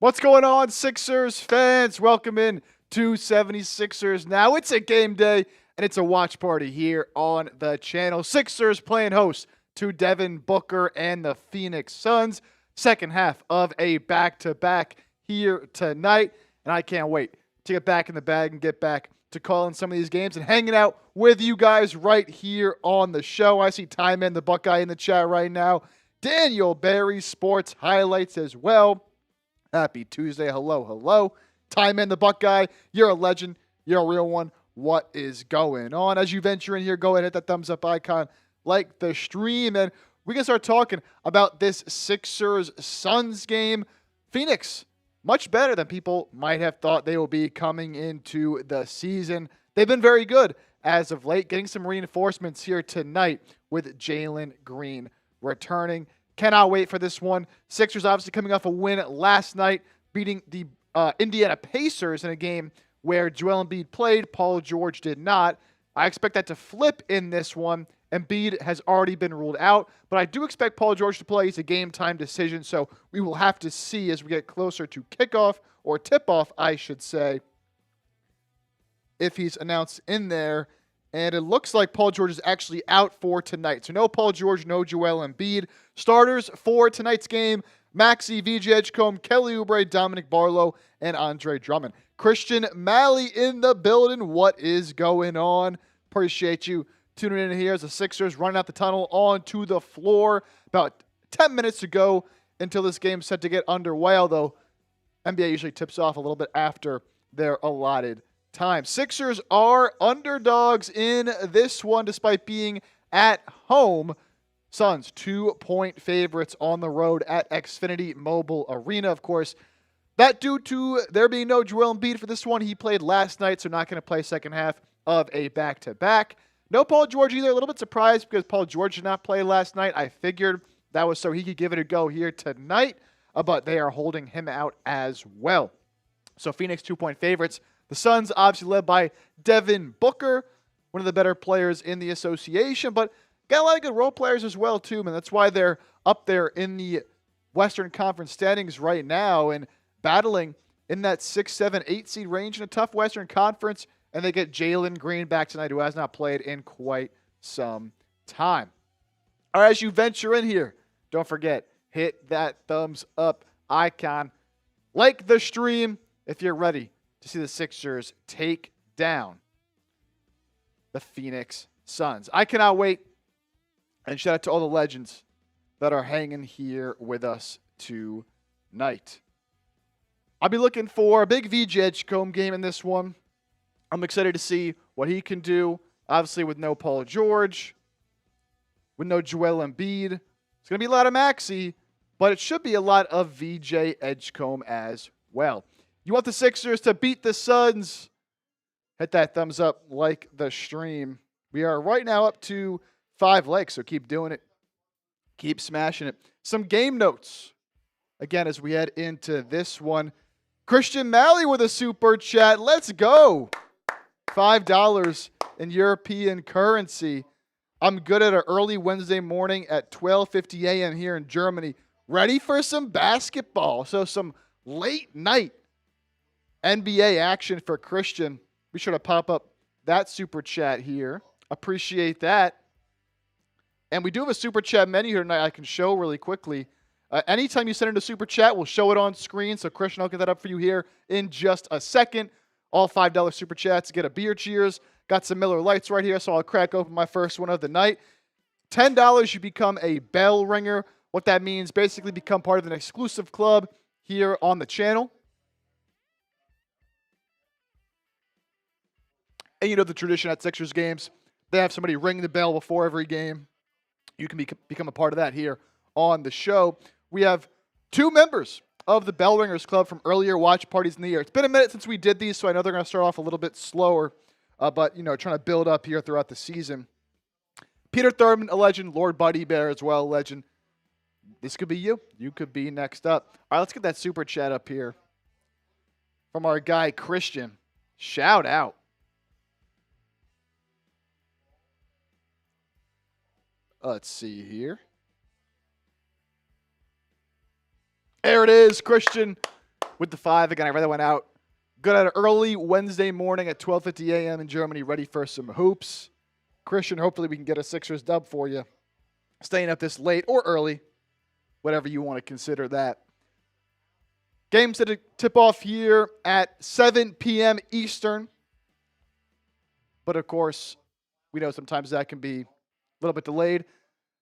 What's going on, Sixers fans? Welcome in to 76ers. Now it's a game day, and it's a watch party here on the channel. Sixers playing host to Devin Booker and the Phoenix Suns. Second half of a back-to-back here tonight, and I can't wait to get back in the bag and get back to calling some of these games and hanging out with you guys right here on the show. I see Ty Man, the Buckeye, in the chat right now. Daniel Barry, Sports Highlights as well. Happy Tuesday. Hello, hello. Ty Man, the Buckeye, you're a legend. You're a real one. What is going on? As you venture in here, go ahead and hit that thumbs up icon, like the stream, and we can start talking about this Sixers-Suns game. Phoenix, much better than people might have thought they will be coming into the season. They've been very good as of late, getting some reinforcements here tonight with Jalen Green returning. Cannot wait for this one. Sixers obviously coming off a win last night, beating the Indiana Pacers in a game where Joel Embiid played, Paul George did not. I expect that to flip in this one. Embiid has already been ruled out, but I do expect Paul George to play. It's a game-time decision, so we will have to see as we get closer to kickoff, or tip-off, I should say, if he's announced in there. And it looks like Paul George is actually out for tonight. So no Paul George, no Joel Embiid. Starters for tonight's game: Maxey, VJ Edgecombe, Kelly Oubre, Dominick Barlow, and Andre Drummond. Christian Malley in the building. What is going on? Appreciate you tuning in here as the Sixers running out the tunnel onto the floor. About 10 minutes to go until this game's set to get underway, although NBA usually tips off a little bit after their allotted time. Sixers are underdogs in this one despite being at home. Suns 2-point favorites on the road at Xfinity Mobile Arena. Of course, that due to there being no Joel Embiid for this one. He played last night, so not going to play second half of a back-to-back. No Paul George either. A little bit surprised because Paul George did not play last night. I figured that was so he could give it a go here tonight, but they are holding him out as well. So Phoenix 2-point favorites. The Suns obviously led by Devin Booker, one of the better players in the association, but got a lot of good role players as well too, man. That's why they're up there in the Western Conference standings right now and battling in that 6, 7, 8 seed range in a tough Western Conference. And they get Jalen Green back tonight, who has not played in quite some time. All right, as you venture in here, don't forget, hit that thumbs up icon. Like the stream if you're ready to see the Sixers take down the Phoenix Suns. I cannot wait. And shout out to all the legends that are hanging here with us tonight. I'll be looking for a big VJ Edgecombe game in this one. I'm excited to see what he can do. Obviously, with no Paul George, with no Joel Embiid. It's going to be a lot of Maxey, but it should be a lot of VJ Edgecombe as well. You want the Sixers to beat the Suns? Hit that thumbs up, like the stream. We are right now up to 5 likes, so keep doing it. Keep smashing it. Some game notes, again, as we head into this one. Christian Malley with a super chat. Let's go. $5 in European currency. I'm good at an early Wednesday morning at 12:50 a.m. here in Germany. Ready for some basketball. So some late night NBA action for Christian. Be sure to pop up that super chat here. Appreciate that. And we do have a super chat menu here tonight I can show really quickly. Anytime you send in a super chat, we'll show it on screen. So Christian, I'll get that up for you here in just a second. All $5 super chats get a beer cheers. Got some Miller Lights right here, so I'll crack open my first one of the night. $10, you become a bell ringer. What that means, basically become part of an exclusive club here on the channel. And you know the tradition at Sixers games. They have somebody ring the bell before every game. You can become a part of that here on the show. We have 2 members of the Bell Ringers Club from earlier watch parties in the year. It's been a minute since we did these, so I know they're going to start off a little bit slower, but, you know, trying to build up here throughout the season. Peter Thurman, a legend. Lord Buddy Bear as well, a legend. This could be you. You could be next up. All right, let's get that super chat up here from our guy, Christian. Shout out. Let's see here. There it is, Christian. with the 5. Again, I read that one out. Good at an early Wednesday morning at 12:50 a.m. in Germany, ready for some hoops. Christian, hopefully we can get a Sixers dub for you. Staying up this late or early, whatever you want to consider that. Games that tip off here at 7 p.m. Eastern. But, of course, we know sometimes that can be a little bit delayed.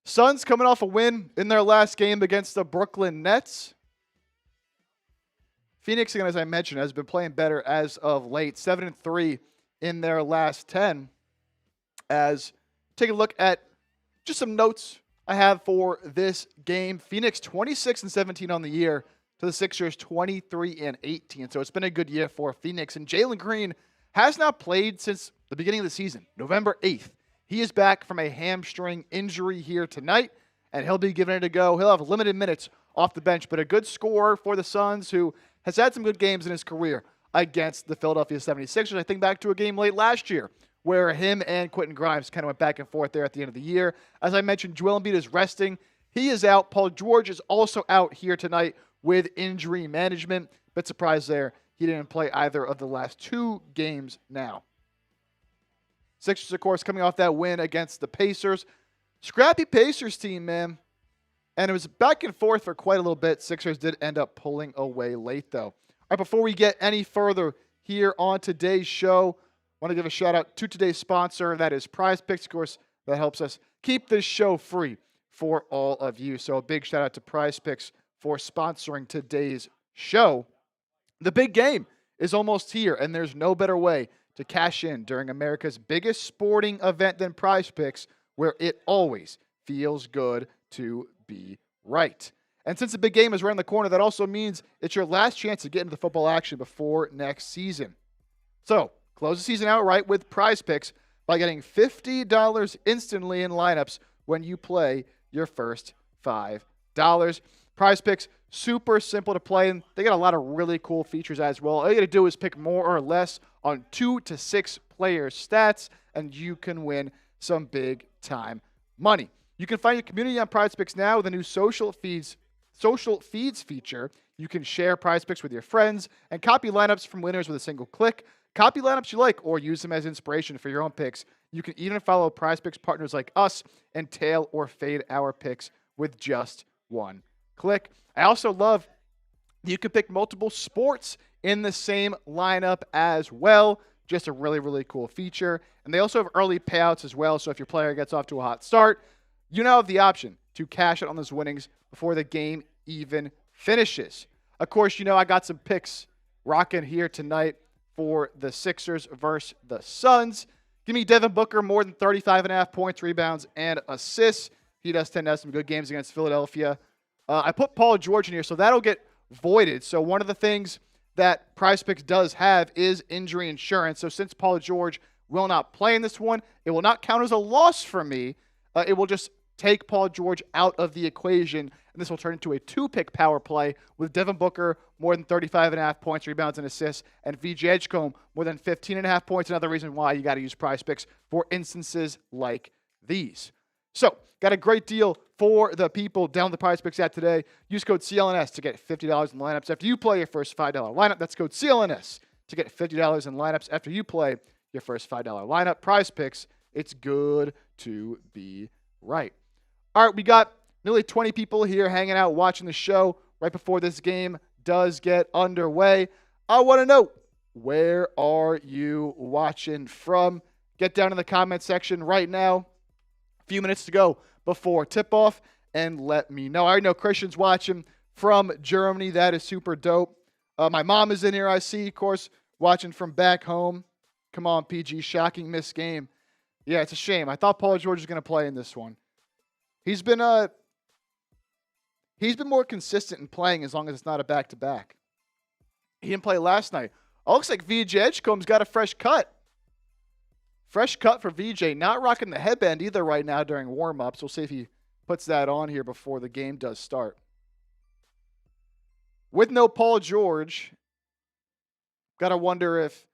Suns coming off a win in their last game against the Brooklyn Nets. Phoenix, again, as I mentioned, has been playing better as of late. 7-3 in their last 10. As take a look at just some notes I have for this game. Phoenix 26-17 on the year to the Sixers 23-18. So it's been a good year for Phoenix. And Jalen Green has not played since the beginning of the season, November 8th. He is back from a hamstring injury here tonight, and he'll be giving it a go. He'll have limited minutes off the bench, but a good scorer for the Suns, who has had some good games in his career against the Philadelphia 76ers. I think back to a game late last year where him and Quentin Grimes kind of went back and forth there at the end of the year. As I mentioned, Joel Embiid is resting. He is out. Paul George is also out here tonight with injury management. Bit surprised there. He didn't play either of the last 2 games now. Sixers, of course, coming off that win against the Pacers. Scrappy Pacers team, man. And it was back and forth for quite a little bit. Sixers did end up pulling away late, though. All right, before we get any further here on today's show, I want to give a shout-out to today's sponsor. That is Prize Picks, of course. That helps us keep this show free for all of you. So a big shout-out to Prize Picks for sponsoring today's show. The big game is almost here, and there's no better way to cash in during America's biggest sporting event than Prize Picks, where it always feels good to be right. And since the big game is around the corner, that also means it's your last chance to get into the football action before next season. So, close the season out right with Prize Picks by getting $50 instantly in lineups when you play your first $5. Prize Picks, super simple to play, and they got a lot of really cool features as well. All you got to do is pick more or less on 2 to 6 players' stats, and you can win some big-time money. You can find your community on Prize Picks now with a new social feeds feature. You can share Prize Picks with your friends and copy lineups from winners with a single click. Copy lineups you like or use them as inspiration for your own picks. You can even follow Prize Picks partners like us and tail or fade our picks with just one click. I also love you can pick multiple sports in the same lineup as well. Just a really, really cool feature. And they also have early payouts as well. So if your player gets off to a hot start, you now have the option to cash out on those winnings before the game even finishes. Of course, you know I got some picks rocking here tonight for the Sixers versus the Suns. Give me Devin Booker more than 35.5 points, rebounds, and assists. He does tend to have some good games against Philadelphia. I put Paul George in here, so that'll get voided. So one of the things that Prize Picks does have is injury insurance. So since Paul George will not play in this one, it will not count as a loss for me. It will just take Paul George out of the equation, and this will turn into a 2-pick power play with Devin Booker more than 35.5 points, rebounds, and assists, and VJ Edgecombe more than 15.5 points. Another reason why you got to use Prize Picks for instances like these. So, got a great deal for the people down the Prize Picks app today. Use code CLNS to get $50 in lineups after you play your first $5 lineup. That's code CLNS to get $50 in lineups after you play your first $5 lineup. Prize Picks, it's good to be right. All right, we got nearly 20 people here hanging out watching the show right before this game does get underway. I want to know, where are you watching from? Get down in the comment section right now. A few minutes to go before tip-off, and let me know. I already know Christian's watching from Germany. That is super dope. My mom is in here, I see, of course, watching from back home. Come on, PG, shocking missed game. Yeah, it's a shame. I thought Paul George was going to play in this one. He's been more consistent in playing as long as it's not a back-to-back. He didn't play last night. Oh, looks like VJ Edgecombe's got a fresh cut. Fresh cut for VJ. Not rocking the headband either right now during warm-ups. We'll see if he puts that on here before the game does start. With no Paul George, got to wonder if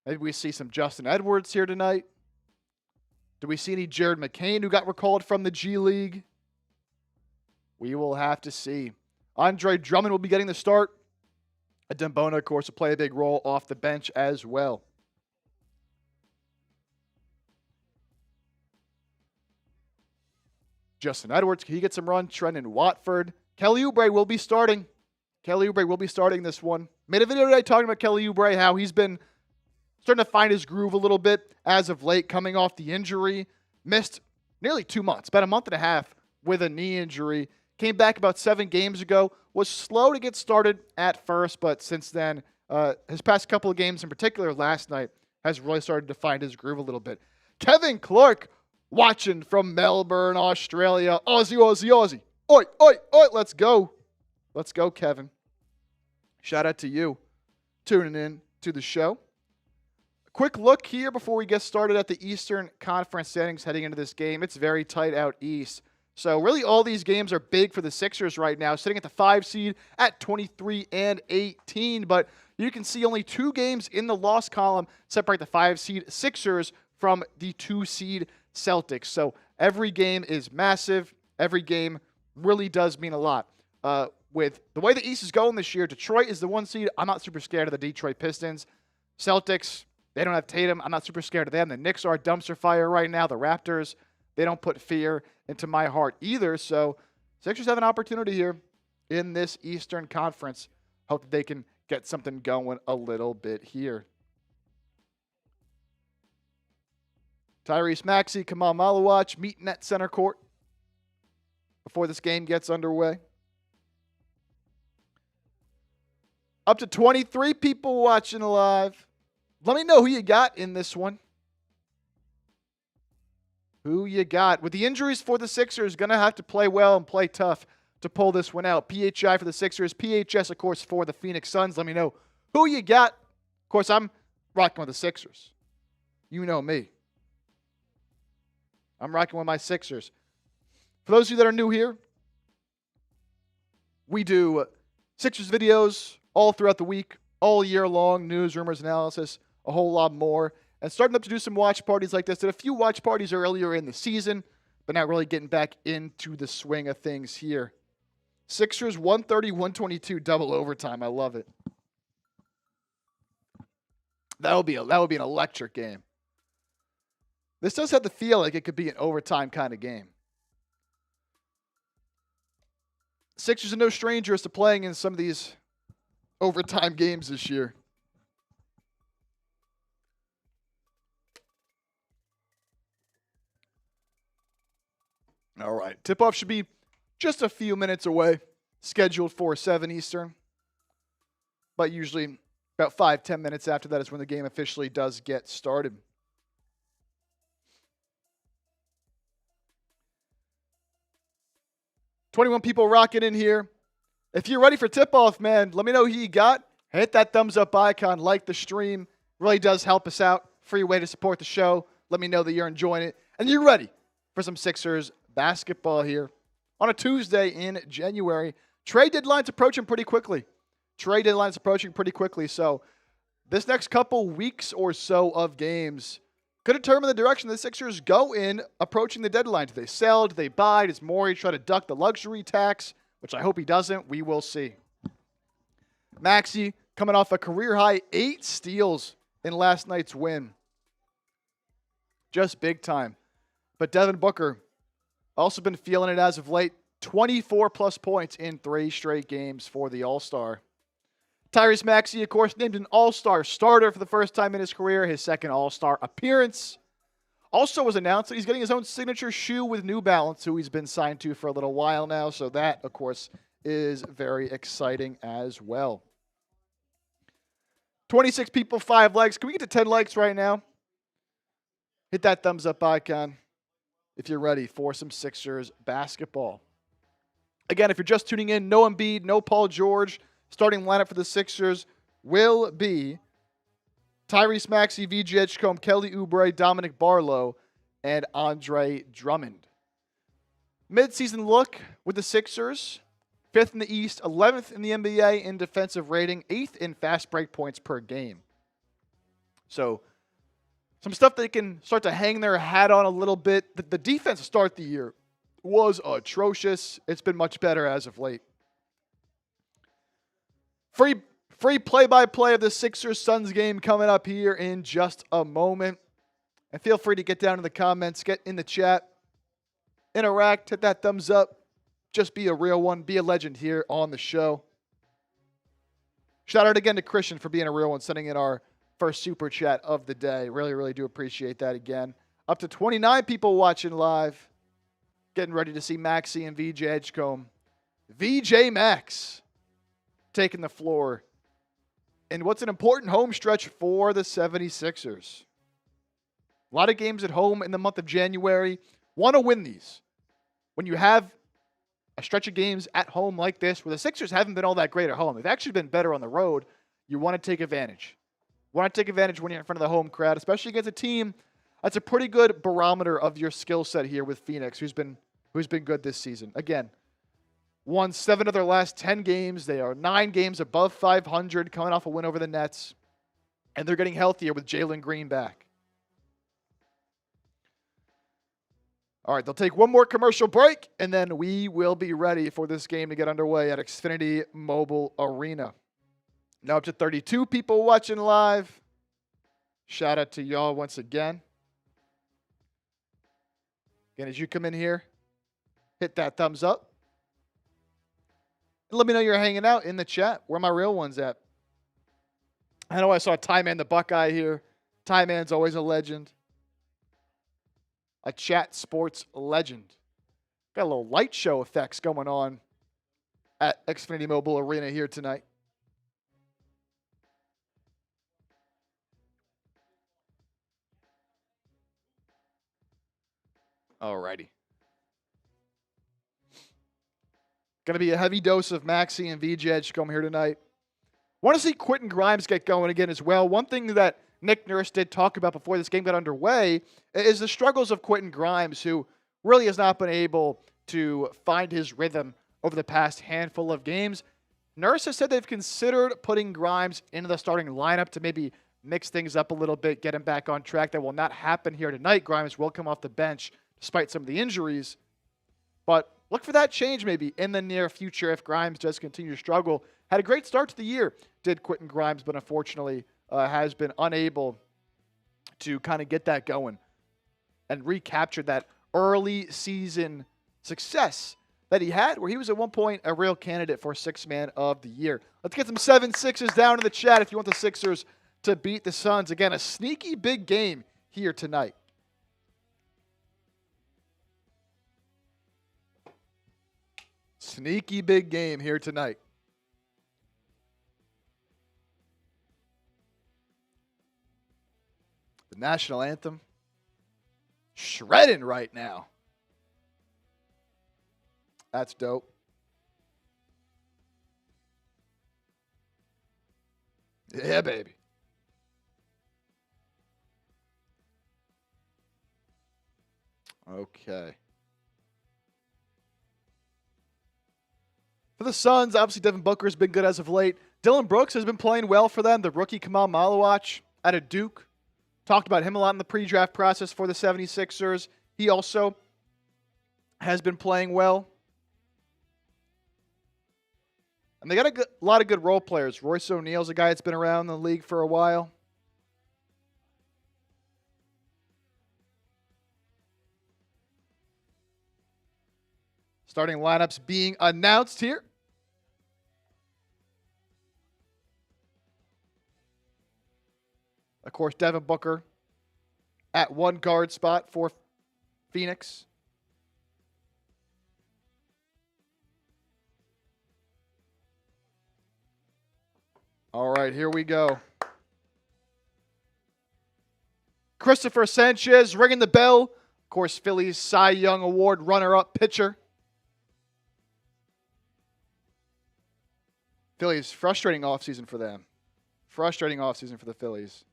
maybe we see some Justin Edwards here tonight. Do we see any Jared McCain who got recalled from the G League? We will have to see. Andre Drummond will be getting the start Dembona, of course, will play a big role off the bench as well. Justin Edwards, he gets some run. Trendon Watford. Kelly Oubre will be starting. Kelly Oubre will be starting this one. Made a video today talking about Kelly Oubre, how he's been starting to find his groove a little bit as of late, coming off the injury. Missed nearly 2 months, about a month and a half with a knee injury. Came back about 7 games ago. Was slow to get started at first, but since then, his past couple of games, in particular last night, has really started to find his groove a little bit. Kevin Clark, watching from Melbourne, Australia. Aussie, Aussie, Aussie. Oi, oi, oi. Let's go. Let's go, Kevin. Shout out to you tuning in to the show. A quick look here before we get started at the Eastern Conference standings heading into this game. It's very tight out east. So really all these games are big for the Sixers right now, sitting at the 5 seed at 23 and 18. But you can see only 2 games in the loss column separate the 5 seed Sixers from the 2 seed Celtics. So every game is massive. Every game really does mean a lot. With the way the East is going this year, Detroit is the 1 seed. I'm not super scared of the Detroit Pistons. Celtics, they don't have Tatum. I'm not super scared of them. The Knicks are a dumpster fire right now. The Raptors, they don't put fear into my heart either. So Sixers have an opportunity here in this Eastern Conference. Hope that they can get something going a little bit here. Tyrese Maxey, Kamal Malawach meeting at center court before this game gets underway. Up to 23 people watching live. Let me know who you got in this one. Who you got? With the injuries for the Sixers, going to have to play well and play tough to pull this one out. PHI for the Sixers. PHS, of course, for the Phoenix Suns. Let me know who you got. Of course, I'm rocking with the Sixers. You know me. I'm rocking with my Sixers. For those of you that are new here, we do Sixers videos all throughout the week, all year long, news, rumors, analysis, a whole lot more. And starting up to do some watch parties like this. Did a few watch parties earlier in the season, but now really getting back into the swing of things here. Sixers 130-122 double overtime. I love it. That would be an electric game. This does have the feel like it could be an overtime kind of game. Sixers are no strangers to playing in some of these overtime games this year. All right. Tip-off should be just a few minutes away, scheduled for 7 Eastern. But usually about 5-10 minutes after that is when the game officially does get started. $21 people rocking in here. If you're ready for tip-off, man, let me know who you got. Hit that thumbs-up icon, like the stream. Really does help us out. Free way to support the show. Let me know that you're enjoying it. And you're ready for some Sixers basketball here on a Tuesday in January. Trade deadline's approaching pretty quickly. So this next couple weeks or so of games could determine the direction the Sixers go in approaching the deadline. Do they sell? Do they buy? Does Morey try to duck the luxury tax? Which I hope he doesn't. We will see. Maxey coming off a career-high 8 steals in last night's win. Just big time. But Devin Booker also been feeling it as of late. 24-plus points in 3 straight games for the All-Star. Tyrese Maxey, of course, named an All-Star starter for the first time in his career, his second All-Star appearance. Also was announced that he's getting his own signature shoe with New Balance, who he's been signed to for a little while now. So that, of course, is very exciting as well. 26 people, 5 likes. Can we get to 10 likes right now? Hit that thumbs up icon if you're ready for some Sixers basketball. Again, if you're just tuning in, no Embiid, no Paul George. Starting lineup for the Sixers will be Tyrese Maxey, VJ Edgecombe, Kelly Oubre, Dominick Barlow, and Andre Drummond. Mid-season look with the Sixers. 5th in the East, 11th in the NBA in defensive rating, 8th in fast break points per game. So some stuff they can start to hang their hat on a little bit. The defense to start the year was atrocious. It's been much better as of late. Free play-by-play of the Sixers-Suns game coming up here in just a moment. And feel free to get down in the comments, get in the chat, interact, hit that thumbs up. Just be a real one. Be a legend here on the show. Shout out again to Christian for being a real one, sending in our first super chat of the day. Really, really do appreciate that again. Up to 29 people watching live. Getting ready to see Maxey and VJ Edgecombe. VJ Max taking the floor in what's an important home stretch for the 76ers. A lot of games at home in the month of January. Want to win these. When you have a stretch of games at home like this, where the Sixers haven't been all that great at home, they've actually been better on the road, you want to take advantage. You want to take advantage when you're in front of the home crowd, especially against a team that's a pretty good barometer of your skill set here with Phoenix, who's been good this season. Again, won 7 of their last 10 games. They are 9 games above 500, coming off a win over the Nets. And they're getting healthier with Jalen Green back. All right, they'll take one more commercial break, and then we will be ready for this game to get underway at Xfinity Mobile Arena. Now up to 32 people watching live. Shout out to y'all once again. Again, as you come in here, hit that thumbs up. And let me know you're hanging out in the chat. Where are my real ones at? I know I saw Ty Man the Buckeye here. Ty Man's always a legend. A chat sports legend. Got a little light show effects going on at Xfinity Mobile Arena here tonight. Alrighty. Going to be a heavy dose of Maxey and VJ Edgecombe here tonight. Want to see Quentin Grimes get going again as well. One thing that Nick Nurse did talk about before this game got underway is the struggles of Quentin Grimes, who really has not been able to find his rhythm over the past handful of games. Nurse has said they've considered putting Grimes into the starting lineup to maybe mix things up a little bit, get him back on track. That will not happen here tonight. Grimes will come off the bench despite some of the injuries. But look for that change maybe in the near future if Grimes does continue to struggle. Had a great start to the year, did Quentin Grimes, but unfortunately has been unable to kind of get that going and recapture that early season success that he had, where he was at one point a real candidate for Sixth Man of the Year. Let's get some 7-6s down in the chat if you want the Sixers to beat the Suns. Again, a sneaky big game here tonight. Sneaky big game here tonight. The national anthem. Shredding right now. That's dope. Yeah, baby. Okay. For the Suns, obviously Devin Booker has been good as of late. Dillon Brooks has been playing well for them. The rookie Kamal Malawach out of Duke. Talked about him a lot in the pre-draft process for the 76ers. He also has been playing well. And they got a lot of good role players. Royce O'Neale's a guy that's been around the league for a while. Starting lineups being announced here. Of course, Devin Booker at one guard spot for Phoenix. All right, here we go. Christopher Sanchez ringing the bell. Of course, Phillies Cy Young Award runner-up pitcher. Phillies, frustrating offseason for them. Frustrating offseason for the Phillies.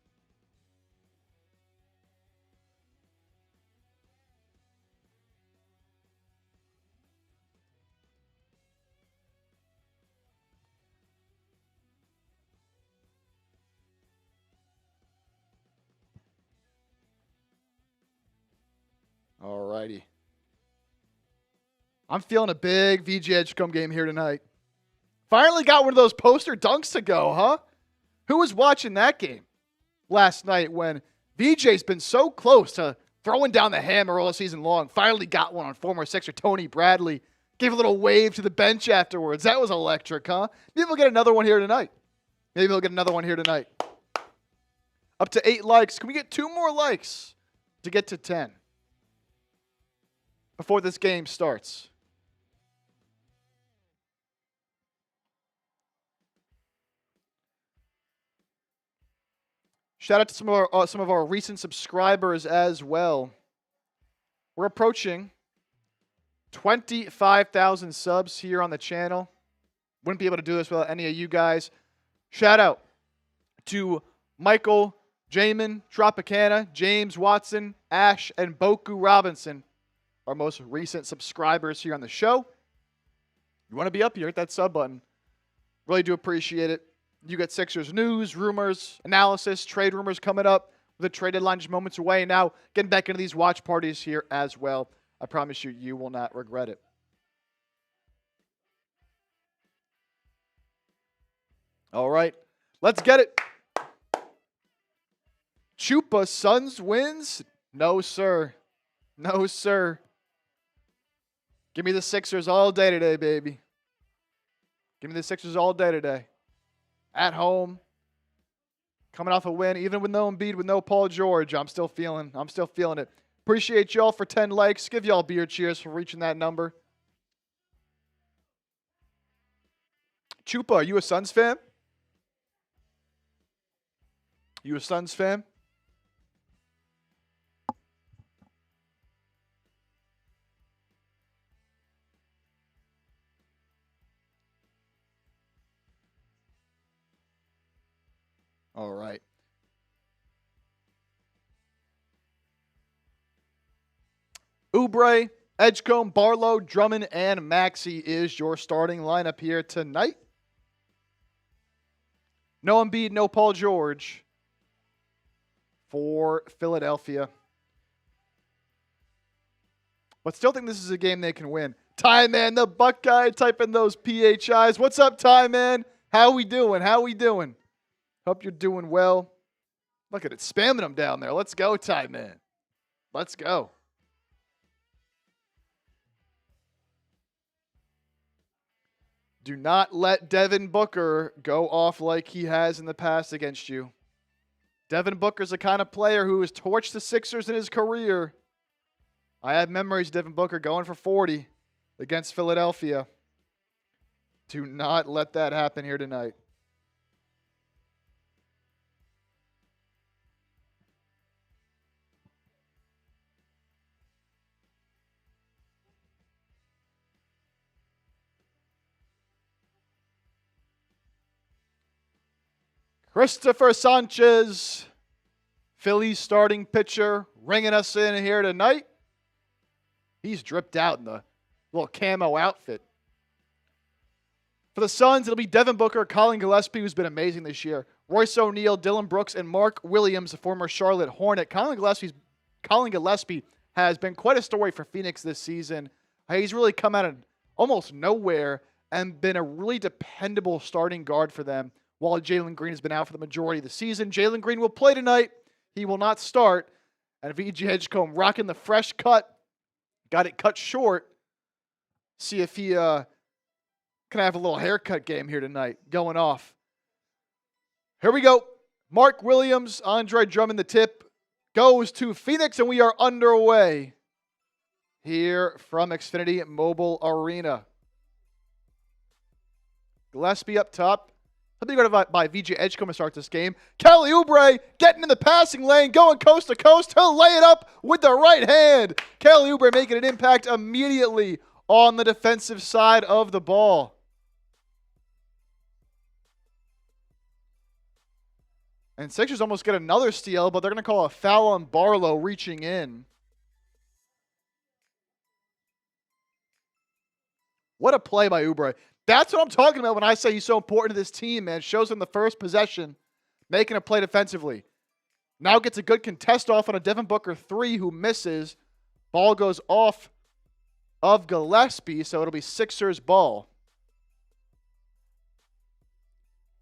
All righty. I'm feeling a big VJ Edgecombe game here tonight. Finally got one of those poster dunks to go, huh? Who was watching that game last night when VJ's been so close to throwing down the hammer all season long? Finally got one on former Sixer Tony Bradley. Gave a little wave to the bench afterwards. That was electric, huh? Maybe we'll get another one here tonight. Up to 8 likes. Can we get 2 more likes to get to 10 before this game starts? Shout out to some of our recent subscribers as well. We're approaching 25,000 subs here on the channel. Wouldn't be able to do this without any of you guys. Shout out to Michael, Jamin, Tropicana, James Watson, Ash, and Boku Robinson, our most recent subscribers here on the show. You want to be up here, hit that sub button. Really do appreciate it. You get Sixers news, rumors, analysis, trade rumors coming up with the trade deadline just moments away. Now, getting back into these watch parties here as well. I promise you, you will not regret it. All right, let's get it. Chupa, Suns wins? No, sir. No, sir. Give me the Sixers all day today, baby. Give me the Sixers all day today. At home. Coming off a win, even with no Embiid, with no Paul George. I'm still feeling it. Appreciate y'all for 10 likes. Give y'all beer cheers for reaching that number. Chupa, are you a Suns fan? You a Suns fan? All right. Oubre, Edgecombe, Barlow, Drummond, and Maxey is your starting lineup here tonight. No Embiid, no Paul George for Philadelphia. But still think this is a game they can win. Ty Man, the Buckeye, typing those PHIs. What's up, Ty Man? How we doing? Hope you're doing well. Look at it, spamming them down there. Let's go, Ty Man. Let's go. Do not let Devin Booker go off like he has in the past against you. Devin Booker's the kind of player who has torched the Sixers in his career. I have memories of Devin Booker going for 40 against Philadelphia. Do not let that happen here tonight. Christopher Sanchez, Phillies starting pitcher, ringing us in here tonight. He's dripped out in the little camo outfit. For the Suns, it'll be Devin Booker, Colin Gillespie, who's been amazing this year, Royce O'Neale, Dillon Brooks, and Mark Williams, a former Charlotte Hornet. Colin Gillespie has been quite a story for Phoenix this season. He's really come out of almost nowhere and been a really dependable starting guard for them, while Jalen Green has been out for the majority of the season. Jalen Green will play tonight. He will not start. And VJ Edgecombe rocking the fresh cut. Got it cut short. See if he can have a little haircut game here tonight going off. Here we go. Mark Williams, Andre Drummond, the tip goes to Phoenix, and we are underway here from Xfinity Mobile Arena. Gillespie up top. I think we're going to buy VJ Edgecombe to start this game. Kelly Oubre getting in the passing lane, going coast to coast. He'll lay it up with the right hand. Kelly Oubre making an impact immediately on the defensive side of the ball. And Sixers almost get another steal, but they're going to call a foul on Barlow reaching in. What a play by Oubre. That's what I'm talking about when I say he's so important to this team, man. Shows him the first possession, making a play defensively. Now gets a good contest off on a Devin Booker 3 who misses. Ball goes off of Gillespie, so it'll be Sixers ball.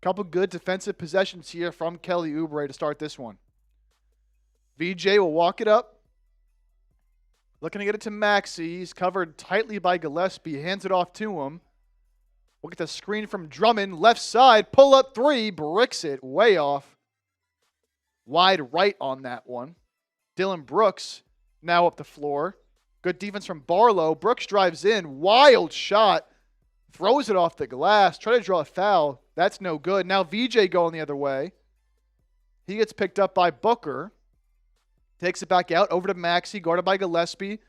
Couple good defensive possessions here from Kelly Oubre to start this one. VJ will walk it up. Looking to get it to Maxey. He's covered tightly by Gillespie. Hands it off to him. We'll get the screen from Drummond. Left side. Pull up three. Bricks it. Way off. Wide right on that one. Dillon Brooks now up the floor. Good defense from Barlow. Brooks drives in. Wild shot. Throws it off the glass. Try to draw a foul. That's no good. Now VJ going the other way. He gets picked up by Booker. Takes it back out. Over to Maxey. Guarded by Gillespie.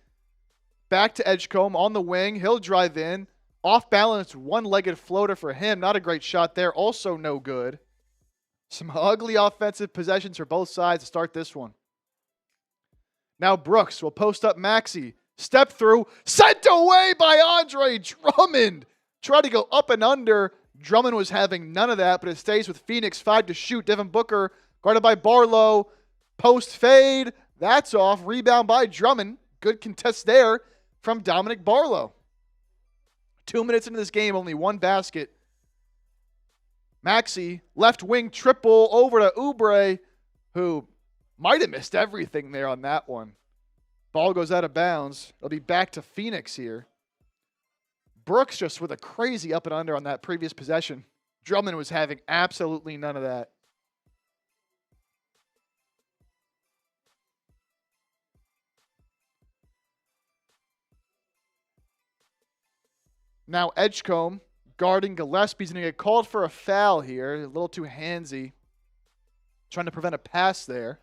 Back to Edgecombe on the wing. He'll drive in. Off balance. One-legged floater for him. Not a great shot there. Also no good. Some ugly offensive possessions for both sides to start this one. Now Brooks will post up Maxey. Step through. Sent away by Andre Drummond. Tried to go up and under. Drummond was having none of that, but it stays with Phoenix. 5 to shoot. Devin Booker guarded by Barlow. Post fade. That's off. Rebound by Drummond. Good contest there from Dominick Barlow. 2 minutes into this game, only one basket. Maxey, left wing triple over to Oubre, who might have missed everything there on that one. Ball goes out of bounds. It'll be back to Phoenix here. Brooks just with a crazy up and under on that previous possession. Drummond was having absolutely none of that. Now Edgecombe guarding Gillespie's going to get called for a foul here. A little too handsy. Trying to prevent a pass there.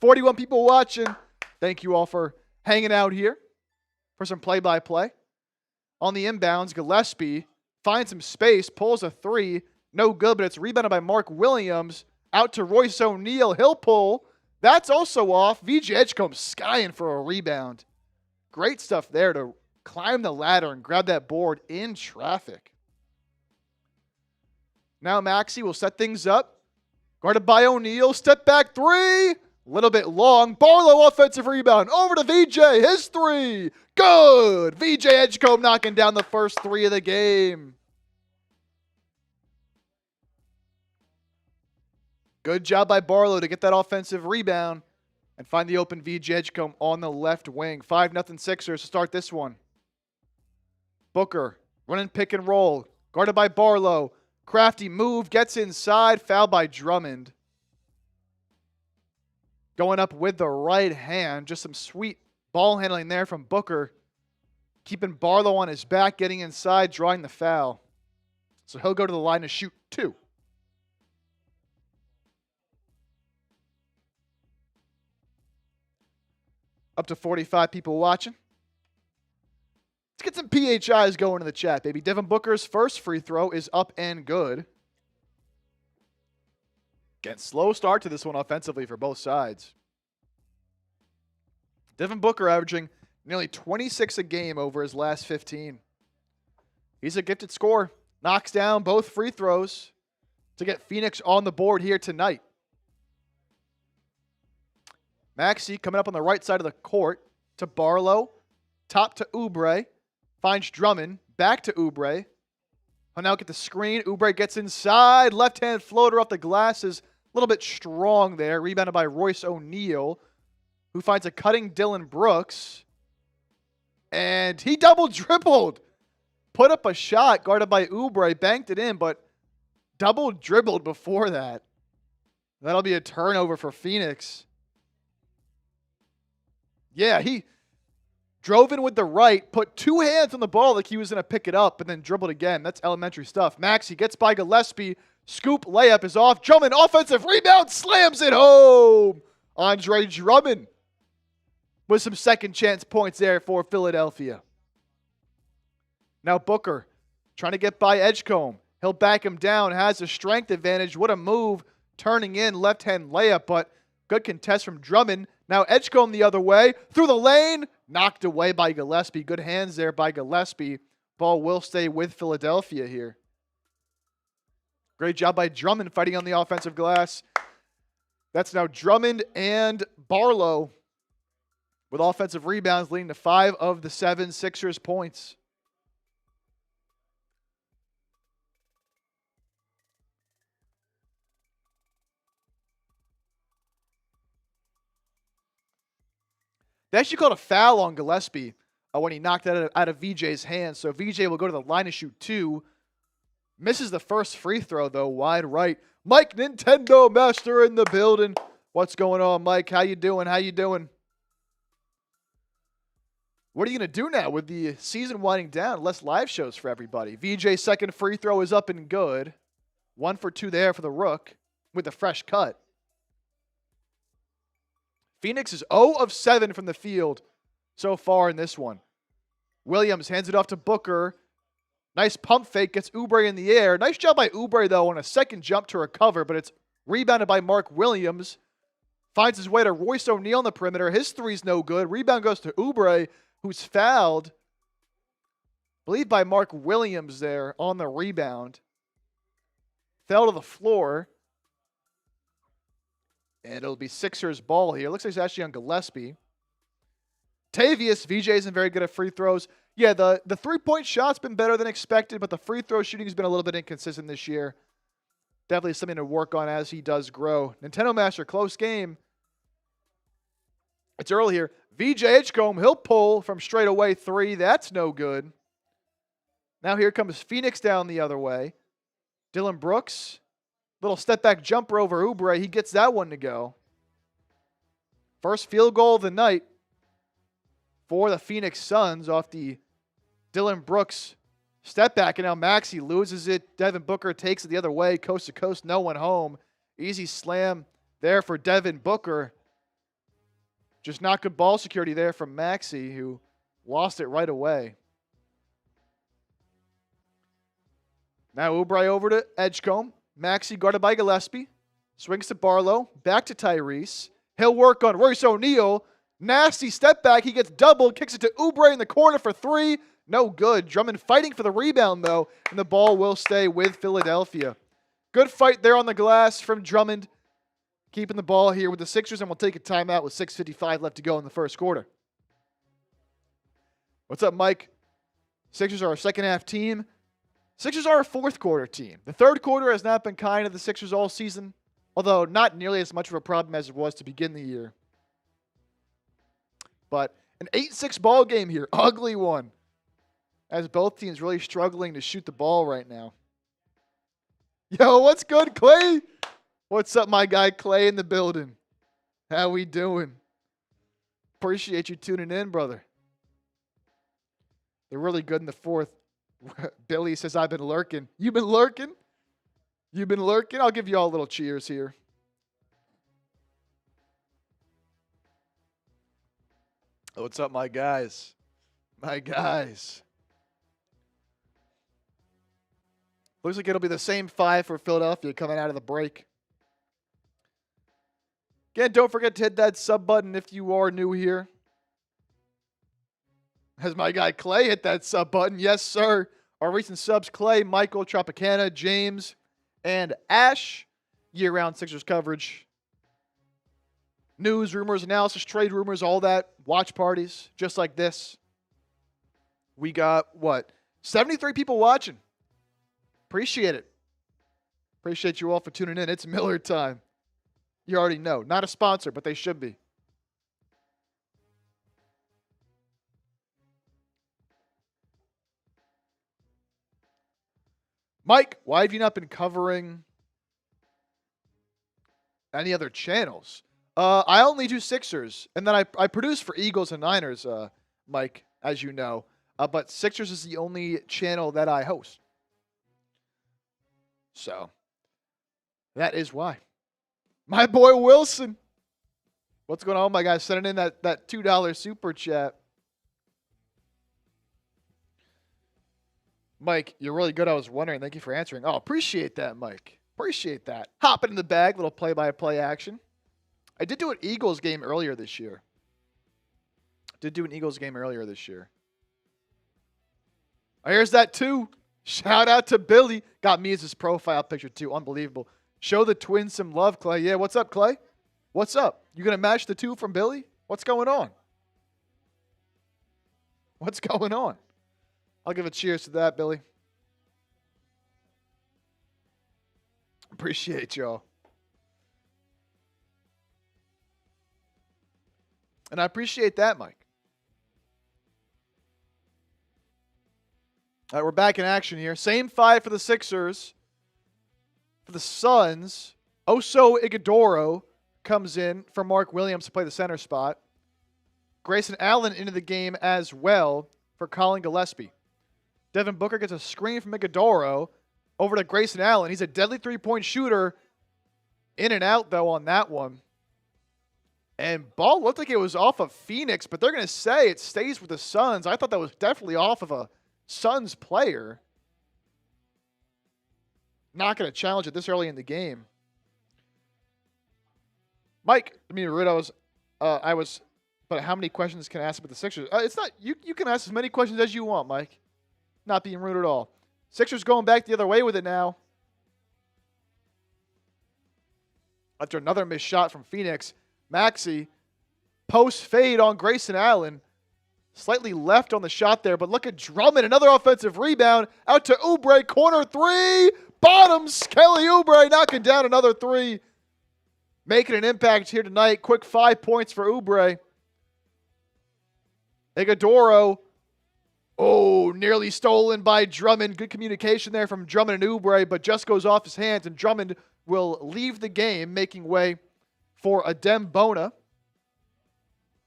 41 people watching. Thank you all for hanging out here for some play-by-play. On the inbounds, Gillespie finds some space, pulls a three. No good, but it's rebounded by Mark Williams. Out to Royce O'Neale. He'll pull. That's also off. VJ Edgecombe skying for a rebound. Great stuff there to climb the ladder and grab that board in traffic. Now Maxey will set things up. Guarded by O'Neale. Step back three. A little bit long. Barlow offensive rebound. Over to VJ. His three. Good. VJ Edgecombe knocking down the first three of the game. Good job by Barlow to get that offensive rebound and find the open VJ Edgecombe on the left wing. 5-0 Sixers to start this one. Booker running pick and roll. Guarded by Barlow. Crafty move. Gets inside. Foul by Drummond. Going up with the right hand. Just some sweet ball handling there from Booker. Keeping Barlow on his back. Getting inside. Drawing the foul. So he'll go to the line to shoot two. Up to 45 people watching. Let's get some PHIs going in the chat, baby. Devin Booker's first free throw is up and good. Again, slow start to this one offensively for both sides. Devin Booker averaging nearly 26 a game over his last 15. He's a gifted scorer. Knocks down both free throws to get Phoenix on the board here tonight. Maxey coming up on the right side of the court to Barlow. Top to Oubre. Finds Drummond. Back to Oubre. He'll now get the screen. Oubre gets inside. Left-hand floater off the glasses. A little bit strong there. Rebounded by Royce O'Neale, who finds a cutting Dillon Brooks. And he double dribbled. Put up a shot guarded by Oubre. Banked it in, but double dribbled before that. That'll be a turnover for Phoenix. Yeah, he drove in with the right, put two hands on the ball like he was going to pick it up, and then dribbled again. That's elementary stuff. Maxey gets by Gillespie. Scoop layup is off. Drummond, offensive rebound, slams it home. Andre Drummond with some second chance points there for Philadelphia. Now Booker trying to get by Edgecombe. He'll back him down, has a strength advantage. What a move. Turning in, left-hand layup, but good contest from Drummond. Now Edgecombe the other way. Through the lane. Knocked away by Gillespie. Good hands there by Gillespie. Ball will stay with Philadelphia here. Great job by Drummond fighting on the offensive glass. That's now Drummond and Barlow with offensive rebounds, leading to 5 of the 7 Sixers points. They actually called a foul on Gillespie when he knocked that out of VJ's hand. So VJ will go to the line to shoot 2. Misses the first free throw, though, wide right. Mike Nintendo Master in the building. What's going on, Mike? How you doing? How you doing? What are you going to do now with the season winding down? Less live shows for everybody. VJ's second free throw is up and good. 1 for 2 there for the Rook with a fresh cut. Phoenix is 0 of 7 from the field so far in this one. Williams hands it off to Booker. Nice pump fake, gets Oubre in the air. Nice job by Oubre, though, on a second jump to recover, but it's rebounded by Mark Williams. Finds his way to Royce O'Neale on the perimeter. His three's no good. Rebound goes to Oubre, who's fouled, I believe, by Mark Williams there on the rebound. Fell to the floor. And it'll be Sixers ball here. Looks like it's actually on Gillespie. Tavius, VJ isn't very good at free throws. Yeah, the three-point shot's been better than expected, but the free throw shooting's been a little bit inconsistent this year. Definitely something to work on as he does grow. Nintendo Master, close game. It's early here. VJ Edgecombe, he'll pull from straight away 3. That's no good. Now here comes Phoenix down the other way. Dillon Brooks, little step-back jumper over Oubre. He gets that one to go. First field goal of the night for the Phoenix Suns off the Dillon Brooks step back, and now Maxey loses it. Devin Booker takes it the other way, coast to coast, no one home. Easy slam there for Devin Booker. Just not good ball security there from Maxey, who lost it right away. Now Oubre over to Edgecombe. Maxey guarded by Gillespie. Swings to Barlow. Back to Tyrese. He'll work on Royce O'Neale. Nasty step back. He gets doubled. Kicks it to Oubre in the corner for 3. No good. Drummond fighting for the rebound, though, and the ball will stay with Philadelphia. Good fight there on the glass from Drummond. Keeping the ball here with the Sixers, and we'll take a timeout with 6:55 left to go in the first quarter. What's up, Mike? Sixers are our second-half team. Sixers are a fourth-quarter team. The third quarter has not been kind to the Sixers all season, although not nearly as much of a problem as it was to begin the year. But an 8-6 ball game here. Ugly one. As both teams really struggling to shoot the ball right now. Yo, what's good, Clay? What's up, my guy Clay in the building? How we doing? Appreciate you tuning in, brother. They're really good in the fourth. Billy says, I've been lurking. You been lurking? You been lurking? I'll give you all a little cheers here. What's up, my guys? My guys. Looks like it'll be the same 5 for Philadelphia coming out of the break. Again, don't forget to hit that sub button if you are new here. Has my guy Clay hit that sub button? Yes, sir. Our recent subs, Clay, Michael, Tropicana, James, and Ash. Year-round Sixers coverage. News, rumors, analysis, trade rumors, all that. Watch parties, just like this. We got, 73 people watching. Appreciate it. Appreciate you all for tuning in. It's Miller time. You already know. Not a sponsor, but they should be. Mike, why have you not been covering any other channels? I only do Sixers, and then I produce for Eagles and Niners, Mike, as you know. But Sixers is the only channel that I host. So, that is why. My boy Wilson. What's going on, my guy? Sending in that $2 super chat. Mike, you're really good. I was wondering. Thank you for answering. Oh, appreciate that, Mike. Appreciate that. Hopping in the bag, little play-by-play action. I did do an Eagles game earlier this year. Oh, here's that 2. Shout out to Billy. Got me as his profile picture, too. Unbelievable. Show the Twins some love, Clay. Yeah, what's up, Clay? What's up? You going to match the 2 from Billy? What's going on? What's going on? I'll give a cheers to that, Billy. Appreciate y'all. And I appreciate that, Mike. All right, we're back in action here. Same five for the Sixers. For the Suns, Oso Ighodaro comes in for Mark Williams to play the center spot. Grayson Allen into the game as well for Colin Gillespie. Devin Booker gets a screen from Ighodaro over to Grayson Allen. He's a deadly three-point shooter. In and out, though, on that one. And ball looked like it was off of Phoenix, but they're going to say it stays with the Suns. I thought that was definitely off of a Suns player. Not going to challenge it this early in the game. Mike, but how many questions can I ask about the Sixers? It's not, you can ask as many questions as you want, Mike. Not being rude at all. Sixers going back the other way with it now. After another missed shot from Phoenix, Maxey, post fade on Grayson Allen. Slightly left on the shot there, but look at Drummond. Another offensive rebound out to Oubre. Corner three. Bottoms. Kelly Oubre knocking down another three. Making an impact here tonight. Quick 5 points for Oubre. Ighodaro. Oh, nearly stolen by Drummond. Good communication there from Drummond and Oubre, but just goes off his hands, and Drummond will leave the game, making way for Adem Bona.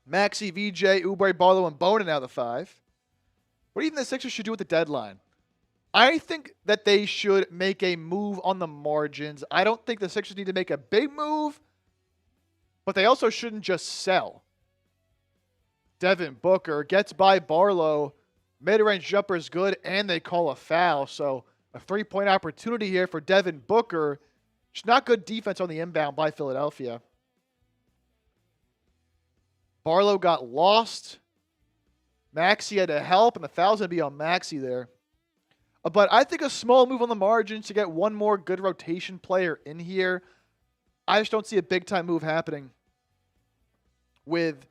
Maxey, VJ, Oubre, Barlow, and Bona now the five. What do you think the Sixers should do with the deadline? I think that they should make a move on the margins. I don't think the Sixers need to make a big move, but they also shouldn't just sell. Devin Booker gets by Barlow. Mid-range jumper is good, and they call a foul. So a three-point opportunity here for Devin Booker. It's not good defense on the inbound by Philadelphia. Barlow got lost. Maxey had to help, and the foul's going to be on Maxey there. But I think a small move on the margins to get one more good rotation player in here. I just don't see a big-time move happening with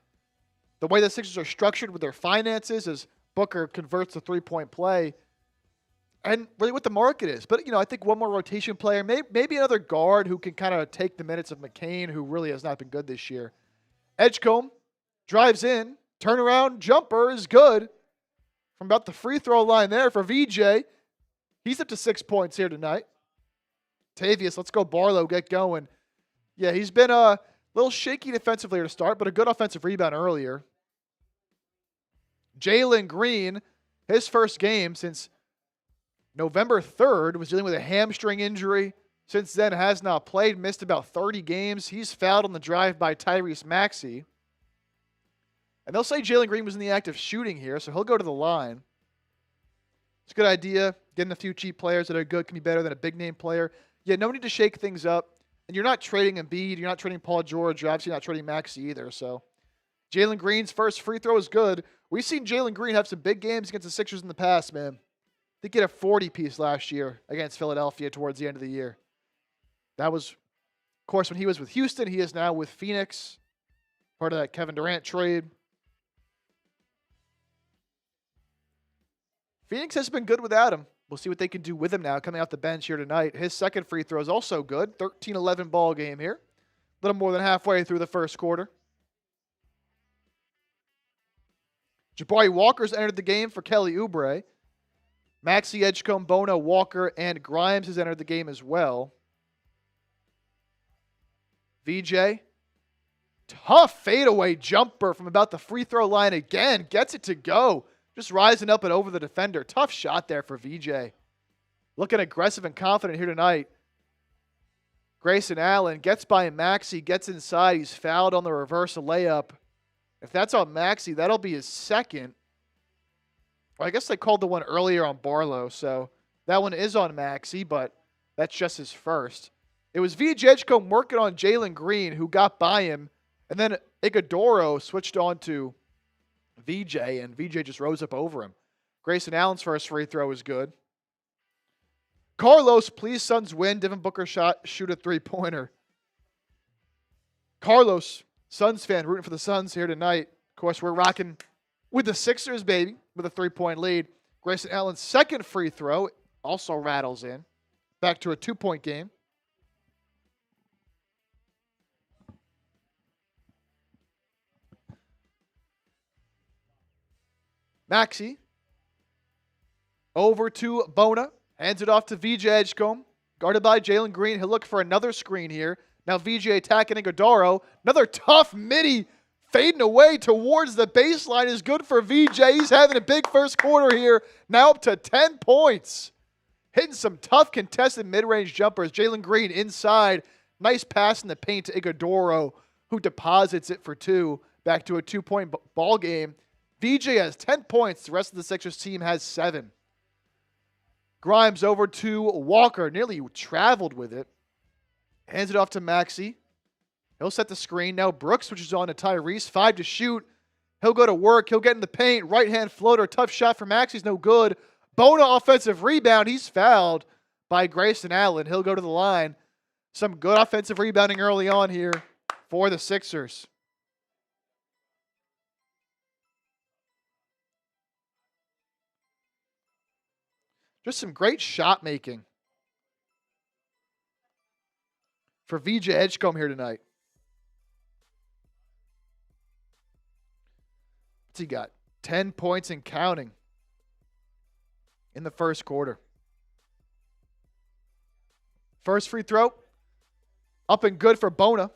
the way the Sixers are structured with their finances as Booker converts the three-point play and really what the market is. But, I think one more rotation player, maybe another guard who can kind of take the minutes of McCain, who really has not been good this year. Edgecombe drives in, turnaround jumper is good from about the free throw line there for VJ. He's up to 6 points here tonight. Tavius, let's go Barlow, get going. Yeah, he's been a little shaky defensively to start, but a good offensive rebound earlier. Jalen Green, his first game since November 3rd, was dealing with a hamstring injury. Since then, has not played, missed about 30 games. He's fouled on the drive by Tyrese Maxey. And they'll say Jalen Green was in the act of shooting here, so he'll go to the line. It's a good idea. Getting a few cheap players that are good can be better than a big-name player. Yeah, no need to shake things up. And you're not trading Embiid. You're not trading Paul George. You're obviously not trading Maxey either. So Jalen Green's first free throw is good. We've seen Jalen Green have some big games against the Sixers in the past, man. They get a 40-piece last year against Philadelphia towards the end of the year. That was, of course, when he was with Houston. He is now with Phoenix, part of that Kevin Durant trade. Phoenix has been good without him. We'll see what they can do with him now coming off the bench here tonight. His second free throw is also good. 13-11 ball game here. A little more than halfway through the first quarter. Jabari Walker's entered the game for Kelly Oubre. Maxey, Edgecombe, Bona, Walker, and Grimes has entered the game as well. VJ. Tough fadeaway jumper from about the free throw line again. Gets it to go. Just rising up and over the defender. Tough shot there for VJ. Looking aggressive and confident here tonight. Grayson Allen gets by Maxey, gets inside. He's fouled on the reverse layup. If that's on Maxey, that'll be his second. Well, I guess they called the one earlier on Barlow, so that one is on Maxey, but that's just his first. It was VJ Edgecombe working on Jalen Green, who got by him, and then Ighodaro switched on to VJ, and VJ just rose up over him. Grayson Allen's first free throw is good. Carlos, please Suns win. Devin Booker shoot a three-pointer. Carlos, Suns fan, rooting for the Suns here tonight. Of course, we're rocking with the Sixers, baby, with a three-point lead. Grayson Allen's second free throw also rattles in. Back to a 2-point game. Maxey over to Bona. Hands it off to VJ Edgecombe. Guarded by Jalen Green. He'll look for another screen here. Now VJ attacking Iguodaro. Another tough midi fading away towards the baseline is good for VJ. He's having a big first quarter here. Now up to 10 points. Hitting some tough contested mid-range jumpers. Jalen Green inside. Nice pass in the paint to Iguodaro, who deposits it for two. Back to a 2-point ball game. VJ has 10 points. The rest of the Sixers team has 7. Grimes over to Walker. Nearly traveled with it. Hands it off to Maxey. He'll set the screen. Now Brooks switches on to Tyrese. 5 to shoot. He'll go to work. He'll get in the paint. Right-hand floater. Tough shot for Maxey's no good. Bona offensive rebound. He's fouled by Grayson Allen. He'll go to the line. Some good offensive rebounding early on here for the Sixers. Just some great shot making for VJ Edgecombe here tonight. What's he got? 10 points and counting in the first quarter. First free throw. Up and good for Bona.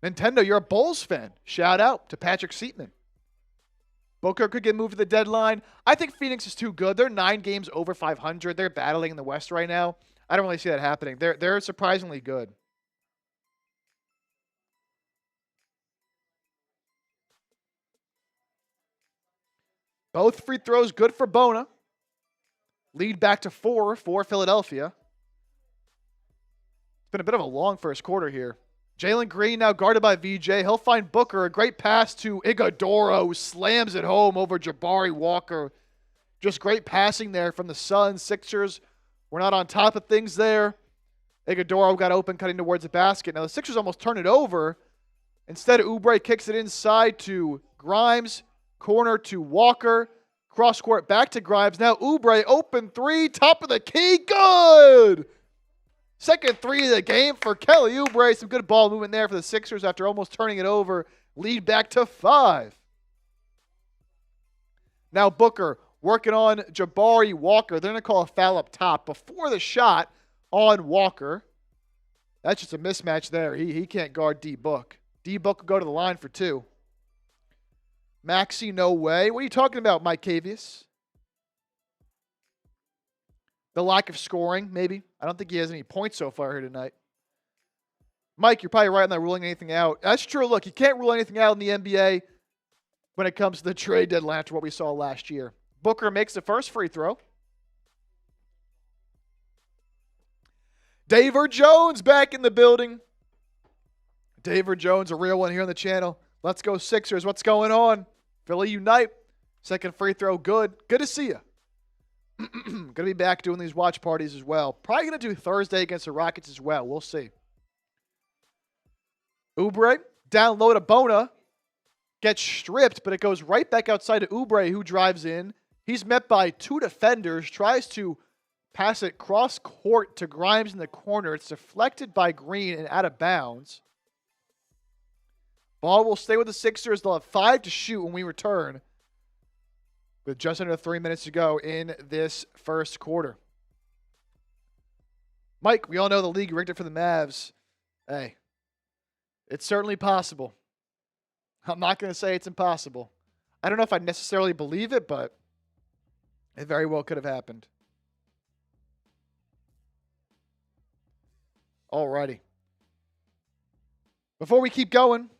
Nintendo, you're a Bulls fan. Shout out to Patrick Seatman. Booker could get moved to the deadline. I think Phoenix is too good. They're 9 games over 500. They're battling in the West right now. I don't really see that happening. They're surprisingly good. Both free throws good for Bona. Lead back to 4 for Philadelphia. It's been a bit of a long first quarter here. Jalen Green now guarded by VJ. He'll find Booker. A great pass to Iguodaro, who slams it home over Jabari Walker. Just great passing there from the Suns. Sixers were not on top of things there. Iguodaro got open, cutting towards the basket. Now the Sixers almost turn it over. Instead, Oubre kicks it inside to Grimes. Corner to Walker. Cross court back to Grimes. Now Oubre, open 3, top of the key, good! Second 3 of the game for Kelly Oubre. Some good ball movement there for the Sixers after almost turning it over. Lead back to 5. Now Booker working on Jabari Walker. They're going to call a foul up top before the shot on Walker. That's just a mismatch there. He can't guard D-Book. D-Book will go to the line for 2. Maxey, no way. What are you talking about, Mike Cavius? The lack of scoring, maybe. I don't think he has any points so far here tonight. Mike, you're probably right on that ruling anything out. That's true. Look, you can't rule anything out in the NBA when it comes to the trade deadline after what we saw last year. Booker makes the first free throw. David Jones back in the building. David Jones, a real one here on the channel. Let's go Sixers. What's going on? Philly unite. Second free throw, good. Good to see you. Going to be back doing these watch parties as well. Probably going to do Thursday against the Rockets as well. We'll see. Oubre, down low to Bona. Gets stripped, but it goes right back outside to Oubre, who drives in. He's met by 2 defenders. Tries to pass it cross court to Grimes in the corner. It's deflected by Green and out of bounds. Ball will stay with the Sixers. They'll have 5 to shoot when we return, with just under 3 minutes to go in this first quarter. Mike, we all know the league rigged it for the Mavs. Hey, it's certainly possible. I'm not going to say it's impossible. I don't know if I necessarily believe it, but it very well could have happened. Alrighty. Before we keep going,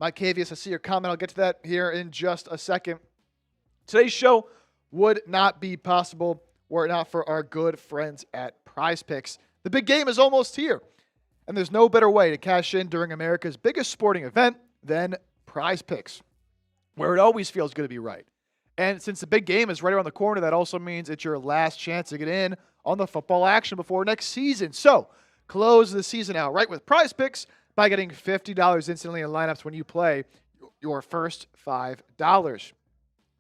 Mike Cavius, I see your comment. I'll get to that here in just a second. Today's show would not be possible were it not for our good friends at Prize Picks. The big game is almost here, and there's no better way to cash in during America's biggest sporting event than Prize Picks, where it always feels good to be right. And since the big game is right around the corner, that also means it's your last chance to get in on the football action before next season. So, close the season out right with Prize Picks by getting $50 instantly in lineups when you play your first $5.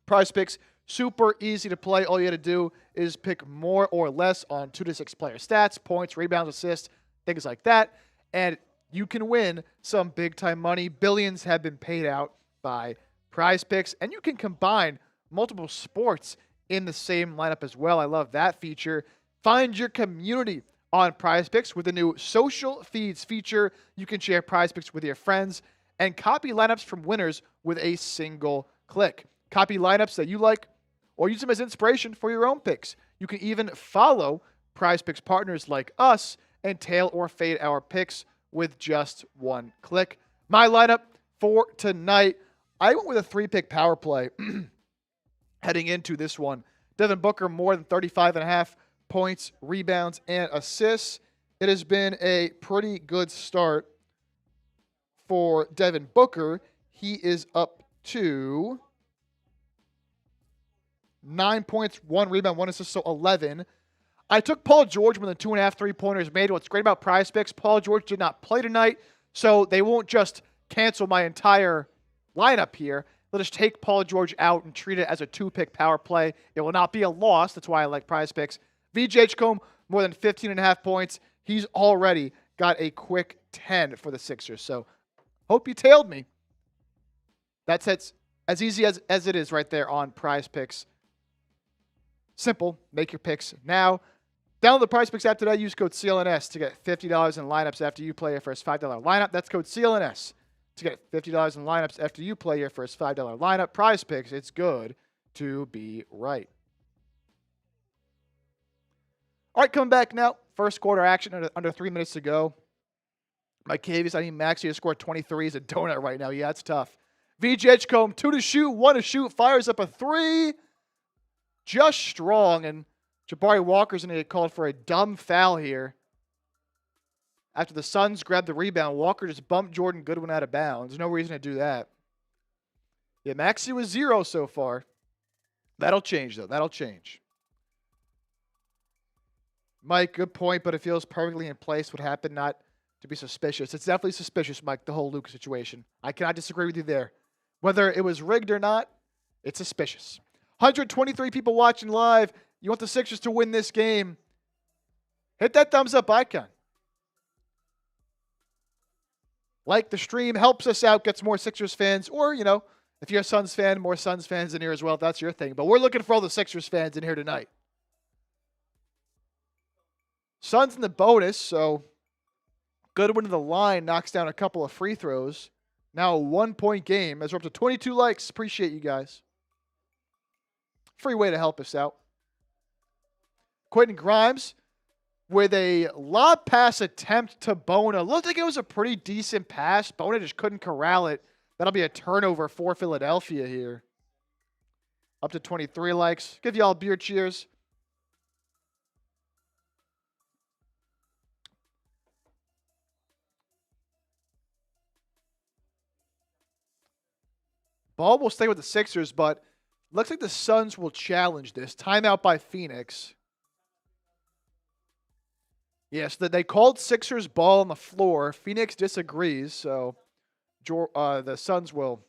Prize Picks, super easy to play. All you got to do is pick more or less on 2 to 6 player stats, points, rebounds, assists, things like that. And you can win some big-time money. Billions have been paid out by Prize Picks. And you can combine multiple sports in the same lineup as well. I love that feature. Find your community on PrizePicks with the new social feeds feature. You can share PrizePicks with your friends and copy lineups from winners with a single click. Copy lineups that you like or use them as inspiration for your own picks. You can even follow PrizePicks partners like us and tail or fade our picks with just one click. My lineup for tonight, I went with a 3-pick power play heading into this one. Devin Booker more than 35.5 points, rebounds, and assists. It has been a pretty good start for Devin Booker. He is up to 9 points, 1 rebound, 1 assist, so 11. I took Paul George with the 2.5 3-pointers made. What's great about PrizePicks, Paul George did not play tonight, so they won't just cancel my entire lineup here. They'll just take Paul George out and treat it as a 2-pick power play. It will not be a loss. That's why I like PrizePicks. VJ Edgecombe, more than 15.5 points. He's already got a quick 10 for the Sixers. So, hope you tailed me. That's as easy as it is right there on PrizePicks. Simple. Make your picks now. Download the PrizePicks app today. Use code CLNS to get $50 in lineups after you play your first $5 lineup. That's code CLNS to get $50 in lineups after you play your first $5 lineup. PrizePicks, it's good to be right. All right, coming back now. First quarter action under 3 minutes to go. My Tyrese Maxey has scored 23. He's a donut right now. Yeah, it's tough. VJ Edgecombe, 2 to shoot, 1 to shoot. Fires up a 3. Just strong. And Jabari Walker's going to get called for a dumb foul here. After the Suns grabbed the rebound, Walker just bumped Jordan Goodwin out of bounds. There's no reason to do that. Yeah, Maxey was 0 so far. That'll change, though. That'll change. Mike, good point, but it feels perfectly in place. What happened not to be suspicious. It's definitely suspicious, Mike, the whole Luka situation. I cannot disagree with you there. Whether it was rigged or not, it's suspicious. 123 people watching live. You want the Sixers to win this game. Hit that thumbs up icon. Like the stream, helps us out, gets more Sixers fans. Or, you know, if you're a Suns fan, more Suns fans in here as well, if that's your thing. But we're looking for all the Sixers fans in here tonight. Suns in the bonus, so Goodwin to the line knocks down a couple of free throws. Now a 1-point game as we're up to 22 likes. Appreciate you guys. Free way to help us out. Quentin Grimes with a lob pass attempt to Bona. Looked like it was a pretty decent pass. Bona just couldn't corral it. That'll be a turnover for Philadelphia here. Up to 23 likes. Give y'all beer cheers. Ball will stay with the Sixers, but looks like the Suns will challenge this. Timeout by Phoenix. Yes, they called Sixers ball on the floor. Phoenix disagrees, so the Suns will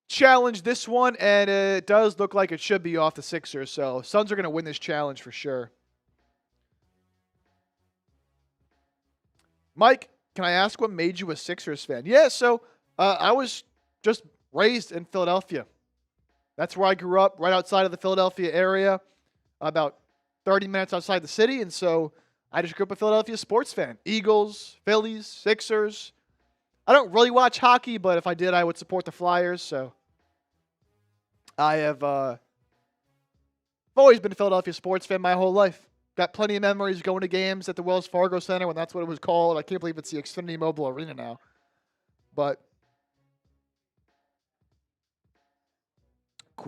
challenge this one, and it does look like it should be off the Sixers, so Suns are going to win this challenge for sure. Mike, can I ask what made you a Sixers fan? Yeah, so I was just raised in Philadelphia. That's where I grew up, right outside of the Philadelphia area, about 30 minutes outside the city, and so I just grew up a Philadelphia sports fan. Eagles, Phillies, Sixers. I don't really watch hockey, but if I did, I would support the Flyers, so I have always been a Philadelphia sports fan my whole life. Got plenty of memories going to games at the Wells Fargo Center when that's what it was called. I can't believe it's the Xfinity Mobile Arena now. But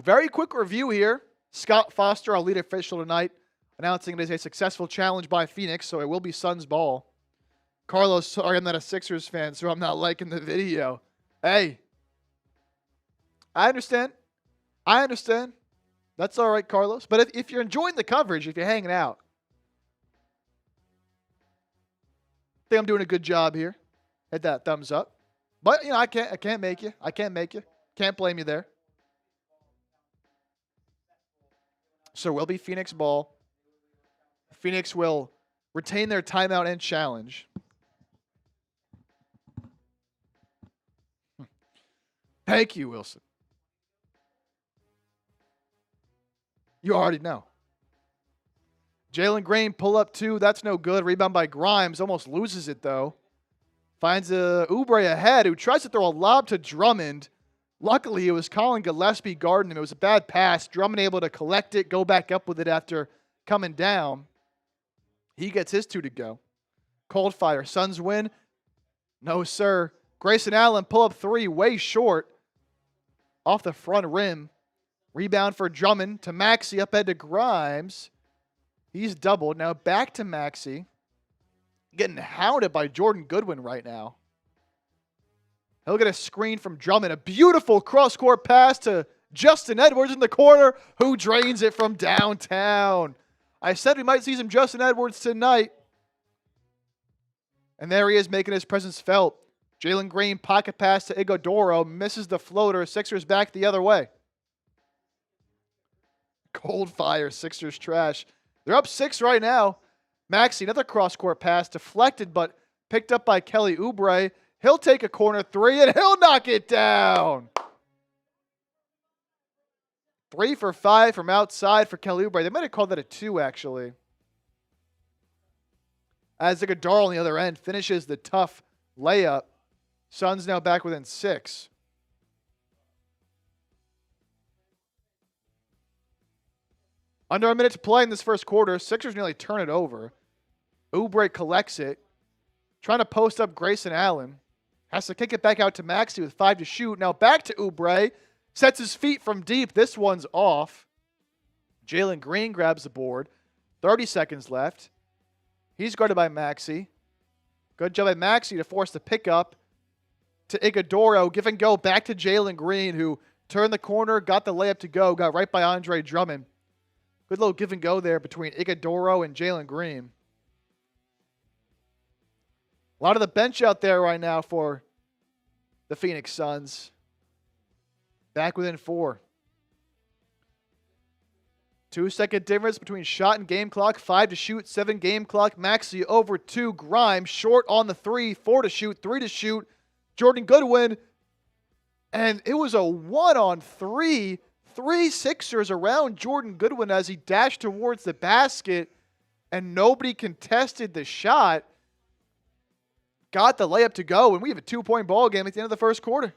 very quick review here. Scott Foster, our lead official tonight, announcing it is a successful challenge by Phoenix, so it will be Suns ball. Carlos, sorry I'm not a Sixers fan, so I'm not liking the video. Hey, I understand. That's all right, Carlos. But if you're enjoying the coverage, if you're hanging out, I think I'm doing a good job here. Hit that thumbs up. But, you know, I can't make you. Can't blame you there. So it will be Phoenix ball. Phoenix will retain their timeout and challenge. Thank you, Wilson. You already know. Jalen Green, pull up 2. That's no good. Rebound by Grimes. Almost loses it, though. Finds Oubre ahead, who tries to throw a lob to Drummond. Luckily, it was Colin Gillespie guarding him. It was a bad pass. Drummond able to collect it, go back up with it after coming down. He gets his 2 to go. Cold fire. Suns win. No, sir. Grayson Allen, pull up 3, way short. Off the front rim. Rebound for Drummond to Maxey, up head to Grimes. He's doubled. Now back to Maxey. Getting hounded by Jordan Goodwin right now. He'll get a screen from Drummond. A beautiful cross-court pass to Justin Edwards in the corner, who drains it from downtown. I said we might see some Justin Edwards tonight. And there he is, making his presence felt. Jalen Green, pocket pass to Iguodala, misses the floater. Sixers back the other way. Cold fire, Sixers trash. They're up 6 right now. Maxey, another cross-court pass, deflected but picked up by Kelly Oubre. He'll take a corner 3 and he'll knock it down. 3 for 5 from outside for Kelly Oubre. They might have called that a 2, actually. As Iguodala on the other end finishes the tough layup. Suns now back within 6. Under a minute to play in this first quarter. Sixers nearly turn it over. Oubre collects it. Trying to post up Grayson Allen. Has to kick it back out to Maxey with 5 to shoot. Now back to Oubre. Sets his feet from deep. This one's off. Jalen Green grabs the board. 30 seconds left. He's guarded by Maxey. Good job by Maxey to force the pickup to Iguodala. Give and go back to Jalen Green, who turned the corner, got the layup to go, got right by Andre Drummond. Good little give and go there between Iguodala and Jalen Green. A lot of the bench out there right now for the Phoenix Suns. Back within 4. 2-second difference between shot and game clock. 5 to shoot, 7 game clock. Maxey over 2. Grimes short on the 3. 4 to shoot, 3 to shoot. Jordan Goodwin. And it was a 1-on-3. 3 Sixers around Jordan Goodwin as he dashed towards the basket. And nobody contested the shot. Got the layup to go. And we have a 2-point ball game at the end of the first quarter.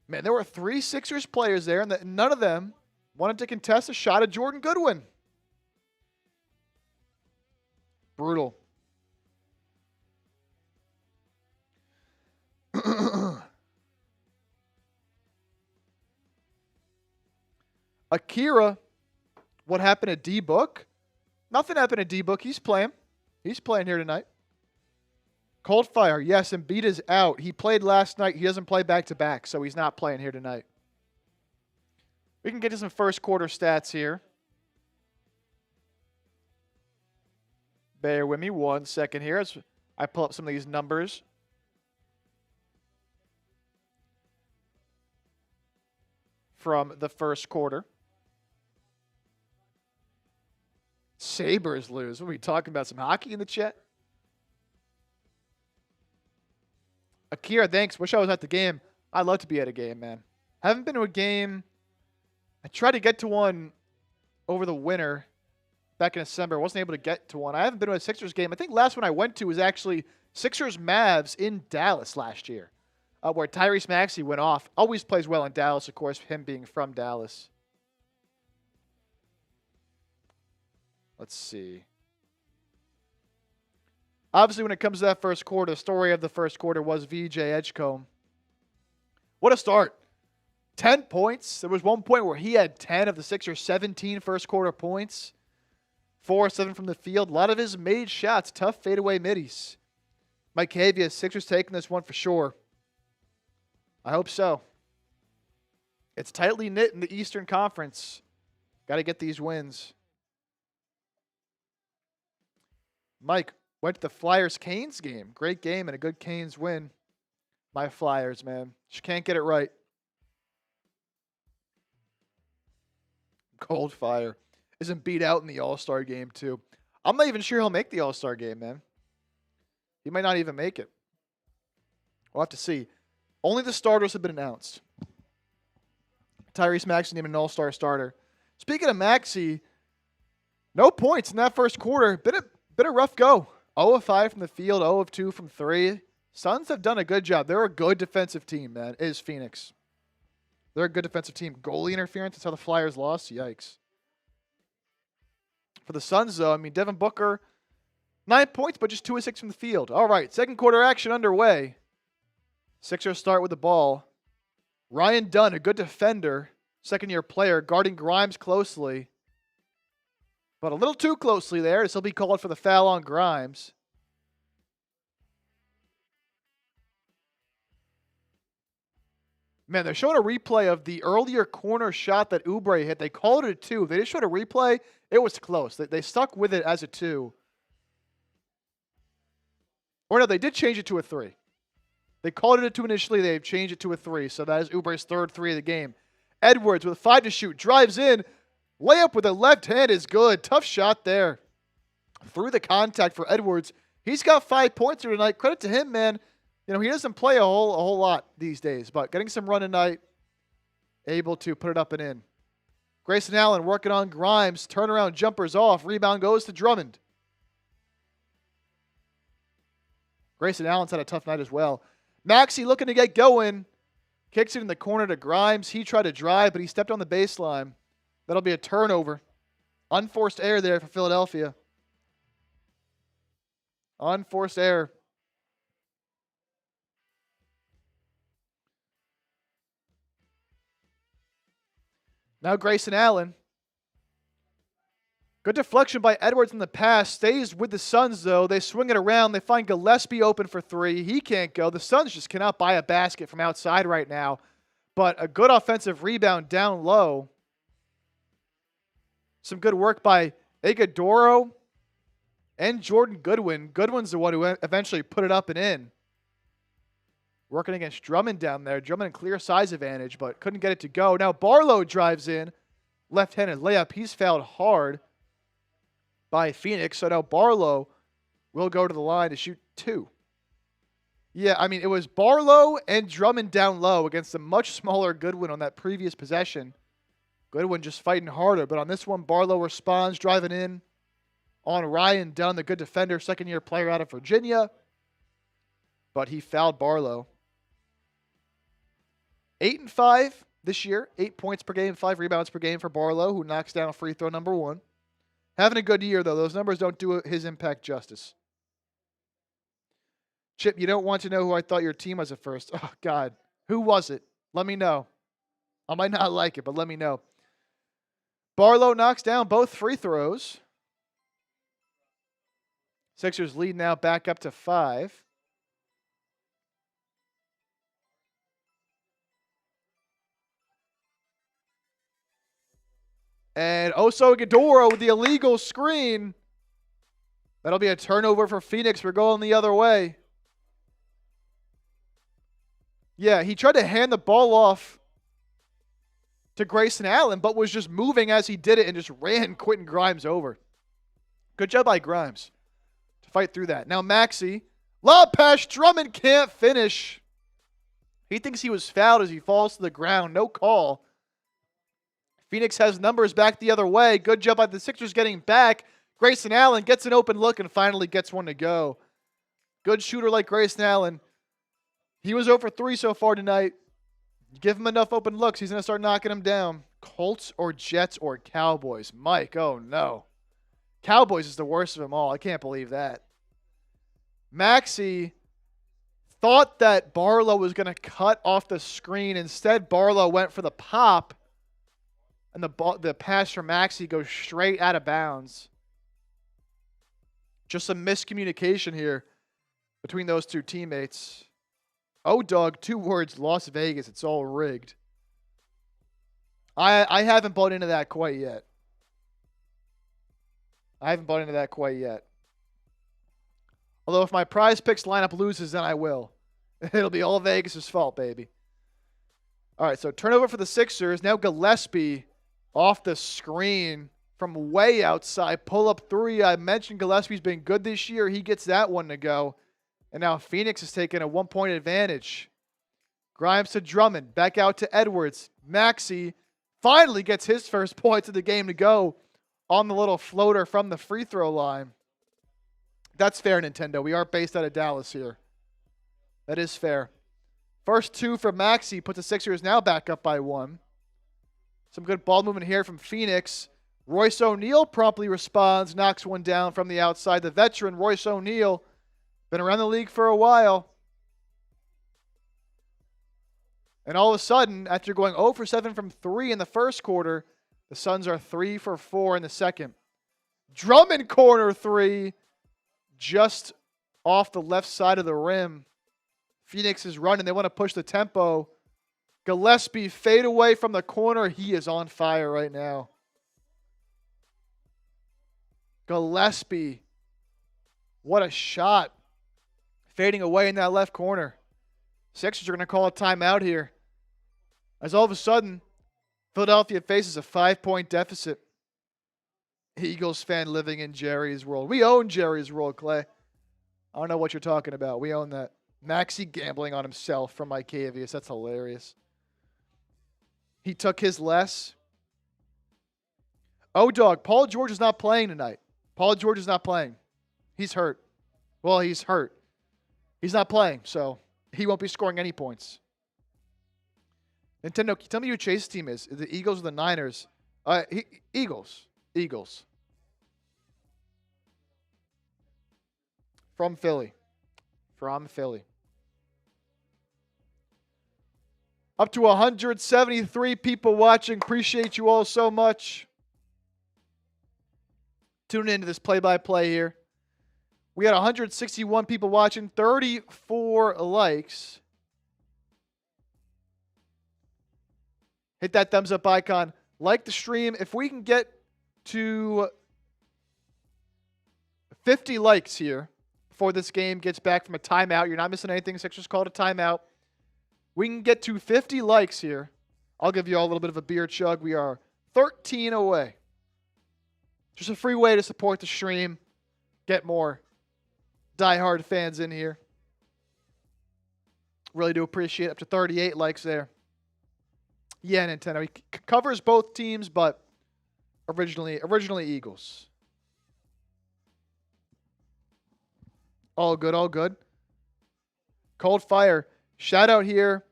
Man, there were 3 Sixers players there, and none of them wanted to contest a shot at Jordan Goodwin. Brutal. Akira, what happened to D-Book? Nothing happened to D-Book. He's playing. He's playing here tonight. Cold fire. Yes, Embiid is out. He played last night. He doesn't play back-to-back, so he's not playing here tonight. We can get to some first quarter stats here. Bear with me 1 second here as I pull up some of these numbers. From the first quarter. Sabres lose. What are we talking about? Some hockey in the chat? Akira, thanks. Wish I was at the game. I'd love to be at a game, man. Haven't been to a game. I tried to get to one over the winter back in December. Wasn't able to get to one. I haven't been to a Sixers game. I think last one I went to was actually Sixers-Mavs in Dallas last year, where Tyrese Maxey went off. Always plays well in Dallas, of course, him being from Dallas. Let's see. Obviously, when it comes to that first quarter, the story of the first quarter was VJ Edgecombe. What a start. 10 points. There was one point where he had 10 of the Sixers' 17 first quarter points. 4-7 from the field. A lot of his made shots. Tough fadeaway middies. Mike Havia, Sixers taking this one for sure. I hope so. It's tightly knit in the Eastern Conference. Got to get these wins. Mike went to the Flyers-Canes game. Great game and a good Canes win. My Flyers, man. Just can't get it right. Cold fire. Isn't beat out in the All-Star game, too. I'm not even sure he'll make the All-Star game, man. He might not even make it. We'll have to see. Only the starters have been announced. Tyrese Maxey named an all-star starter. Speaking of Maxey, no points in that first quarter. Been a rough go. 0 of 5 from the field, 0 of 2 from 3. Suns have done a good job. They're a good defensive team, man, is Phoenix. They're a good defensive team. Goalie interference, that's how the Flyers lost. Yikes. For the Suns, though, I mean, Devin Booker, 9 points, but just 2 of 6 from the field. All right, second quarter action underway. Sixers start with the ball. Ryan Dunn, a good defender, second-year player, guarding Grimes closely. But a little too closely there. This will be called for the foul on Grimes. Man, they're showing a replay of the earlier corner shot that Oubre hit. They called it a 2. They just showed a replay. It was close. They stuck with it as a 2. Or no, they did change it to a 3. They called it a 2 initially. They've changed it to a 3. So that is Oubre's third 3 of the game. Edwards with 5 to shoot. Drives in. Layup with the left hand is good. Tough shot there. Through the contact for Edwards. He's got 5 points here tonight. Credit to him, man. You know, he doesn't play a whole lot these days, but getting some run tonight, able to put it up and in. Grayson Allen working on Grimes. Turnaround jumpers off. Rebound goes to Drummond. Grayson Allen's had a tough night as well. Maxey looking to get going. Kicks it in the corner to Grimes. He tried to drive, but he stepped on the baseline. That'll be a turnover. Unforced error there for Philadelphia. Unforced error. Now Grayson Allen. Good deflection by Edwards in the pass. Stays with the Suns, though. They swing it around. They find Gillespie open for 3. He can't go. The Suns just cannot buy a basket from outside right now. But a good offensive rebound down low. Some good work by Iguodaro and Jordan Goodwin. Goodwin's the one who eventually put it up and in. Working against Drummond down there. Drummond in clear size advantage, but couldn't get it to go. Now Barlow drives in. Left-handed layup. He's fouled hard by Phoenix. So now Barlow will go to the line to shoot 2. Yeah, I mean, it was Barlow and Drummond down low against a much smaller Goodwin on that previous possession. Goodwin just fighting harder. But on this one, Barlow responds, driving in on Ryan Dunn, the good defender, second-year player out of Virginia. But he fouled Barlow. 8 and 5 this year. 8 points per game, 5 rebounds per game for Barlow, who knocks down free throw number 1. Having a good year, though. Those numbers don't do his impact justice. Chip, you don't want to know who I thought your team was at first. Oh, God. Who was it? Let me know. I might not like it, but let me know. Barlow knocks down both free throws. Sixers lead now back up to 5. And Oso Iguodaro with the illegal screen. That'll be a turnover for Phoenix. We're going the other way. Yeah, he tried to hand the ball off to Grayson Allen, but was just moving as he did it and just ran Quentin Grimes over. Good job by Grimes to fight through that. Now Maxey. Lob pass. Drummond can't finish. He thinks he was fouled as he falls to the ground. No call. Phoenix has numbers back the other way. Good job by the Sixers getting back. Grayson Allen gets an open look and finally gets one to go. Good shooter like Grayson Allen. He was 0 for 3 so far tonight. Give him enough open looks, he's going to start knocking them down. Colts or Jets or Cowboys? Mike, oh no. Cowboys is the worst of them all. I can't believe that. Maxey thought that Barlow was going to cut off the screen. Instead, Barlow went for the pop. And the pass from Maxey goes straight out of bounds. Just some miscommunication here between those two teammates. Oh, dog, 2 words, Las Vegas. It's all rigged. I haven't bought into that quite yet. Although if my prize picks lineup loses, then I will. It'll be all Vegas' fault, baby. All right, so turnover for the Sixers. Now Gillespie off the screen from way outside. Pull-up 3. I mentioned Gillespie's been good this year. He gets that one to go. And now Phoenix is taking a 1-point advantage. Grimes to Drummond. Back out to Edwards. Maxey finally gets his first points of the game to go on the little floater from the free throw line. That's fair, Nintendo. We are based out of Dallas here. That is fair. First two for Maxey puts the Sixers now back up by 1. Some good ball movement here from Phoenix. Royce O'Neale promptly responds, knocks one down from the outside. The veteran, Royce O'Neale, been around the league for a while. And all of a sudden, after going 0 for 7 from 3 in the first quarter, the Suns are 3 for 4 in the second. Drummond corner 3, just off the left side of the rim. Phoenix is running. They want to push the tempo. Gillespie fade away from the corner. He is on fire right now. Gillespie. What a shot. Fading away in that left corner. Sixers are going to call a timeout here. As all of a sudden, Philadelphia faces a 5-point deficit. Eagles fan living in Jerry's world. We own Jerry's world, Clay. I don't know what you're talking about. We own that. Maxey gambling on himself from Mike Cavius. That's hilarious. He took his less. O-Dog, Paul George is not playing tonight. Paul George is not playing. He's hurt. Well, he's hurt. He's not playing, so he won't be scoring any points. Nintendo, can you tell me who Chase's team is? Is it the Eagles or the Niners? Eagles. Eagles. From Philly. From Philly. Up to 173 people watching. Appreciate you all so much. Tuning into this play-by-play here. We had 161 people watching, 34 likes. Hit that thumbs up icon. Like the stream. If we can get to 50 likes here before this game gets back from a timeout, you're not missing anything. Sixers called a timeout. We can get to 50 likes here. I'll give you all a little bit of a beer chug. We are 13 away. Just a free way to support the stream. Get more diehard fans in here. Really do appreciate it. Up to 38 likes there. Yeah, Nintendo. He covers both teams, but originally Eagles. All good, all good. Cold Fire. Shout out here.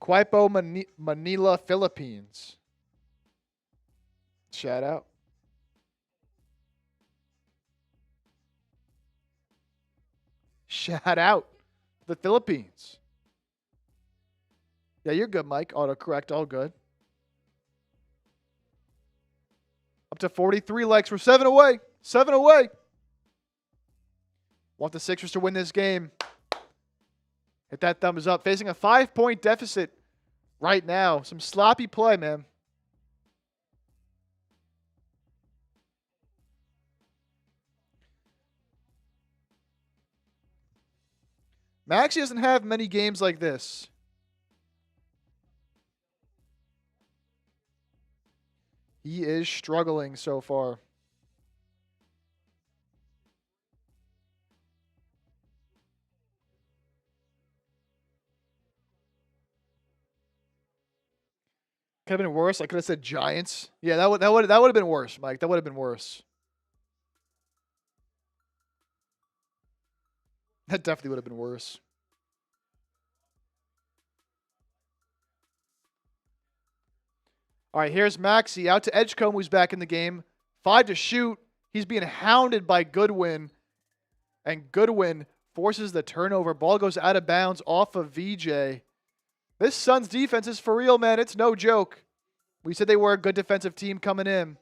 Quaipo, Manila, Philippines. Shout out. Shout out to the Philippines. Yeah, you're good, Mike. Autocorrect, all good. Up to 43 likes. We're 7 away. 7 away. Want the Sixers to win this game. Hit that thumbs up. Facing a 5-point deficit right now. Some sloppy play, man. Maxey doesn't have many games like this. He is struggling so far. Could have been worse. I could have said Giants. Yeah, that would have been worse, Mike. That would have been worse. That definitely would have been worse. All right, here's Maxey out to Edgecombe, who's back in the game. 5 to shoot. He's being hounded by Goodwin. And Goodwin forces the turnover. Ball goes out of bounds off of VJ. This Suns defense is for real, man. It's no joke. We said they were a good defensive team coming in.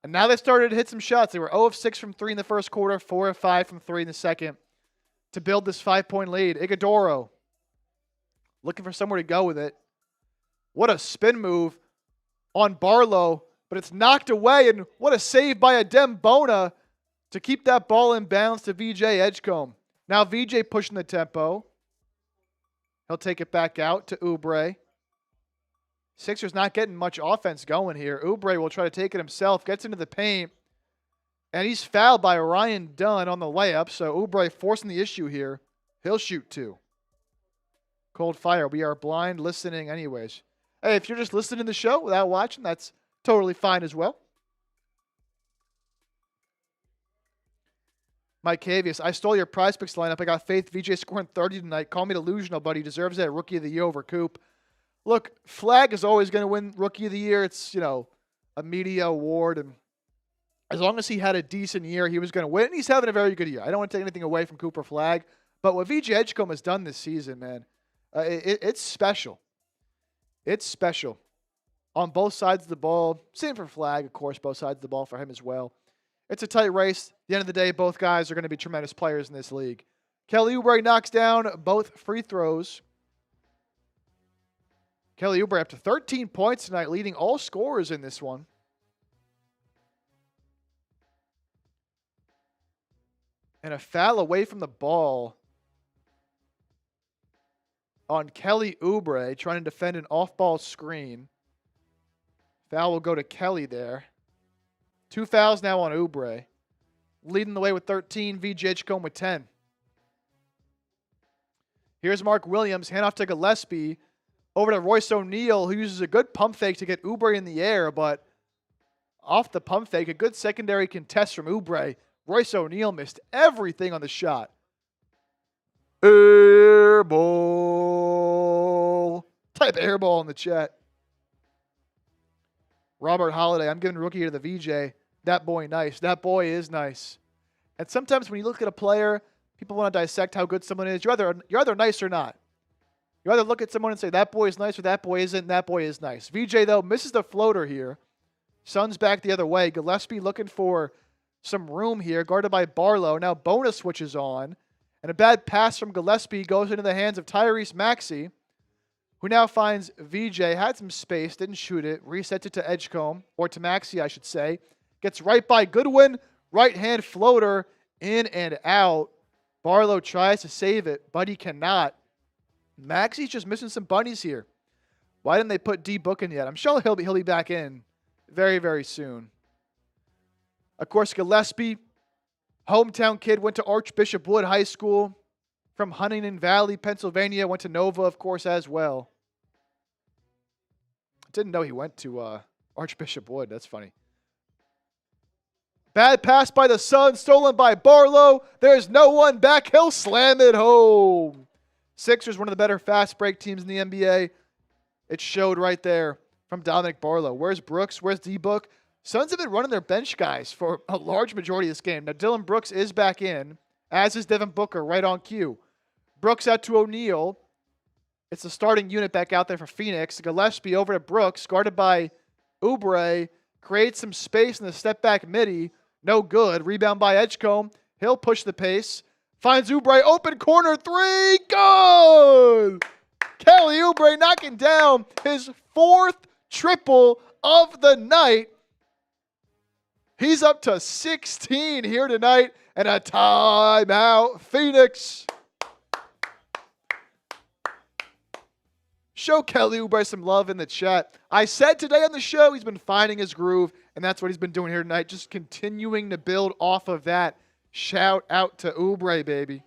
And now they started to hit some shots. They were 0 of 6 from 3 in the first quarter, 4 of 5 from 3 in the second to build this 5-point lead. Iguodala looking for somewhere to go with it. What a spin move on Barlow, but it's knocked away. And what a save by Adem Bona to keep that ball in bounds to VJ Edgecombe. Now VJ pushing the tempo. He'll take it back out to Oubre. Sixers not getting much offense going here. Oubre will try to take it himself, gets into the paint, and he's fouled by Ryan Dunn on the layup, so Oubre forcing the issue here. He'll shoot 2. Cold fire. We are blind listening anyways. Hey, if you're just listening to the show without watching, that's totally fine as well. Mike Cavius, I stole your prize picks lineup. I got Faith VJ scoring 30 tonight. Call me delusional, but he deserves it. Rookie of the year over Coop. Look, Flag is always going to win Rookie of the Year. It's, a media award. And as long as he had a decent year, he was going to win. And he's having a very good year. I don't want to take anything away from Cooper Flag. But what VJ Edgecombe has done this season, man, it's special. It's special. On both sides of the ball. Same for Flag, of course, both sides of the ball for him as well. It's a tight race. At the end of the day, both guys are going to be tremendous players in this league. Kelly Oubre knocks down both free throws. Kelly Oubre up to 13 points tonight, leading all scorers in this one. And a foul away from the ball on Kelly Oubre, trying to defend an off-ball screen. Foul will go to Kelly there. 2 fouls now on Oubre. Leading the way with 13, VJ Edgecombe with 10. Here's Mark Williams, handoff to Gillespie. Over to Royce O'Neale, who uses a good pump fake to get Oubre in the air, but off the pump fake, a good secondary contest from Oubre. Royce O'Neale missed everything on the shot. Air ball. Type air ball in the chat. Robert Holiday, I'm giving rookie to the VJ. That boy nice. That boy is nice. And sometimes when you look at a player, people want to dissect how good someone is. You're either nice or not. You either look at someone and say, that boy is nice, or that boy isn't, that boy is nice. VJ, though, misses the floater here. Suns back the other way. Gillespie looking for some room here, guarded by Barlow. Now bonus switches on. And a bad pass from Gillespie goes into the hands of Tyrese Maxey, who now finds VJ, had some space, didn't shoot it, resets it to Edgecombe, or to Maxey, I should say. Gets right by Goodwin, right-hand floater, in and out. Barlow tries to save it, but he cannot. Maxey's just missing some bunnies here. Why didn't they put D Book in yet? I'm sure he'll be back in very, very soon. Of course, Gillespie, hometown kid, went to Archbishop Wood High School from Huntington Valley, Pennsylvania. Went to Nova, of course, as well. Didn't know he went to Archbishop Wood. That's funny. Bad pass by the Suns, stolen by Barlow. There's no one back. He'll slam it home. Sixers, one of the better fast break teams in the NBA. It showed right there from Dominick Barlow. Where's Brooks? Where's D-Book? Suns have been running their bench guys for a large majority of this game. Now, Dillon Brooks is back in, as is Devin Booker, right on cue. Brooks out to O'Neale. It's the starting unit back out there for Phoenix. Gillespie over to Brooks, guarded by Oubre. Creates some space in the step-back midi. No good. Rebound by Edgecombe. He'll push the pace. Finds Oubre. Open corner three. Good! Kelly Oubre knocking down his 4th triple of the night. He's up to 16 here tonight. And a timeout. Phoenix. Show Kelly Oubre some love in the chat. I said today on the show he's been finding his groove, and that's what he's been doing here tonight, just continuing to build off of that. Shout out to Oubre, baby.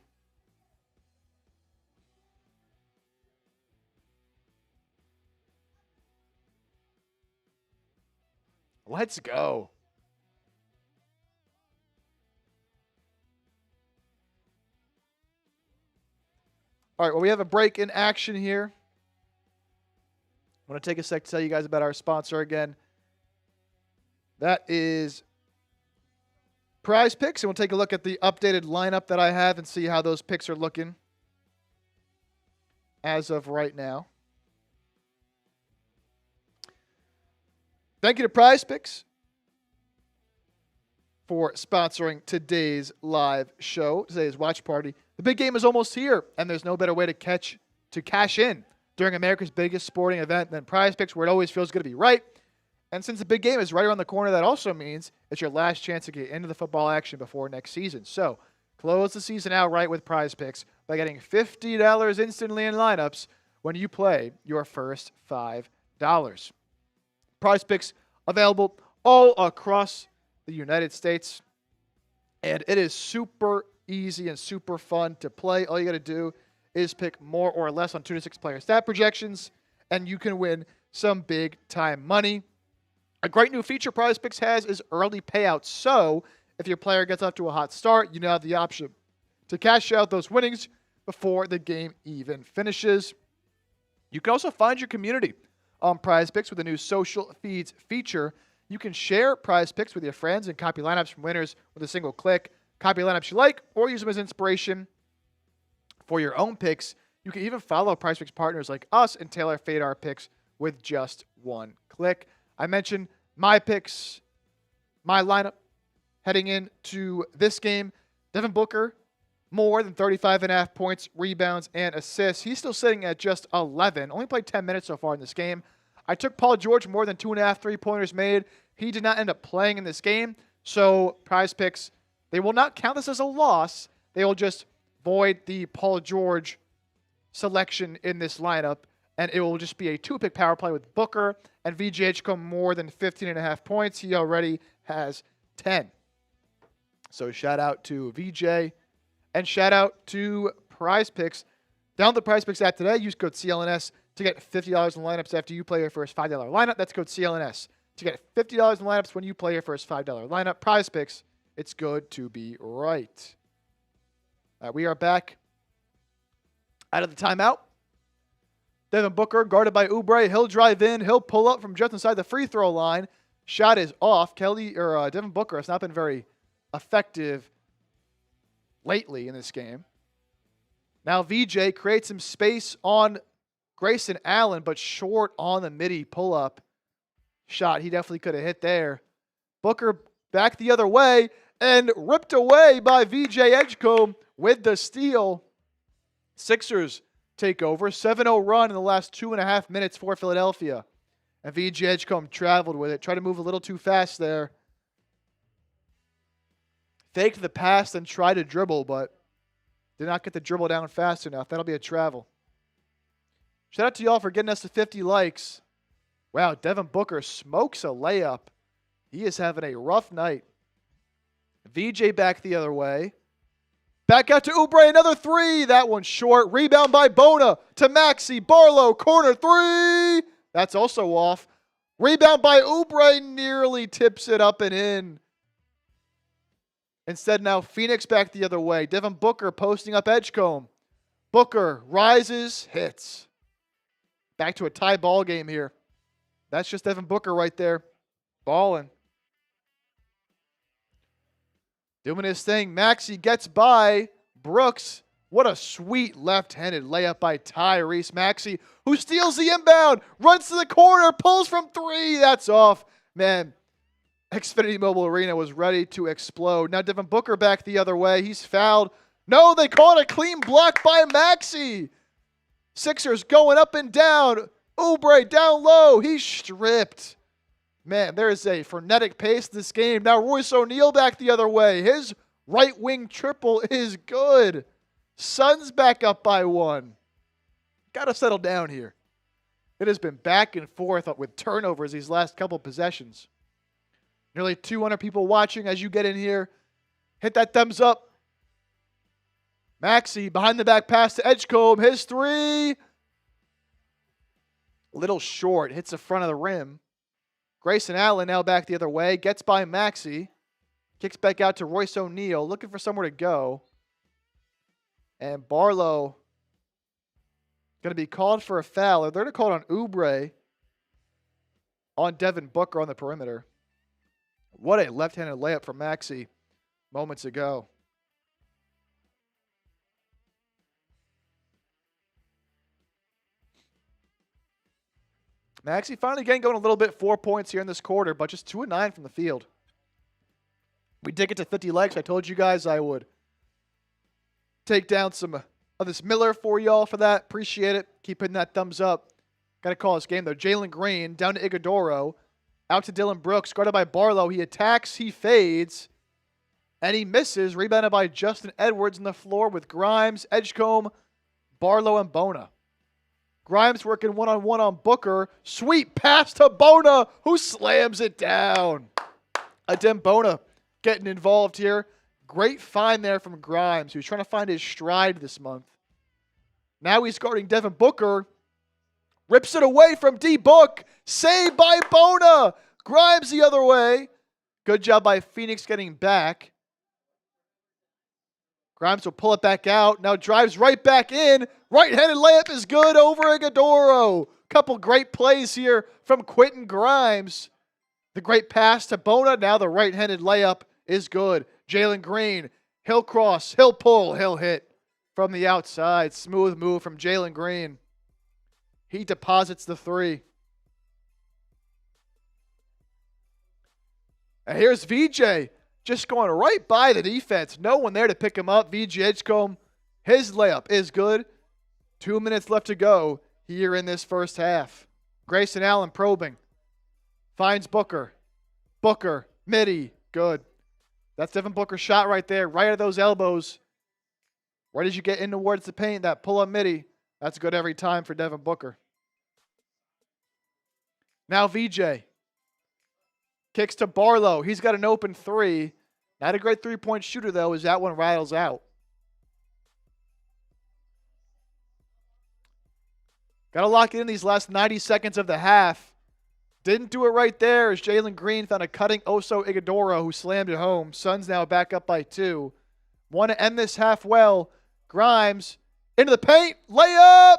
Let's go. All right, well, we have a break in action here. I want to take a sec to tell you guys about our sponsor again. That is Prize Picks, and we'll take a look at the updated lineup that I have and see how those picks are looking as of right now. Thank you to Prize Picks for sponsoring today's live show, today's watch party. The big game is almost here, and there's no better way to cash in during America's biggest sporting event than Prize Picks, where it always feels good to be right. And since the big game is right around the corner, that also means it's your last chance to get into the football action before next season. So close the season out right with Prize Picks by getting $50 instantly in lineups when you play your first $5. Prize Picks available all across the United States. And it is super easy and super fun to play. All you got to do is pick more or less on 2 to 6 player stat projections, and you can win some big-time money. A great new feature Prize Picks has is early payouts. So if your player gets off to a hot start, you now have the option to cash out those winnings before the game even finishes. You can also find your community on Prize Picks with a new social feeds feature. You can share Prize Picks with your friends and copy lineups from winners with a single click. Copy lineups you like or use them as inspiration for your own picks. You can even follow Prize Picks partners like us and tailor fade our picks with just one click. I mentioned my picks, my lineup heading into this game. Devin Booker, more than 35.5 points, rebounds, and assists. He's still sitting at just 11. Only played 10 minutes so far in this game. I took Paul George, more than 2.5 3-pointers made. He did not end up playing in this game. So Prize Picks, they will not count this as a loss. They will just void the Paul George selection in this lineup, and it will just be a 2-pick power play with Booker and VJ Edgecombe more than 15.5 points. He already has 10. So shout out to VJ and shout out to Prize Picks. Download the Prize Picks app today. Use code CLNS to get $50 in lineups after you play your first $5 lineup. That's code CLNS to get $50 in lineups when you play your first $5 lineup. Prize Picks, it's good to be right. We are back out of the timeout. Devin Booker guarded by Oubre. He'll drive in. He'll pull up from just inside the free throw line. Shot is off. Devin Booker has not been very effective lately in this game. Now VJ creates some space on Grayson Allen, but short on the midi pull-up shot. He definitely could have hit there. Booker back the other way and ripped away by VJ Edgecombe with the steal. Sixers take over. 7-0 run in the last 2.5 minutes for Philadelphia. And VJ Edgecombe traveled with it. Tried to move a little too fast there. Faked the pass and tried to dribble, but did not get the dribble down fast enough. That'll be a travel. Shout out to y'all for getting us to 50 likes. Wow, Devin Booker smokes a layup. He is having a rough night. VJ back the other way. Back out to Oubre, another three. That one's short. Rebound by Bona to Maxey. Barlow, corner three. That's also off. Rebound by Oubre, nearly tips it up and in. Instead, now Phoenix back the other way. Devin Booker posting up Edgecombe. Booker rises, hits. Back to a tie ball game here. That's just Devin Booker right there. Balling. Doing his thing. Maxey gets by Brooks. What a sweet left-handed layup by Tyrese Maxey, who steals the inbound, runs to the corner, pulls from three. That's off. Man, Xfinity Mobile Arena was ready to explode. Now Devin Booker back the other way. He's fouled. No, they call it a clean block by Maxey. Sixers going up and down. Oubre down low. He's stripped. Man, there is a frenetic pace to this game. Now Royce O'Neale back the other way. His right wing triple is good. Suns back up by one. Got to settle down here. It has been back and forth with turnovers these last couple possessions. Nearly 200 people watching as you get in here. Hit that thumbs up. Maxey behind the back pass to Edgecombe. His three. Little short. Hits the front of the rim. Grayson Allen now back the other way. Gets by Maxey. Kicks back out to Royce O'Neale. Looking for somewhere to go. And Barlow going to be called for a foul. They're going to call it on Oubre on Devin Booker on the perimeter. What a left-handed layup from Maxey moments ago. Maxey finally getting going a little bit. 4 points here in this quarter, but just 2 of 9 from the field. We did get to 50 likes. I told you guys I would take down some of this Miller for y'all for that. Appreciate it. Keep hitting that thumbs up. Got to call this game, though. Jalen Green down to Iguodaro. Out to Dillon Brooks. Guarded by Barlow. He attacks. He fades. And he misses. Rebounded by Justin Edwards on the floor with Grimes, Edgecombe, Barlow, and Bona. Grimes working one-on-one on Booker. Sweet pass to Bona, who slams it down. Adem Bona getting involved here. Great find there from Grimes, who's trying to find his stride this month. Now he's guarding Devin Booker. Rips it away from D-Book. Saved by Bona. Grimes the other way. Good job by Phoenix getting back. Grimes will pull it back out. Now drives right back in. Right-handed layup is good over Ighodaro. Couple great plays here from Quentin Grimes. The great pass to Bona. Now the right-handed layup is good. Jalen Green. He'll cross. He'll pull. He'll hit from the outside. Smooth move from Jalen Green. He deposits the three. And here's VJ just going right by the defense. No one there to pick him up. VJ Edgecombe, his layup is good. 2 minutes left to go here in this first half. Grayson Allen probing. Finds Booker. Booker, midi, good. That's Devin Booker's shot right there, right at those elbows. Right as you get in towards the paint, that pull-up midi, that's good every time for Devin Booker. Now VJ. Kicks to Barlow. He's got an open three. Not a great three-point shooter, though, as that one rattles out. Got to lock it in these last 90 seconds of the half. Didn't do it right there as Jalen Green found a cutting Oso Ighodaro who slammed it home. Suns now back up by 2. Want to end this half well. Grimes into the paint. Layup!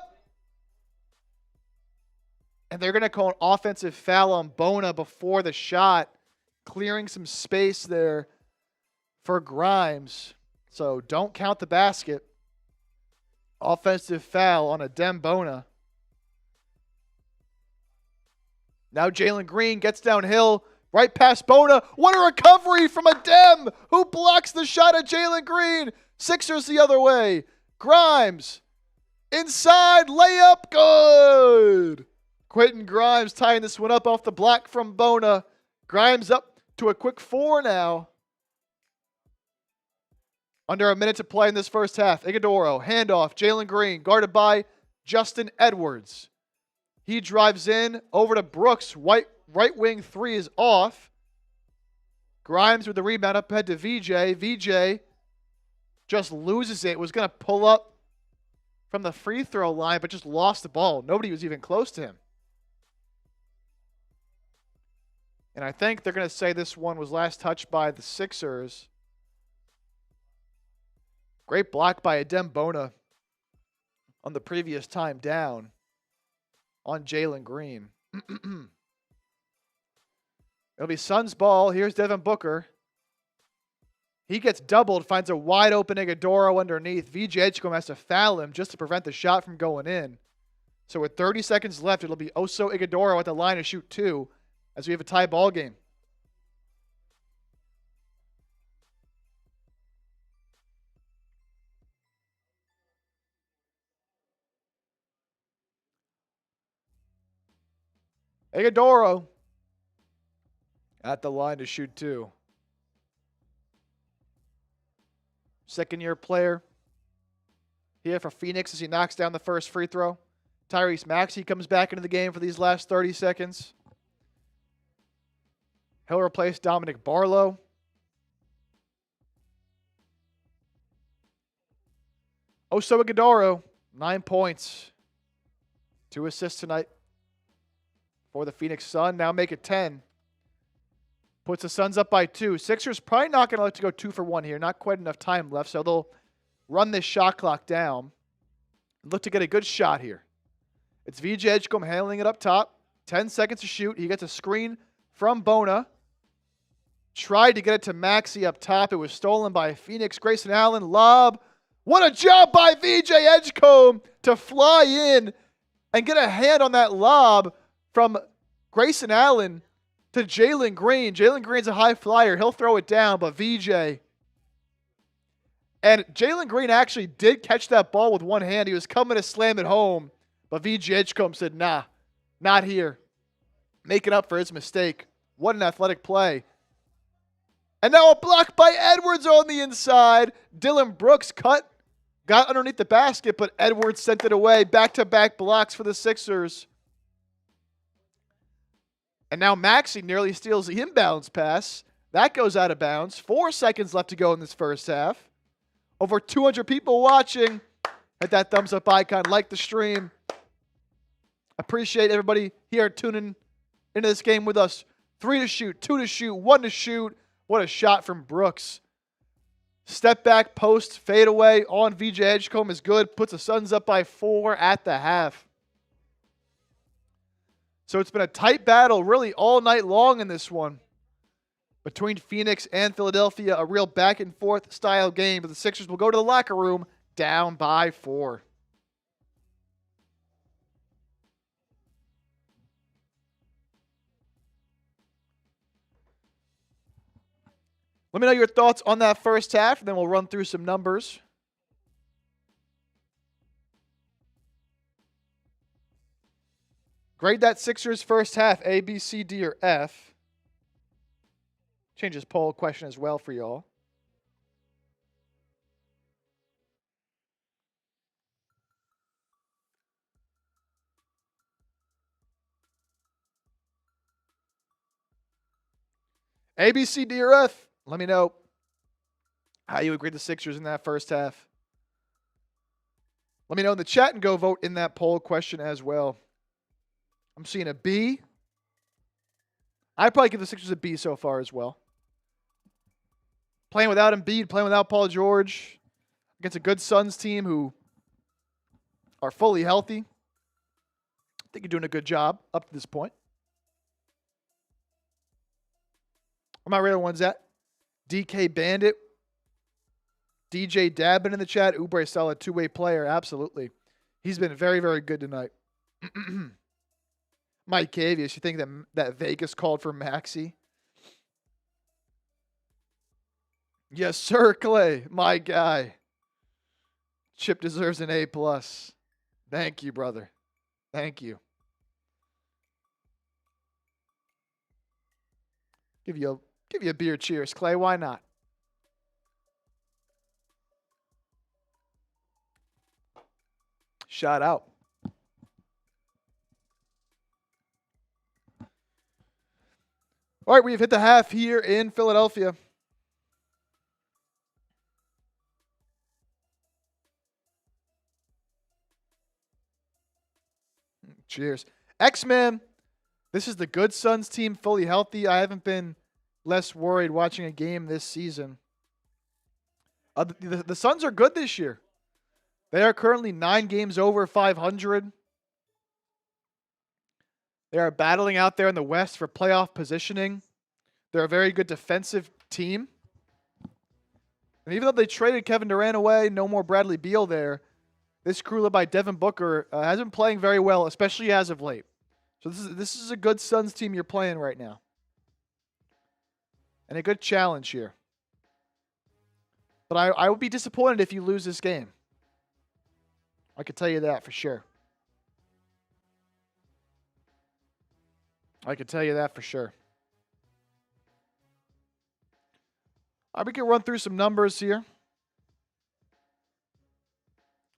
And they're going to call an offensive foul on Bona before the shot, clearing some space there for Grimes. So don't count the basket. Offensive foul on Adem Bona. Now Jalen Green gets downhill, right past Bona. What a recovery from Adem, who blocks the shot at Jalen Green. Sixers the other way. Grimes, inside, layup, good. Quentin Grimes tying this one up off the block from Bona. Grimes up to a quick 4 now. Under a minute to play in this first half. Ighodaro, handoff, Jalen Green, guarded by Justin Edwards. He drives in over to Brooks. Right wing 3 is off. Grimes with the rebound up ahead to VJ. VJ just loses it. Was going to pull up from the free throw line, but just lost the ball. Nobody was even close to him. And I think they're going to say this one was last touched by the Sixers. Great block by Adem Bona on the previous time down on Jalen Green. It'll be Suns ball. Here's Devin Booker. He gets doubled, finds a wide open Ighodaro underneath. VJ Edgecombe has to foul him just to prevent the shot from going in. So with 30 seconds left, it'll be Oso Ighodaro at the line to shoot 2 as we have a tie ball game. Ighodaro at the line to shoot 2. Second-year player here for Phoenix as he knocks down the first free throw. Tyrese Maxey comes back into the game for these last 30 seconds. He'll replace Dominick Barlow. Oso Ighodaro, 9 points. 2 assists tonight for the Phoenix Sun. Now make it 10. Puts the Suns up by 2. Sixers probably not going to like to go 2 for 1 here. Not quite enough time left, so they'll run this shot clock down. Look to get a good shot here. It's VJ Edgecombe handling it up top. 10 seconds to shoot. He gets a screen from Bona. Tried to get it to Maxey up top. It was stolen by Phoenix. Grayson Allen, lob. What a job by VJ Edgecombe to fly in and get a hand on that lob from Grayson Allen to Jalen Green. Jalen Green's a high flyer. He'll throw it down, but VJ. And Jalen Green actually did catch that ball with one hand. He was coming to slam it home, but VJ Edgecombe said, nah, not here. Making up for his mistake. What an athletic play. And now a block by Edwards on the inside. Dillon Brooks got underneath the basket, but Edwards sent it away. Back-to-back blocks for the Sixers. And now Maxey nearly steals the inbounds pass. That goes out of bounds. 4 seconds left to go in this first half. Over 200 people watching. Hit that thumbs up icon. Like the stream. Appreciate everybody here tuning into this game with us. 3 to shoot, 2 to shoot, 1 to shoot. What a shot from Brooks. Step back, post, fade away on VJ Edgecombe is good. Puts the Suns up by 4 at the half. So it's been a tight battle really all night long in this one. Between Phoenix and Philadelphia, a real back and forth style game. But the Sixers will go to the locker room down by 4. Let me know your thoughts on that first half, and then we'll run through some numbers. Grade that Sixers first half, A, B, C, D, or F. Change this poll question as well for y'all. A, B, C, D, or F. Let me know how you would grade the Sixers in that first half. Let me know in the chat and go vote in that poll question as well. I'm seeing a B. I'd probably give the Sixers a B so far as well. Playing without Embiid, playing without Paul George against a good Suns team who are fully healthy. I think you're doing a good job up to this point. Where my radar ones at? DK Bandit. DJ Dabbin in the chat. Oubre solid two-way player. Absolutely. He's been very, very good tonight. Mike Cavius, you think that Vegas called for Maxey? Yes, sir, Clay. My guy. Chip deserves an A+. Thank you, brother. Thank you. Give you a beer cheers, Clay. Why not? Shout out. All right, we've hit the half here in Philadelphia. Cheers. X-Man, this is the good Suns team, fully healthy. I haven't been less worried watching a game this season. The Suns are good this year. They are currently 9 games over 500. They are battling out there in the West for playoff positioning. They're a very good defensive team. And even though they traded Kevin Durant away, no more Bradley Beal there, this crew led by Devin Booker has been playing very well, especially as of late. So this is a good Suns team you're playing right now. And a good challenge here. But I would be disappointed if you lose this game. I can tell you that for sure. I can tell you that for sure. All right, we can run through some numbers here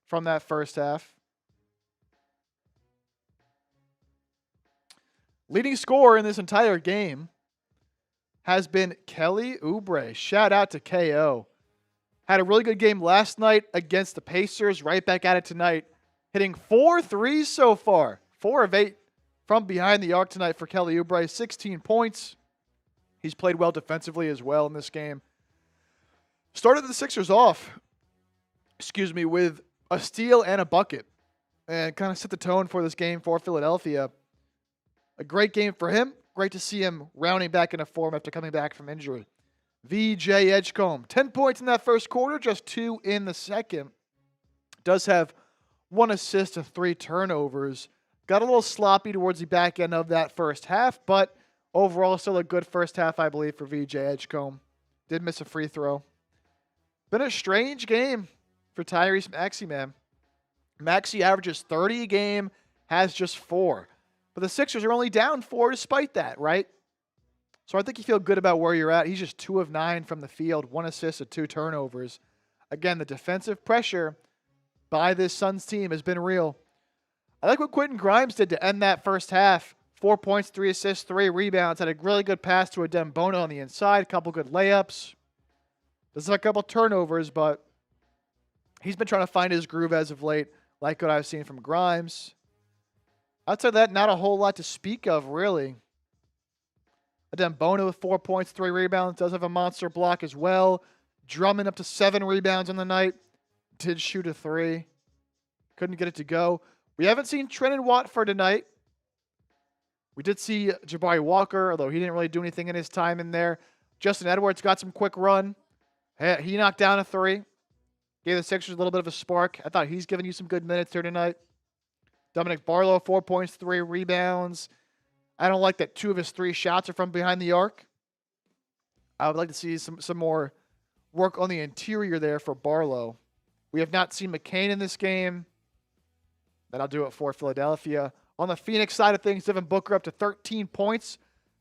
from that first half. Leading scorer in this entire game has been Kelly Oubre. Shout out to KO. Had a really good game last night against the Pacers. Right back at it tonight. Hitting 4 threes so far. 4 of 8 from behind the arc tonight for Kelly Oubre. 16 points. He's played well defensively as well in this game. Started the Sixers off, with a steal and a bucket. And kind of set the tone for this game for Philadelphia. A great game for him. Great to see him rounding back into form after coming back from injury. VJ Edgecombe, 10 points in that first quarter, just 2 in the second. Does have 1 assist and 3 turnovers. Got a little sloppy towards the back end of that first half, but overall still a good first half, I believe, for VJ Edgecombe. Did miss a free throw. Been a strange game for Tyrese Maxey, man. Maxey averages 30 a game, has just 4. But the Sixers are only down 4 despite that, right? So I think you feel good about where you're at. He's just 2 of 9 from the field, 1 assist and 2 turnovers. Again, the defensive pressure by this Suns team has been real. I like what Quentin Grimes did to end that first half. 4 points, 3 assists, 3 rebounds. Had a really good pass to Adem Bono on the inside. A couple good layups. Does have a couple turnovers, but He's been trying to find his groove as of late, like what I've seen from Grimes. Outside of that, not a whole lot to speak of, really. Bono with 4 points, 3 rebounds, does have a monster block as well. Drummond up to 7 rebounds on the night. Did shoot a 3. Couldn't get it to go. We haven't seen Trenton Watford tonight. We did see Jabari Walker, although he didn't really do anything in his time in there. Justin Edwards got some quick run. He knocked down a 3. Gave the Sixers a little bit of a spark. I thought he's giving you some good minutes here tonight. Dominick Barlow, 4 points, 3 rebounds. I don't like that 2 of his 3 shots are from behind the arc. I would like to see some more work on the interior there for Barlow. We have not seen McCain in this game. That'll do it for Philadelphia. On the Phoenix side of things, Devin Booker up to 13 points,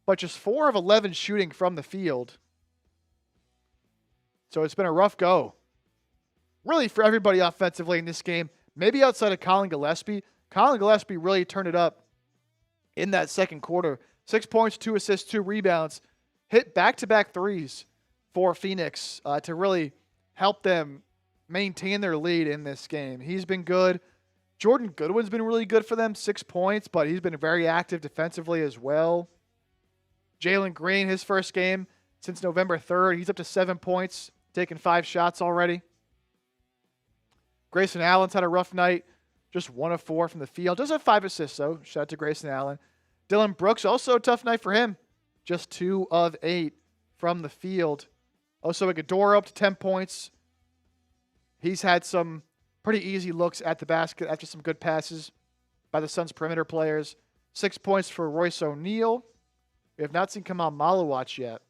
but just 4 of 11 shooting from the field. So it's been a rough go, really, for everybody offensively in this game. Maybe outside of Colin Gillespie. Colin Gillespie really turned it up in that second quarter. 6 points, 2 assists, 2 rebounds. Hit back-to-back threes for Phoenix to really help them maintain their lead in this game. He's been good. Jordan Goodwin's been really good for them, 6 points, but he's been very active defensively as well. Jalen Green, his first game since November 3rd. He's up to 7 points, taking 5 shots already. Grayson Allen's had a rough night, just 1 of 4 from the field. Does have 5 assists, though. Shout out to Grayson Allen. Dillon Brooks, also a tough night for him. Just 2 of 8 from the field. Also, Iguodala up to 10 points. He's had some pretty easy looks at the basket after some good passes by the Suns' perimeter players. 6 points for Royce O'Neale. We have not seen Kamal Malawatch yet.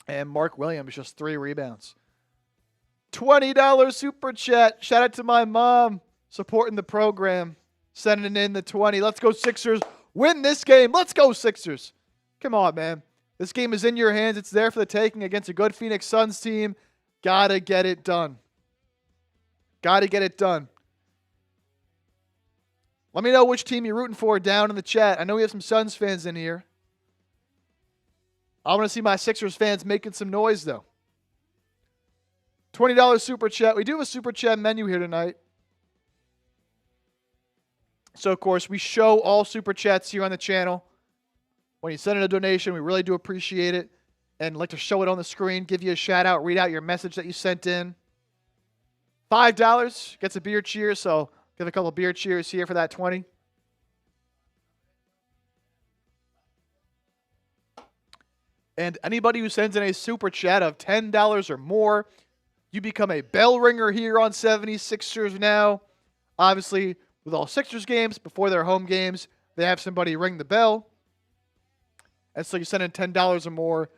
And Mark Williams, just 3 rebounds. $20 super chat. Shout out to my mom supporting the program. Sending in the 20. Let's go Sixers. Win this game. Let's go Sixers. Come on, man. This game is in your hands. It's there for the taking against a good Phoenix Suns team. Gotta get it done. Gotta get it done. Let me know which team you're rooting for down in the chat. I know we have some Suns fans in here. I want to see my Sixers fans making some noise, though. $20 super chat. We do have a super chat menu here tonight. So, of course, we show all super chats here on the channel. When you send in a donation, we really do appreciate it. And like to show it on the screen, give you a shout out, read out your message that you sent in. $5 gets a beer cheer, so give a couple beer cheers here for that 20. And anybody who sends in a super chat of $10 or more, you become a bell ringer here on 76ers now. Obviously, with all Sixers games, before their home games, they have somebody ring the bell. And so you send in $10 or more,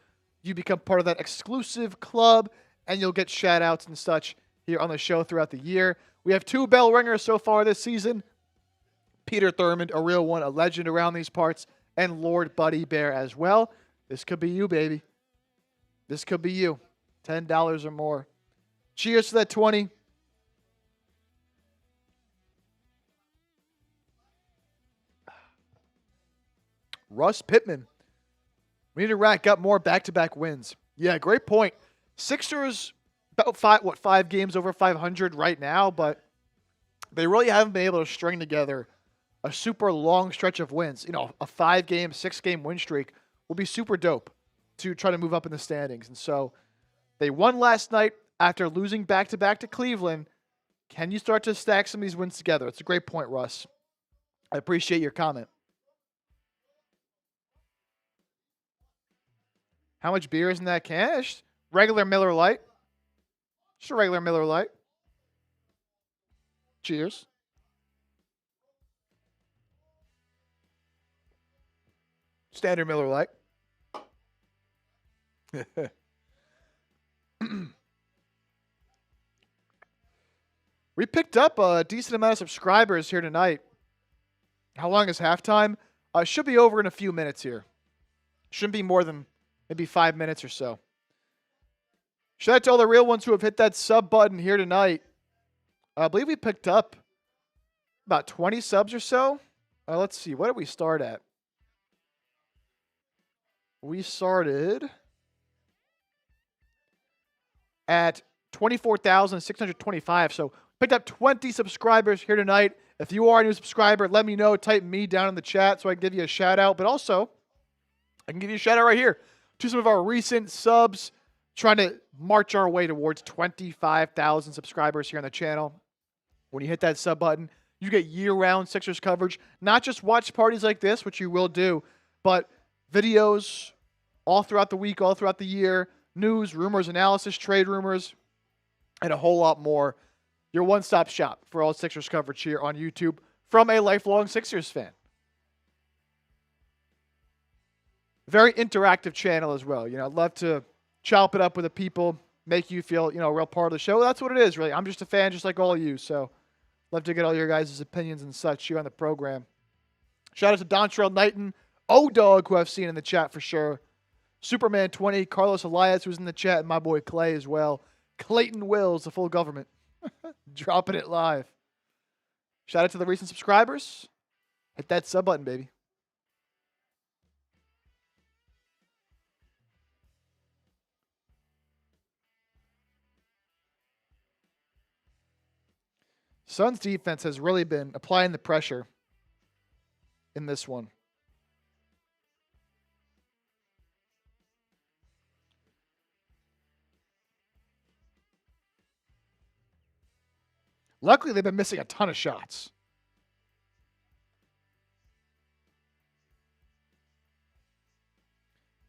you become part of that exclusive club, and you'll get shout-outs and such here on the show throughout the year. We have 2 bell ringers so far this season. Peter Thurmond, a real one, a legend around these parts, and Lord Buddy Bear as well. This could be you, baby. This could be you. $10 or more. Cheers to that 20. Russ Pittman. We need to rack up more back-to-back wins. Yeah, great point. Sixers about 5 games over 500 right now, but they really haven't been able to string together a super long stretch of wins. You know, a 5-game, 6-game win streak will be super dope to try to move up in the standings. And so they won last night after losing back-to-back to Cleveland. Can you start to stack some of these wins together? It's a great point, Russ. I appreciate your comment. How much beer is in that can? Just regular Miller Lite. Just a regular Miller Lite. Cheers. Standard Miller Lite. We picked up a decent amount of subscribers here tonight. How long is halftime? Should be over in a few minutes here. Shouldn't be more than maybe 5 minutes or so. Shout out to all the real ones who have hit that sub button here tonight. I believe we picked up about 20 subs or so. Let's see. What did we start at? We started at 24,625. So picked up 20 subscribers here tonight. If you are a new subscriber, let me know. Type me down in the chat so I can give you a shout out. But also, I can give you a shout out right here to some of our recent subs, trying to march our way towards 25,000 subscribers here on the channel. When you hit that sub button, you get year-round Sixers coverage, not just watch parties like this, which you will do, but videos all throughout the week, all throughout the year, news, rumors, analysis, trade rumors, and a whole lot more. Your one-stop shop for all Sixers coverage here on YouTube from a lifelong Sixers fan. Very interactive channel as well. I'd love to chop it up with the people, make you feel, a real part of the show. That's what it is, really. I'm just a fan just like all of you, so love to get all your guys' opinions and such here on the program. Shout out to Dontrell Knighton, O-Dog, who I've seen in the chat for sure. Superman 20, Carlos Elias, who's in the chat, and my boy Clay as well. Clayton Wills, the full government. Dropping it live. Shout out to the recent subscribers. Hit that sub button, baby. Suns defense has really been applying the pressure in this one. Luckily, they've been missing a ton of shots.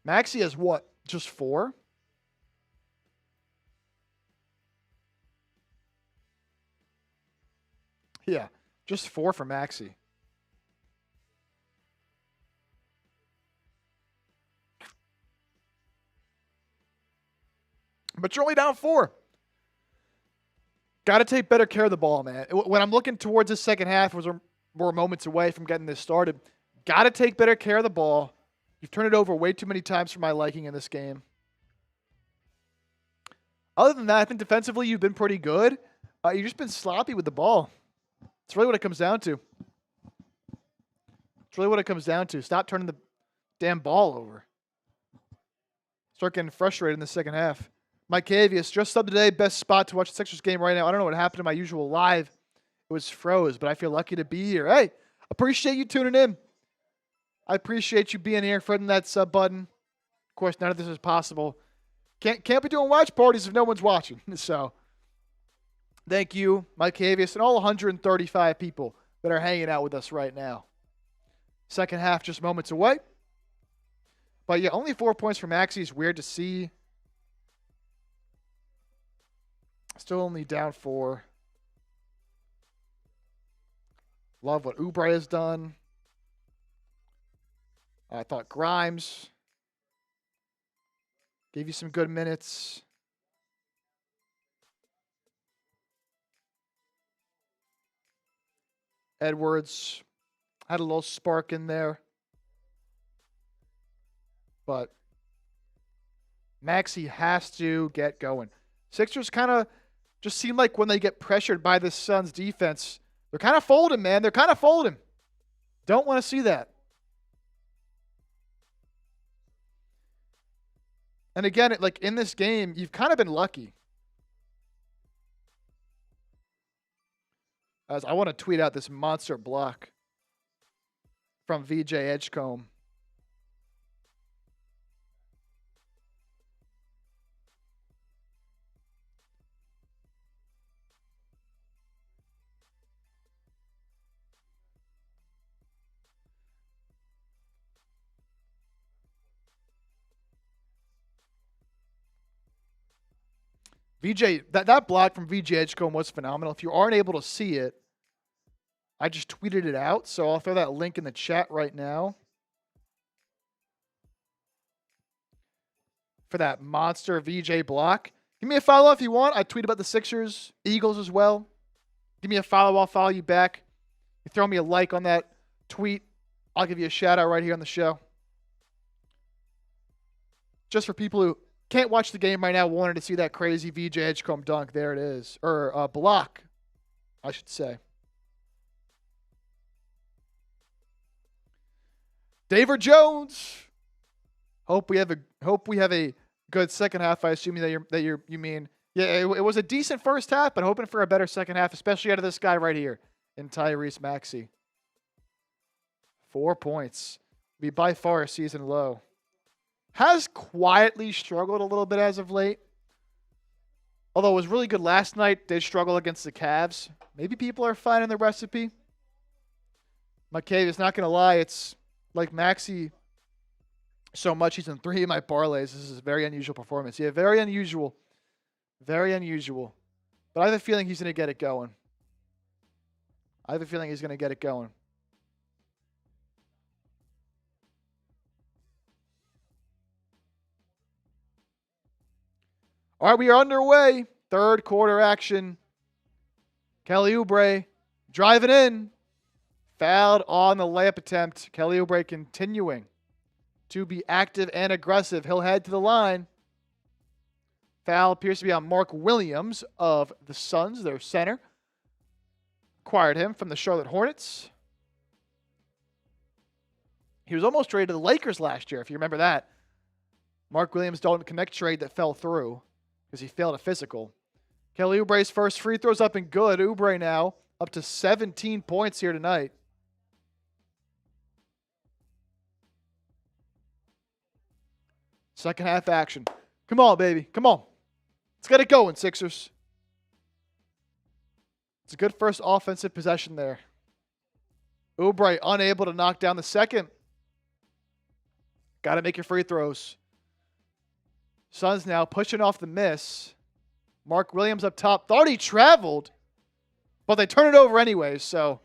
Maxey has what? Just 4? Yeah, just 4 for Maxey. But you're only down 4. Got to take better care of the ball, man. When I'm looking towards the second half, we're moments away from getting this started. Got to take better care of the ball. You've turned it over way too many times for my liking in this game. Other than that, I think defensively you've been pretty good. You've just been sloppy with the ball. It's really what it comes down to. Stop turning the damn ball over. Start getting frustrated in the second half. Mike Avius, just subbed today. Best spot to watch the Sixers game right now. I don't know what happened to my usual live. It was froze, but I feel lucky to be here. Hey, appreciate you tuning in. I appreciate you being here, fretting that sub button. Of course, none of this is possible. Can't be doing watch parties if no one's watching. So, thank you, Mike Avius, and all 135 people that are hanging out with us right now. Second half just moments away. But yeah, only 4 points for Maxey is weird to see. Still only down 4. Love what Oubre has done. I thought Grimes gave you some good minutes. Edwards had a little spark in there. But Maxey has to get going. Sixers kind of just seem like when they get pressured by the Suns defense, they're kind of folding, man. They're kind of folding. Don't want to see that. And again, like in this game, you've kind of been lucky. As I want to tweet out this monster block from VJ Edgecombe. VJ, that block from VJ Edgecombe was phenomenal. If you aren't able to see it, I just tweeted it out, so I'll throw that link in the chat right now. For that monster VJ block. Give me a follow if you want. I tweet about the Sixers, Eagles as well. Give me a follow, I'll follow you back. You throw me a like on that tweet, I'll give you a shout out right here on the show. Just for people who can't watch the game right now, wanted to see that crazy VJ Edgecombe dunk. There it is. Or block, I should say. David Jones. Hope we have a good second half. I assume that you mean Yeah, it was a decent first half, but hoping for a better second half, especially out of this guy right here in Tyrese Maxey. 4 points. Be by far a season low. Has quietly struggled a little bit as of late. Although it was really good last night, did struggle against the Cavs. Maybe people are finding the recipe. McCabe is not going to lie. It's like Maxey so much. He's in 3 of my parlays. This is a very unusual performance. Yeah, very unusual. Very unusual. But I have a feeling he's going to get it going. I have a feeling he's going to get it going. All right, we are underway. Third quarter action. Kelly Oubre driving in. Fouled on the layup attempt. Kelly Oubre continuing to be active and aggressive. He'll head to the line. Foul appears to be on Mark Williams of the Suns, their center. Acquired him from the Charlotte Hornets. He was almost traded to the Lakers last year, if you remember that. Mark Williams Dalton Connect trade that fell through because he failed a physical. Kelly Oubre's first free throw's up and good. Oubre now up to 17 points here tonight. Second half action. Come on, baby. Come on. Let's get it going, Sixers. It's a good first offensive possession there. Oubre unable to knock down the second. Got to make your free throws. Suns now pushing off the miss. Mark Williams up top. Thought he traveled, but they turn it over anyways. So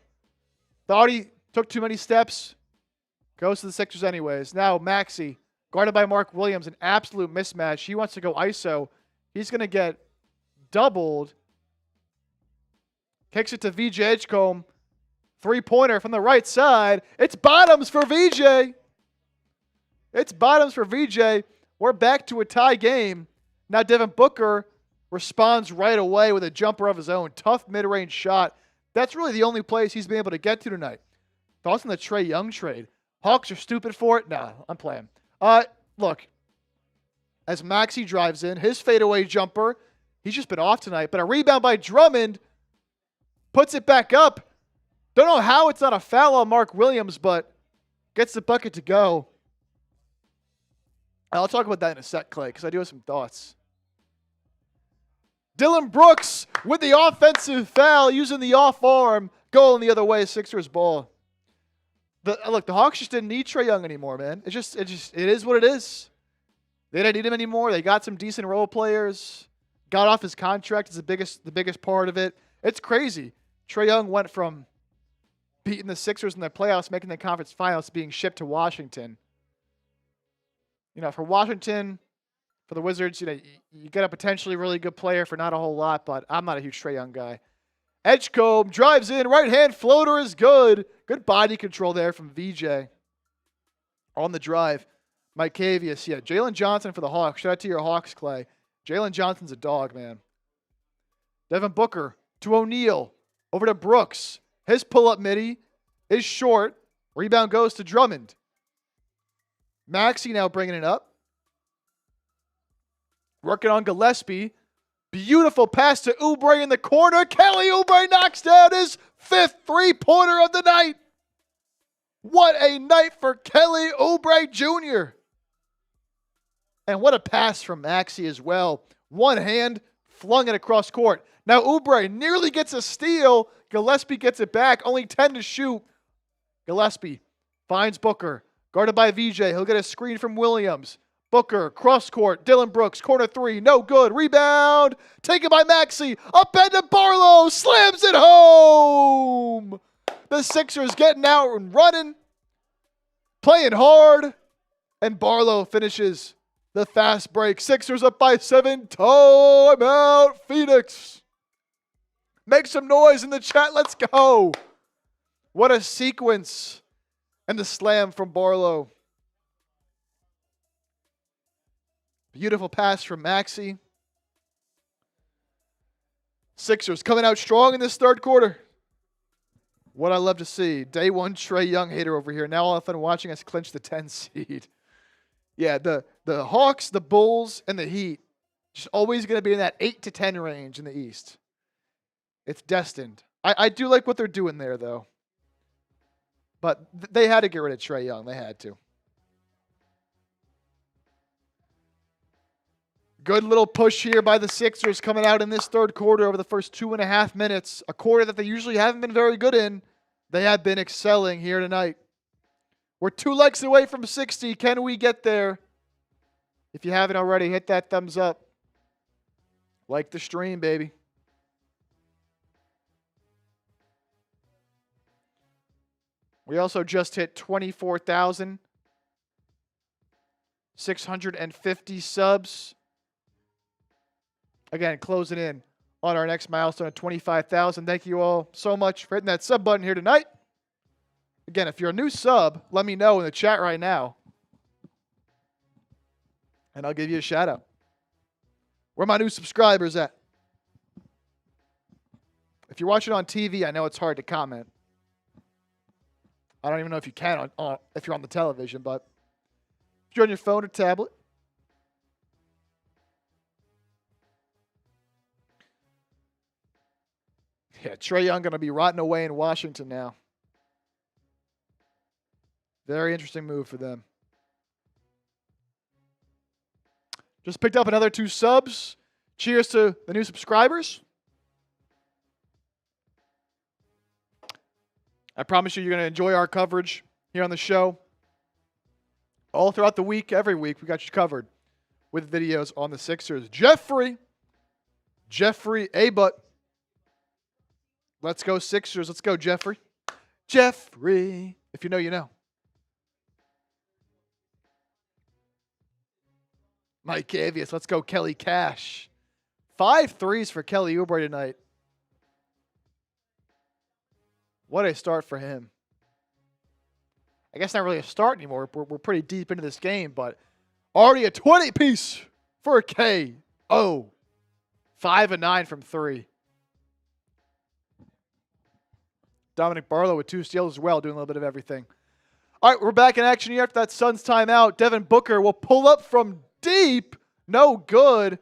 thought he took too many steps. Goes to the Sixers anyways. Now Maxey, guarded by Mark Williams, an absolute mismatch. He wants to go ISO. He's going to get doubled. Kicks it to VJ Edgecombe. Three-pointer from the right side. It's bottoms for VJ. It's bottoms for VJ. We're back to a tie game. Now Devin Booker responds right away with a jumper of his own. Tough mid-range shot. That's really the only place he's been able to get to tonight. Thoughts on the Trae Young trade? Hawks are stupid for it? Nah, I'm playing. Look, as Maxey drives in, his fadeaway jumper, he's just been off tonight, but a rebound by Drummond puts it back up. Don't know how it's not a foul on Mark Williams, but gets the bucket to go. I'll talk about that in a sec, Clay, because I do have some thoughts. Dillon Brooks with the offensive foul, using the off arm, going the other way, Sixers ball. Look, the Hawks just didn't need Trae Young anymore, man. It is what it is. They didn't need him anymore. They got some decent role players. Got off his contract is the biggest part of it. It's crazy. Trae Young went from beating the Sixers in the playoffs, making the conference finals, to being shipped to Washington. You know, for Washington, for the Wizards, you get a potentially really good player for not a whole lot, but I'm not a huge Trae Young guy. Edgecombe drives in. Right-hand floater is good. Good body control there from VJ. On the drive, Mike Cavius. Yeah, Jalen Johnson for the Hawks. Shout out to your Hawks, Clay. Jalen Johnson's a dog, man. Devin Booker to O'Neale. Over to Brooks. His pull-up midi is short. Rebound goes to Drummond. Maxey now bringing it up. Working on Gillespie. Beautiful pass to Oubre in the corner. Kelly Oubre knocks down his 5th three-pointer of the night. What a night for Kelly Oubre Jr. And what a pass from Maxey as well. One hand, flung it across court. Now Oubre nearly gets a steal. Gillespie gets it back. Only 10 to shoot. Gillespie finds Booker. Guarded by VJ. He'll get a screen from Williams. Booker, cross court, Dillon Brooks, corner three, no good. Rebound, taken by Maxey. Up end to Barlow, slams it home. The Sixers getting out and running, playing hard, and Barlow finishes the fast break. Sixers up by 7. Timeout, Phoenix. Make some noise in the chat. Let's go. What a sequence. And the slam from Barlow. Beautiful pass from Maxey. Sixers coming out strong in this third quarter. What I love to see. Day one Trae Young hater over here. Now all of a sudden watching us clinch the 10 seed. Yeah, the Hawks, the Bulls, and the Heat Just always going to be in that 8 to 10 range in the East. It's destined. I do like what they're doing there, though. But they had to get rid of Trae Young. They had to. Good little push here by the Sixers coming out in this third quarter over the first 2.5 minutes. A quarter that they usually haven't been very good in. They have been excelling here tonight. We're 2 legs away from 60. Can we get there? If you haven't already, hit that thumbs up. Like the stream, baby. We also just hit 24,650 subs. Again, closing in on our next milestone of 25,000. Thank you all so much for hitting that sub button here tonight. Again, if you're a new sub, let me know in the chat right now. And I'll give you a shout out. Where are my new subscribers at? If you're watching on TV, I know it's hard to comment. I don't even know if you can if you're on the television, but if you're on your phone or tablet, yeah, Trae Young going to be rotting away in Washington now. Very interesting move for them. Just picked up another 2 subs. Cheers to the new subscribers. I promise you, you're going to enjoy our coverage here on the show. All throughout the week, every week, we got you covered with videos on the Sixers. Jeffrey A-Butt. Let's go Sixers. Let's go, Jeffrey. Jeffrey. If you know, you know. Mike Avius. Let's go, Kelly Cash. 5 threes for Kelly Oubre tonight. What a start for him. I guess not really a start anymore. We're pretty deep into this game, but already a 20-piece for a K.O. 5 of 9 from 3. Dominick Barlow with 2 steals as well, doing a little bit of everything. All right, we're back in action here after that Suns timeout. Devin Booker will pull up from deep. No good,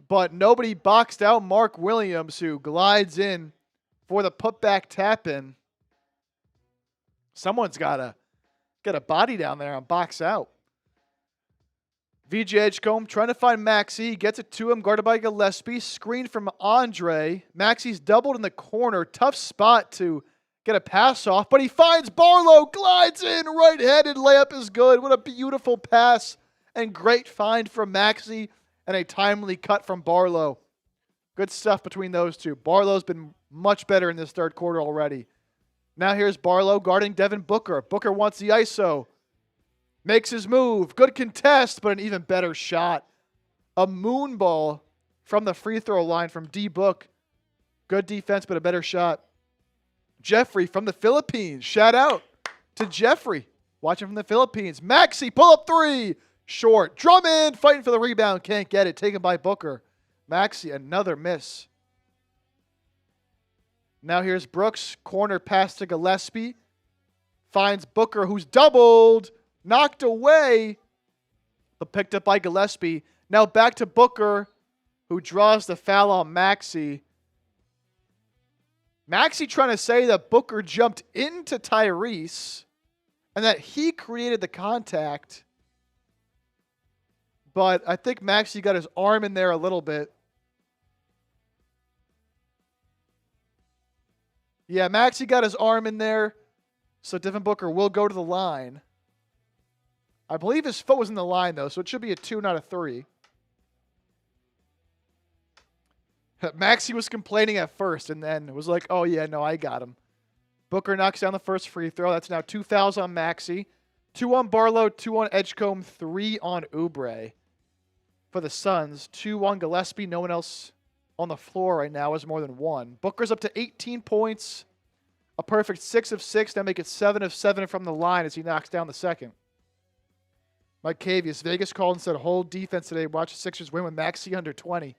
but nobody boxed out Mark Williams, who glides in for the putback tap-in. Someone's got to get a body down there and box out. VJ Edgecombe trying to find Maxey. Gets it to him, guarded by Gillespie. Screen from Andre. Maxey's doubled in the corner. Tough spot to get a pass off, but he finds Barlow. Glides in. Right-handed layup is good. What a beautiful pass and great find from Maxey and a timely cut from Barlow. Good stuff between those two. Barlow's been much better in this third quarter already. Now here's Barlow guarding Devin Booker. Booker wants the ISO. Makes his move. Good contest, but an even better shot. A moon ball from the free throw line from D-Book. Good defense, but a better shot. Jeffrey from the Philippines. Shout out to Jeffrey. Watching from the Philippines. Maxey, pull up 3. Short. Drummond fighting for the rebound. Can't get it. Taken by Booker. Maxey, another miss. Now here's Brooks. Corner pass to Gillespie. Finds Booker, who's doubled. Knocked away. But picked up by Gillespie. Now back to Booker, who draws the foul on Maxey. Maxey trying to say that Booker jumped into Tyrese and that he created the contact. But I think Maxey got his arm in there a little bit. Yeah, Maxey got his arm in there, so Devin Booker will go to the line. I believe his foot was in the line, though, so it should be a 2, not a 3. Maxey was complaining at first, and then was like, oh, yeah, no, I got him. Booker knocks down the first free throw. That's now 2 fouls on Maxey. 2 on Barlow, 2 on Edgecombe, 3 on Oubre. For the Suns, 2 on Gillespie. No one else on the floor right now is more than 1. Booker's up to 18 points. A perfect 6 of 6. Now make it 7 of 7 from the line as he knocks down the second. Mike Cavius, Vegas called and said, hold defense today. Watch the Sixers win with Maxey under 20.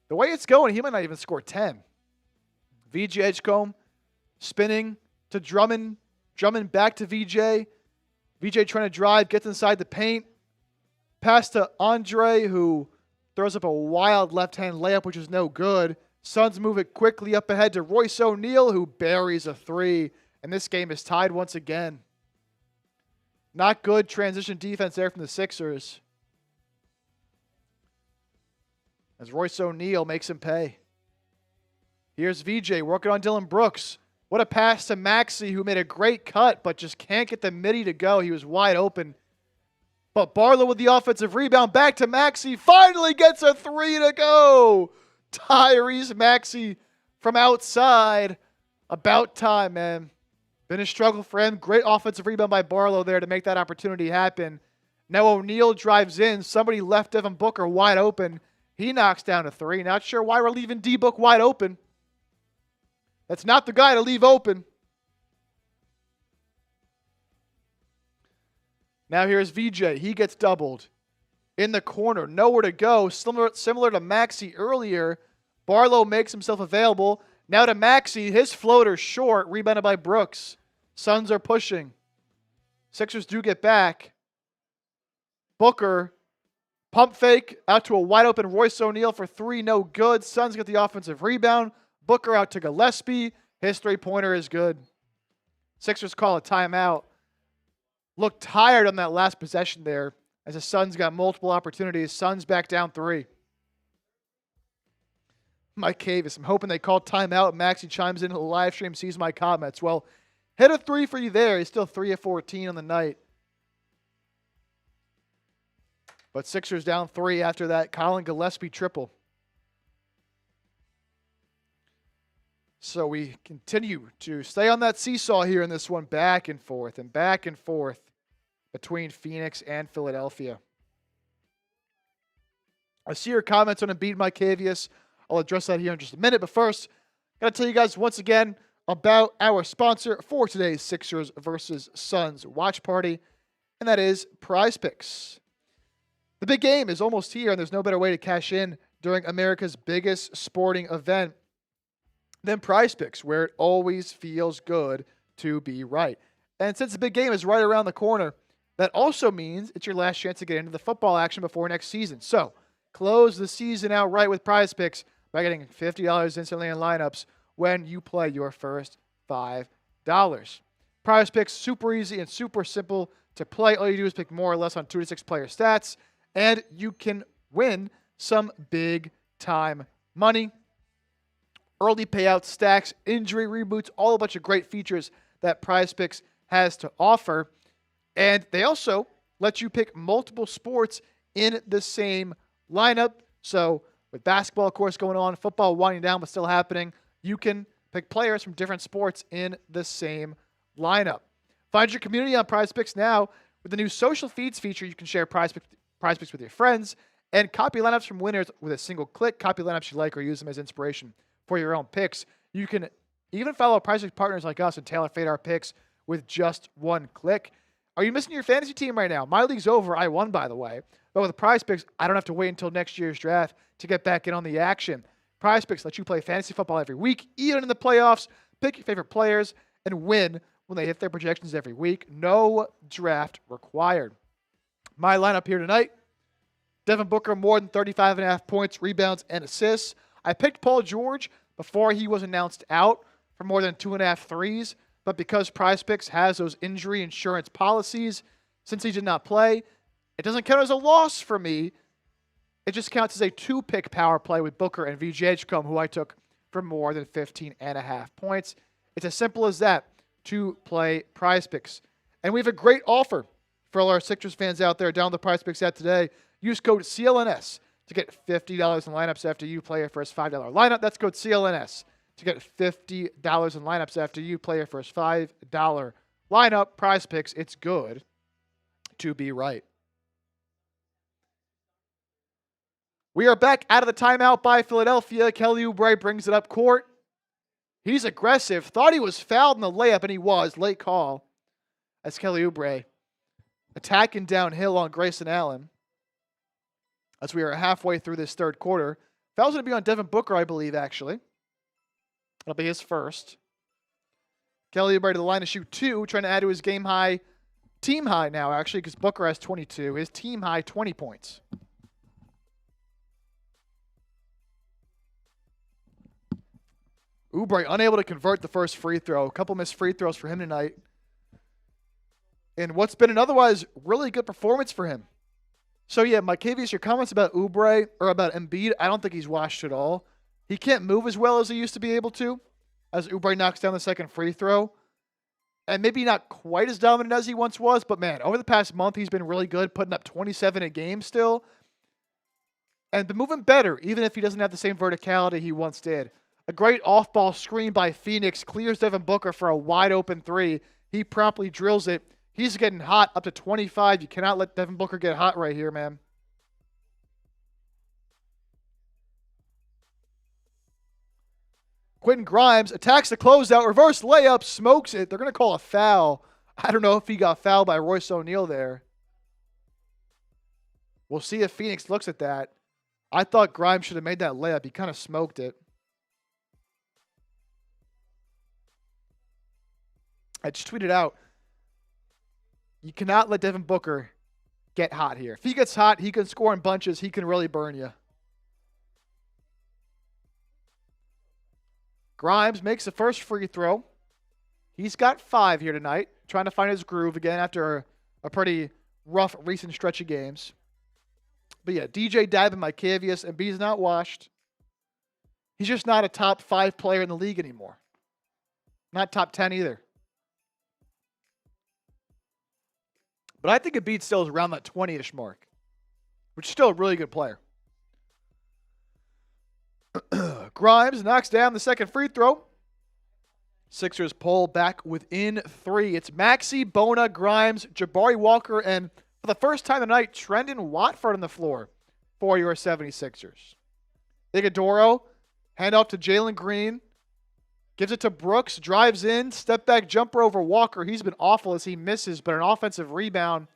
The way it's going, he might not even score 10. VJ Edgecombe spinning to Drummond. Drummond back to VJ. VJ trying to drive, gets inside the paint. Pass to Andre, who throws up a wild left-hand layup, which is no good. Suns move it quickly up ahead to Royce O'Neale, who buries a three. And this game is tied once again. Not good transition defense there from the Sixers, as Royce O'Neale makes him pay. Here's VJ working on Dillon Brooks. What a pass to Maxey, who made a great cut, but just can't get the midi to go. He was wide open. But Barlow with the offensive rebound. Back to Maxey. Finally gets a three to go. Tyrese Maxey from outside. About time, man. Been a struggle for him. Great offensive rebound by Barlow there to make that opportunity happen. Now O'Neale drives in. Somebody left Devin Booker wide open. He knocks down a three. Not sure why we're leaving D-Book wide open. That's not the guy to leave open. Now here's VJ. He gets doubled. In the corner. Nowhere to go. Similar to Maxey earlier. Barlow makes himself available. Now to Maxey. His floater short. Rebounded by Brooks. Suns are pushing. Sixers do get back. Booker. Pump fake. Out to a wide open Royce O'Neale for three. No good. Suns get the offensive rebound. Booker out to Gillespie. His three-pointer is good. Sixers call a timeout. Looked tired on that last possession there as the Suns got multiple opportunities. Suns back down three. Mike Cavis, I'm hoping they call timeout. Maxey chimes into the live stream, sees my comments. Well, hit a three for you there. He's still 3 of 14 on the night. But Sixers down three after that Colin Gillespie triple. So we continue to stay on that seesaw here in this one, back and forth between Phoenix and Philadelphia. I see your comments on Embiid, Mike Cavius. I'll address that here in just a minute. But first, got to tell you guys once again about our sponsor for today's Sixers versus Suns watch party, and that is Prize Picks. The big game is almost here, and there's no better way to cash in during America's biggest sporting event than Prize Picks, where it always feels good to be right. And since the big game is right around the corner, that also means it's your last chance to get into the football action before next season. So, close the season out right with Prize Picks by getting $50 instantly in lineups when you play your first $5. Prize Picks, super easy and super simple to play. All you do is pick more or less on 2 to 6 player stats, and you can win some big-time money. Early payouts, stacks, injury reboots, all a bunch of great features that Prize Picks has to offer. And they also let you pick multiple sports in the same lineup. So with basketball, of course, going on, football winding down but still happening, you can pick players from different sports in the same lineup. Find your community on Prize Picks now. With the new social feeds feature, you can share Prize Picks with your friends and copy lineups from winners with a single click. Copy lineups you like or use them as inspiration for your own picks. You can even follow Prize Picks partners like us and tailor-fade our picks with just one click. Are you missing your fantasy team right now? My league's over. I won, by the way. But with Prize Picks, I don't have to wait until next year's draft to get back in on the action. Prize Picks lets you play fantasy football every week, even in the playoffs, pick your favorite players, and win when they hit their projections every week. No draft required. My lineup here tonight: Devin Booker, more than 35.5 points, rebounds, and assists. I picked Paul George before he was announced out for more than 2.5 threes, but because Prize Picks has those injury insurance policies, since he did not play, it doesn't count as a loss for me. It just counts as a 2-pick power play with Booker and VJ Edgecombe, who I took for more than 15.5 points. It's as simple as that to play Prize Picks. And we have a great offer for all our Sixers fans out there. Down the Prize Picks app today. Use code CLNS to get $50 in lineups after you play your first $5 lineup. That's code CLNS to get $50 in lineups after you play your first $5 lineup. Prize Picks, it's good to be right. We are back out of the timeout by Philadelphia. Kelly Oubre brings it up court. He's aggressive. Thought he was fouled in the layup, and he was. Late call. As Kelly Oubre attacking downhill on Grayson Allen. As we are halfway through this third quarter. Foul's going to be on Devin Booker, I believe, actually. That'll be his first. Kelly Oubre to the line to shoot 2, trying to add to his game high, team high now, actually, because Booker has 22. His team high, 20 points. Oubre unable to convert the first free throw. A couple missed free throws for him tonight. And what's been an otherwise really good performance for him. So yeah, Mikevius, your comments about Oubre or about Embiid, I don't think he's washed at all. He can't move as well as he used to be able to, as Oubre knocks down the second free throw. And maybe not quite as dominant as he once was, but man, over the past month, he's been really good, putting up 27 a game still. And been moving better, even if he doesn't have the same verticality he once did. A great off-ball screen by Phoenix clears Devin Booker for a wide-open three. He promptly drills it. He's getting hot up to 25. You cannot let Devin Booker get hot right here, man. Quentin Grimes attacks the closeout, reverse layup, smokes it. They're going to call a foul. I don't know if he got fouled by Royce O'Neale there. We'll see if Phoenix looks at that. I thought Grimes should have made that layup. He kind of smoked it. I just tweeted out, you cannot let Devin Booker get hot here. If he gets hot, he can score in bunches. He can really burn you. Grimes makes the first free throw. He's got 5 here tonight, trying to find his groove again after a pretty rough recent stretch of games. But yeah, DJ dabbing Mikevius, and Embiid's not washed. He's just not a top 5 player in the league anymore. Not top 10 either. But I think Embiid still is around that 20-ish mark, which is still a really good player. Grimes knocks down the second free throw. Sixers pull back within 3. It's Maxey, Bona, Grimes, Jabari Walker, and for the first time tonight, Trendon Watford on the floor for your 76ers. Iguodala, handoff to Jalen Green. Gives it to Brooks, drives in, step back jumper over Walker. He's been awful as he misses, but an offensive rebound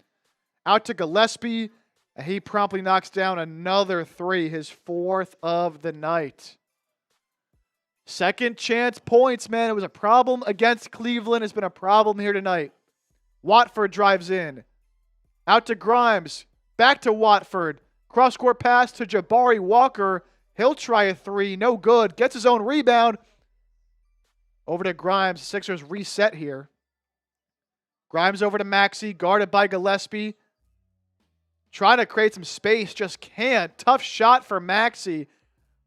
out to Gillespie, and he promptly knocks down another 3, his 4th of the night. Second chance points, man. It was a problem against Cleveland. It's been a problem here tonight. Watford drives in. Out to Grimes. Back to Watford. Cross-court pass to Jabari Walker. He'll try a 3. No good. Gets his own rebound. Over to Grimes. Sixers reset here. Grimes over to Maxey. Guarded by Gillespie. Trying to create some space. Just can't. Tough shot for Maxey.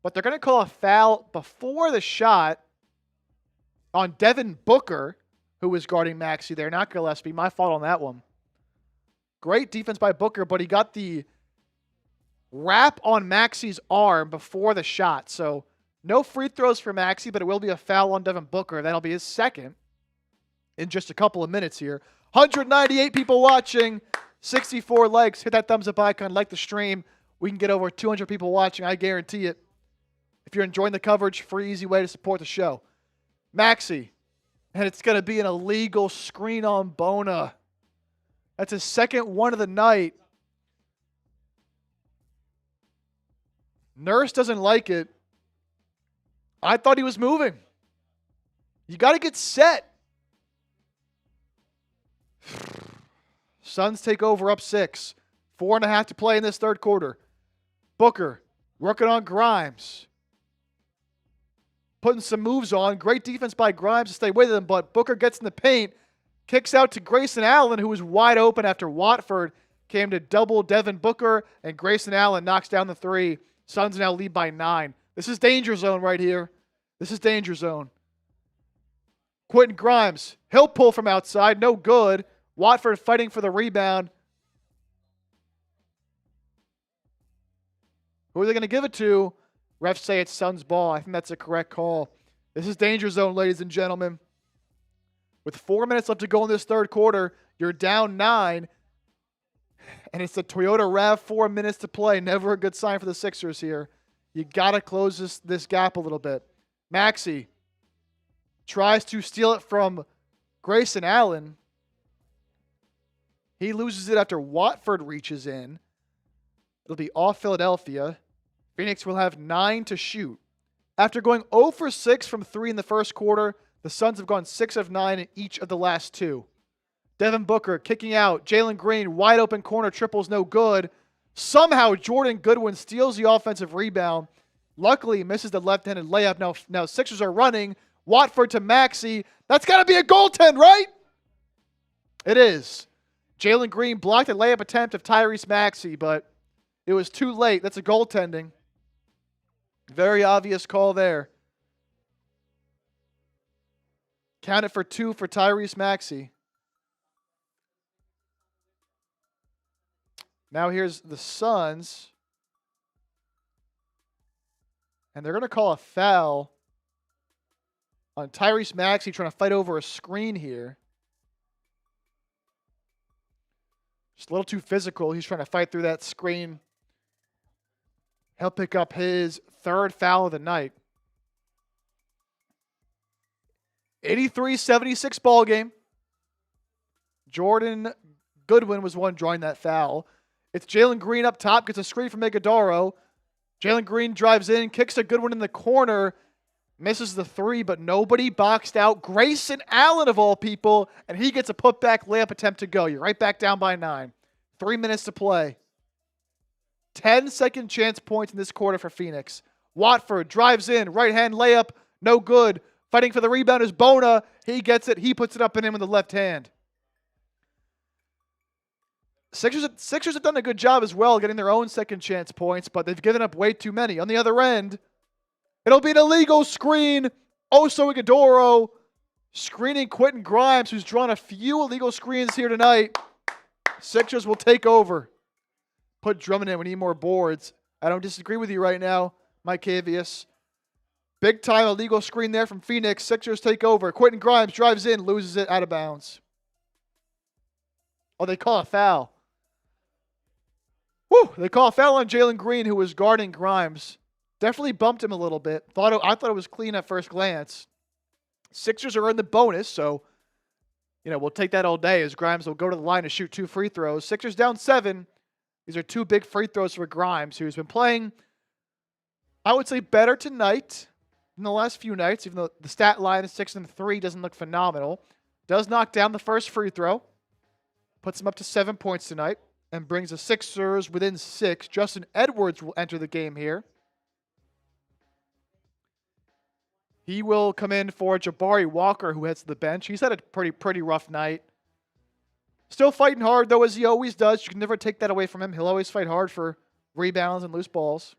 But they're going to call a foul before the shot on Devin Booker, who was guarding Maxey there. Not Gillespie. My fault on that one. Great defense by Booker, but he got the wrap on Maxey's arm before the shot. So no free throws for Maxey, but it will be a foul on Devin Booker. That'll be his second in just a couple of minutes here. 198 people watching, 64 likes. Hit that thumbs up icon, like the stream. We can get over 200 people watching, I guarantee it. If you're enjoying the coverage, free, easy way to support the show. Maxey, and it's going to be an illegal screen on Bona. That's his second one of the night. Nurse doesn't like it. I thought he was moving. You got to get set. Suns take over up 6. 4.5 to play in this third quarter. Booker working on Grimes. Putting some moves on. Great defense by Grimes to stay with him, but Booker gets in the paint. Kicks out to Grayson Allen, who was wide open after Watford came to double Devin Booker, and Grayson Allen knocks down the 3. Suns now lead by 9. This is danger zone right here. This is danger zone. Quentin Grimes. He'll pull from outside. No good. Watford fighting for the rebound. Who are they going to give it to? Refs say it's Suns ball. I think that's a correct call. This is danger zone, ladies and gentlemen. With 4 minutes left to go in this third quarter, you're down 9. And it's the Toyota RAV4 minutes to play. Never a good sign for the Sixers here. You got to close this gap a little bit. Maxey tries to steal it from Grayson Allen. He loses it after Watford reaches in. It'll be off Philadelphia. Phoenix will have 9 to shoot. After going 0 for 6 from 3 in the first quarter, the Suns have gone 6 of 9 in each of the last 2. Devin Booker kicking out. Jalen Green, wide open corner, triples no good. Somehow Jordan Goodwin steals the offensive rebound. Luckily, he misses the left-handed layup. Now Sixers are running. Watford to Maxey. That's got to be a goaltend, right? It is. Jalen Green blocked a layup attempt of Tyrese Maxey, but it was too late. That's a goaltending. Very obvious call there. Counted for 2 for Tyrese Maxey. Now here's the Suns. And they're going to call a foul on Tyrese Maxey trying to fight over a screen here. Just a little too physical. He's trying to fight through that screen. He'll pick up his 3rd foul of the night. 83-76 ball game. Jordan Goodwin was one drawing that foul. It's Jalen Green up top, gets a screen from Iguodala. Jalen Green drives in, kicks a Goodwin in the corner, misses the 3, but nobody boxed out Grayson Allen of all people, and he gets a putback layup attempt to go. You're right back down by 9. 3 minutes to play. 10 second chance points in this quarter for Phoenix. Watford drives in, right-hand layup, no good. Fighting for the rebound is Bona. He gets it. He puts it up and in with the left hand. Sixers have done a good job as well getting their own second chance points, but they've given up way too many. On the other end, it'll be an illegal screen. Oso Iguodala screening Quentin Grimes, who's drawn a few illegal screens here tonight. Sixers will take over. Put Drummond in. We need more boards. I don't disagree with you right now, Mike Cavius. Big time illegal screen there from Phoenix. Sixers take over. Quentin Grimes drives in, loses it out of bounds. Oh, they call a foul. Whew, they call a foul on Jalen Green, who was guarding Grimes. Definitely bumped him a little bit. I thought it was clean at first glance. Sixers are in the bonus, so we'll take that all day as Grimes will go to the line to shoot 2 free throws. Sixers down 7. These are 2 big free throws for Grimes, who's been playing, I would say, better tonight in the last few nights, even though the stat line is 6 and 3 doesn't look phenomenal. Does knock down the first free throw. Puts him up to 7 points tonight and brings the Sixers within 6. Justin Edwards will enter the game here. He will come in for Jabari Walker, who heads to the bench. He's had a pretty rough night. Still fighting hard, though, as he always does. You can never take that away from him. He'll always fight hard for rebounds and loose balls.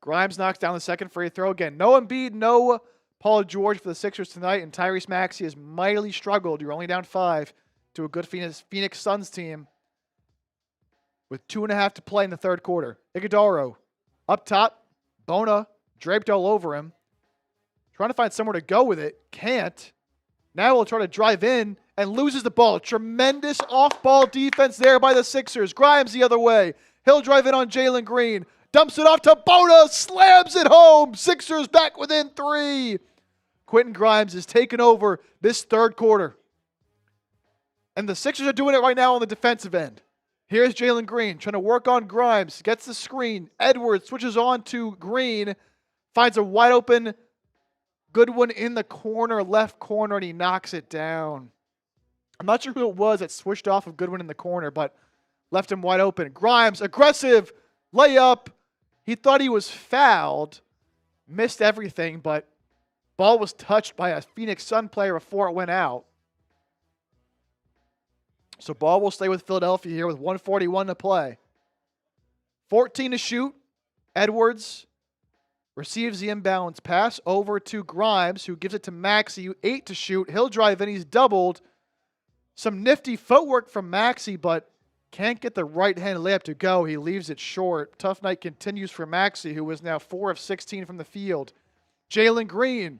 Grimes knocks down the second free throw. Again, no Embiid, no Paul George for the Sixers tonight, and Tyrese Maxey has mightily struggled. You're only down 5 to a good Phoenix Suns team with 2.5 to play in the third quarter. Iguodala up top. Bona draped all over him. Trying to find somewhere to go with it. Can't. Now we'll try to drive in and loses the ball. Tremendous off-ball defense there by the Sixers. Grimes the other way. He'll drive in on Jalen Green. Dumps it off to Bona. Slams it home. Sixers back within 3. Quentin Grimes is taking over this third quarter. And the Sixers are doing it right now on the defensive end. Here's Jalen Green trying to work on Grimes. Gets the screen. Edwards switches on to Green. Finds a wide open Goodwin in the corner, left corner, and he knocks it down. I'm not sure who it was that switched off of Goodwin in the corner, but left him wide open. Grimes, aggressive, layup. He thought he was fouled. Missed everything, but ball was touched by a Phoenix Sun player before it went out. So ball will stay with Philadelphia here with 1:41 to play. 14 to shoot. Edwards receives the inbounds pass over to Grimes, who gives it to Maxey. 8 to shoot. He'll drive in. He's doubled. Some nifty footwork from Maxey, but can't get the right-hand layup to go. He leaves it short. Tough night continues for Maxey, who is now 4 of 16 from the field. Jalen Green.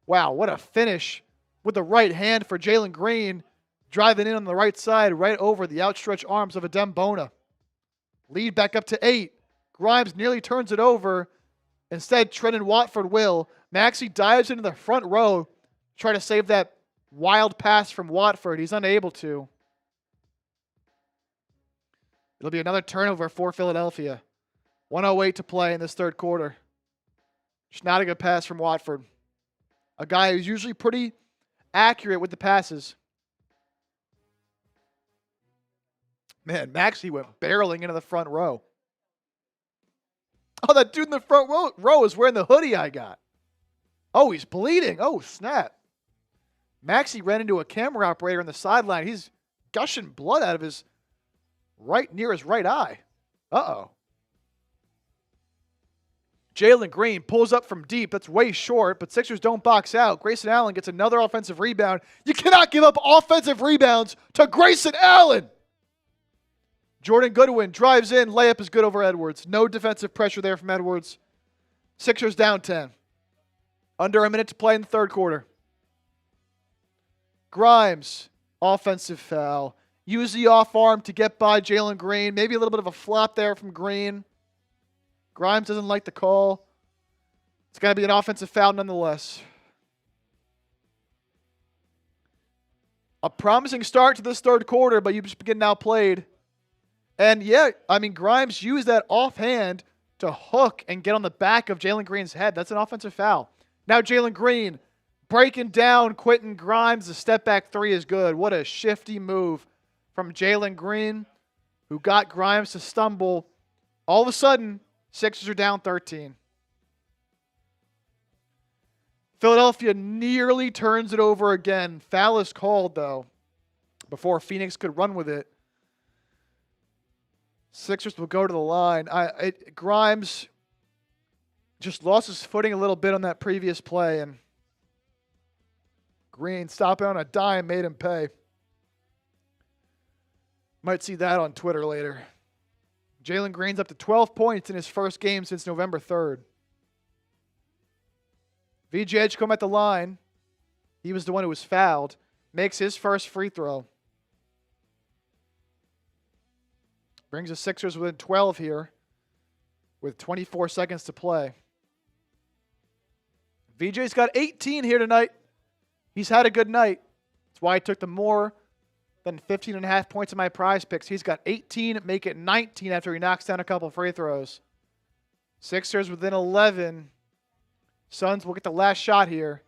Wow, what a finish with the right hand for Jalen Green. Driving in on the right side, right over the outstretched arms of Adem Bona. Lead back up to 8. Grimes nearly turns it over. Instead, Trenton Watford will. Maxey dives into the front row, try to save that wild pass from Watford. He's unable to. It'll be another turnover for Philadelphia. 1:08 to play in this third quarter. Just not a good pass from Watford. A guy who's usually pretty accurate with the passes. Man, Maxey went barreling into the front row. Oh, that dude in the front row is wearing the hoodie I got. Oh, he's bleeding. Oh, snap. Maxey ran into a camera operator on the sideline. He's gushing blood out of his near his right eye. Uh-oh. Jalen Green pulls up from deep. That's way short, but Sixers don't box out. Grayson Allen gets another offensive rebound. You cannot give up offensive rebounds to Grayson Allen. Jordan Goodwin drives in. Layup is good over Edwards. No defensive pressure there from Edwards. Sixers down 10. Under a minute to play in the third quarter. Grimes, offensive foul. Use the off arm to get by Jalen Green. Maybe a little bit of a flop there from Green. Grimes doesn't like the call. It's got to be an offensive foul nonetheless. A promising start to this third quarter, but you just getting outplayed. And yeah, I mean, Grimes used that offhand to hook and get on the back of Jalen Green's head. That's an offensive foul. Now Jalen Green breaking down Quentin Grimes. The step back three is good. What a shifty move from Jalen Green, who got Grimes to stumble. All of a sudden, Sixers are down 13. Philadelphia nearly turns it over again. Foul is called, though, before Phoenix could run with it. Sixers will go to the line. Grimes just lost his footing a little bit on that previous play, and Green stopping on a dime made him pay. Might see that on Twitter later. Jalen Green's up to 12 points in his first game since November 3rd. VJ Edgecombe at the line. He was the one who was fouled. Makes his first free throw. Brings the Sixers within 12 here with 24 seconds to play. VJ's got 18 here tonight. He's had a good night. That's why I took the more than 15.5 points in my prize picks. He's got 18, make it 19 after he knocks down a couple free throws. Sixers within 11. Suns will get the last shot here.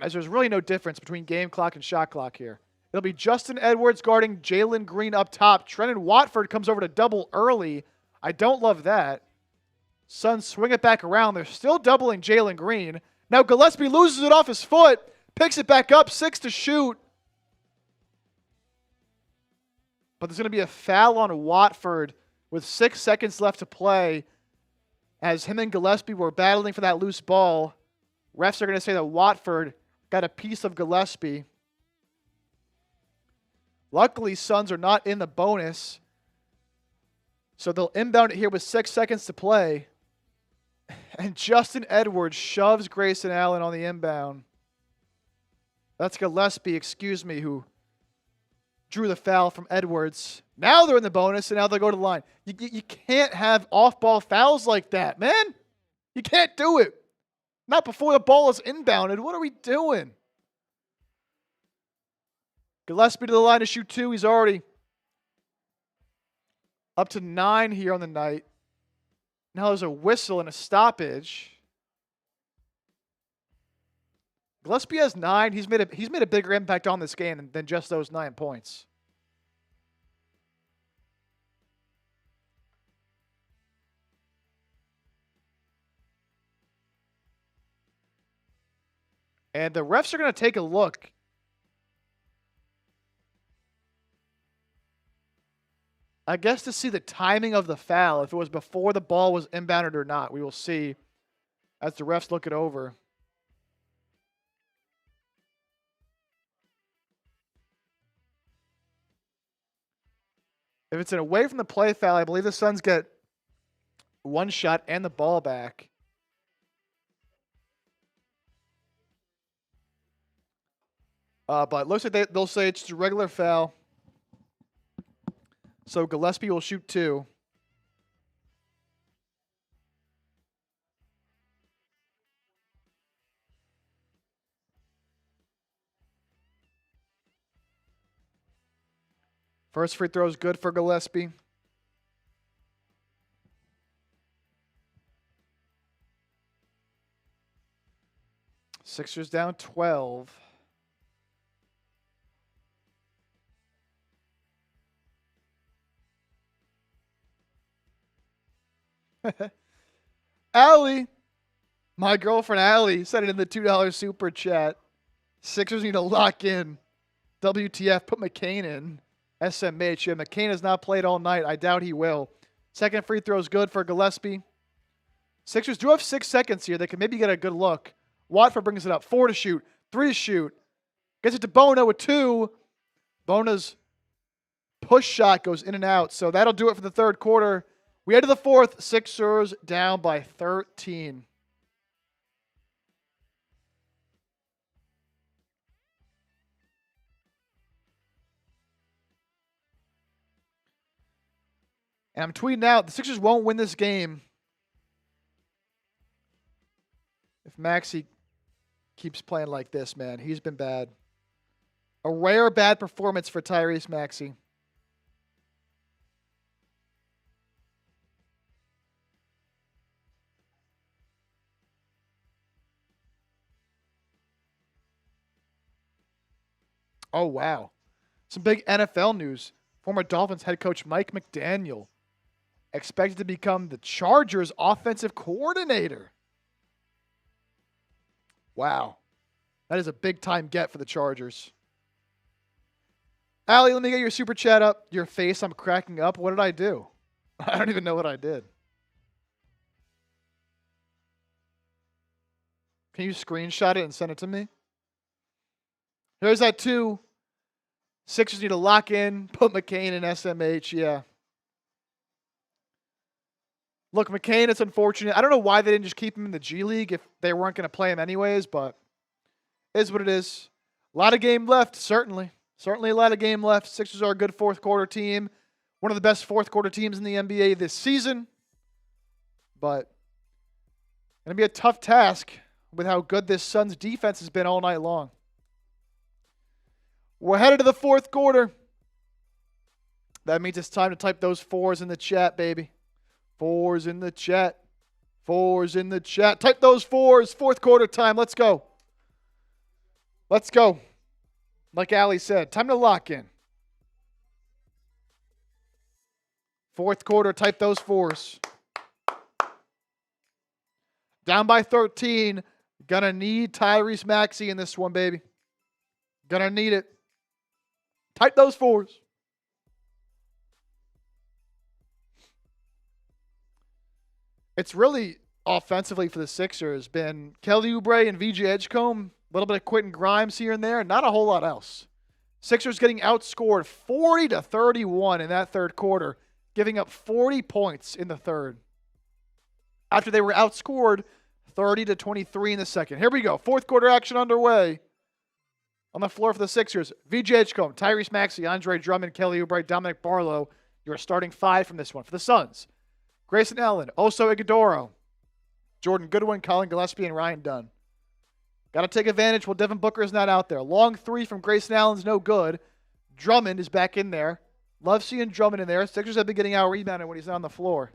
As there's really no difference between game clock and shot clock here. It'll be Justin Edwards guarding Jalen Green up top. Trendon Watford comes over to double early. I don't love that. Suns swing it back around. They're still doubling Jalen Green. Now Gillespie loses it off his foot. Picks it back up. 6 to shoot. But there's going to be a foul on Watford with 6 seconds left to play. As him and Gillespie were battling for that loose ball. Refs are going to say that Watford got a piece of Gillespie. Luckily, Suns are not in the bonus. So they'll inbound it here with 6 seconds to play. And Justin Edwards shoves Grayson Allen on the inbound. That's Gillespie, who drew the foul from Edwards. Now they're in the bonus, and now they'll go to the line. You can't have off-ball fouls like that, man. You can't do it. Not before the ball is inbounded. What are we doing? Gillespie to the line to shoot 2. He's already up to 9 here on the night. Now there's a whistle and a stoppage. Gillespie has 9. He's made a bigger impact on this game than just those 9 points. And the refs are going to take a look. I guess to see the timing of the foul, if it was before the ball was inbounded or not. We will see as the refs look it over. If it's an away from the play foul, I believe the Suns get 1 shot and the ball back. But it looks like they'll say it's just a regular foul. So Gillespie will shoot 2. First free throw is good for Gillespie. Sixers down 12. Allie, my girlfriend Allie, said it in the $2 super chat. Sixers need to lock in. WTF, put McCain in. SMH. Yeah, McCain has not played all night. I doubt he will. Second free throw is good for Gillespie. Sixers do have 6 seconds here. They can maybe get a good look. Watford brings it up. 4 to shoot. 3 to shoot. Gets it to Bona with 2. Bona's push shot goes in and out. So that'll do it for the third quarter. We head to the fourth. Sixers down by 13. And I'm tweeting out, the Sixers won't win this game if Maxey keeps playing like this, man. He's been bad. A rare bad performance for Tyrese Maxey. Oh, wow. Some big NFL news. Former Dolphins head coach Mike McDaniel expected to become the Chargers offensive coordinator. Wow. That is a big-time get for the Chargers. Allie, let me get your super chat up. Your face, I'm cracking up. What did I do? I don't even know what I did. Can you screenshot it and send it to me? Here's that 2. Sixers need to lock in, put McCain in SMH, yeah. Look, McCain, it's unfortunate. I don't know why they didn't just keep him in the G League if they weren't going to play him anyways, but it is what it is. A lot of game left, certainly. Certainly a lot of game left. Sixers are a good fourth quarter team. One of the best fourth quarter teams in the NBA this season. But going to be a tough task with how good this Suns defense has been all night long. We're headed to the fourth quarter. That means it's time to type those 4s in the chat, baby. 4s in the chat. 4s in the chat. Type those 4s. Fourth quarter time. Let's go. Let's go. Like Allie said, time to lock in. Fourth quarter, type those 4s. Down by 13. Gonna need Tyrese Maxey in this one, baby. Gonna need it. Type those 4s. It's really offensively for the Sixers been Kelly Oubre and VJ Edgecombe. A little bit of Quentin Grimes here and there. Not a whole lot else. Sixers getting outscored 40-31 in that third quarter, giving up 40 points in the third. After they were outscored 30-23 in the second. Here we go. Fourth quarter action underway. On the floor for the Sixers, VJ Edgecombe, Tyrese Maxey, Andre Drummond, Kelly Oubre, Dominick Barlow. You're starting 5 from this one. For the Suns, Grayson Allen, Oso Ighodaro, Jordan Goodwin, Colin Gillespie, and Ryan Dunn. Got to take advantage while Devin Booker is not out there. Long 3 from Grayson Allen's no good. Drummond is back in there. Love seeing Drummond in there. Sixers have been getting out-rebounded when he's not on the floor.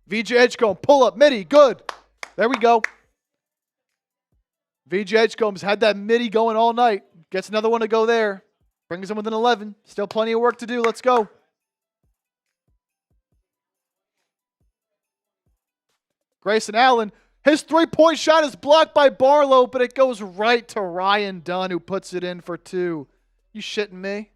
VJ Edgecombe, pull up, midi, good. There we go. VJ Edgecombe's had that midi going all night. Gets another one to go there. Brings him within 11. Still plenty of work to do. Let's go. Grayson Allen. His three-point shot is blocked by Barlow, but it goes right to Ryan Dunn, who puts it in for 2. You shitting me?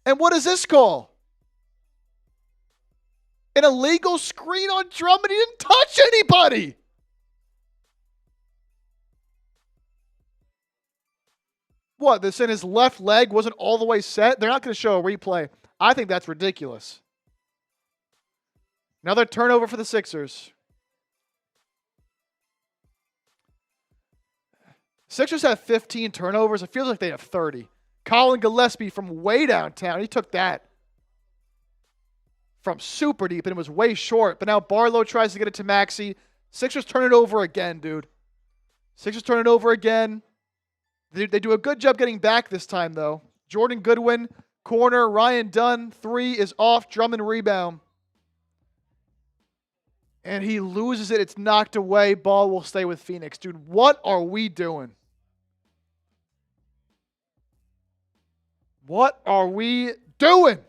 And what is this call? An illegal screen on Drummond. He didn't touch anybody. What, this in his left leg wasn't all the way set? They're not going to show a replay. I think that's ridiculous. Another turnover for the Sixers. Sixers have 15 turnovers. It feels like they have 30. Colin Gillespie from way downtown. He took that from super deep, and it was way short. But now Barlow tries to get it to Maxey. Sixers turn it over again, dude. Sixers turn it over again. They do a good job getting back this time, though. Jordan Goodwin, corner. Ryan Dunn, 3 is off. Drummond rebound. And he loses it. It's knocked away. Ball will stay with Phoenix. Dude, what are we doing? What are we doing?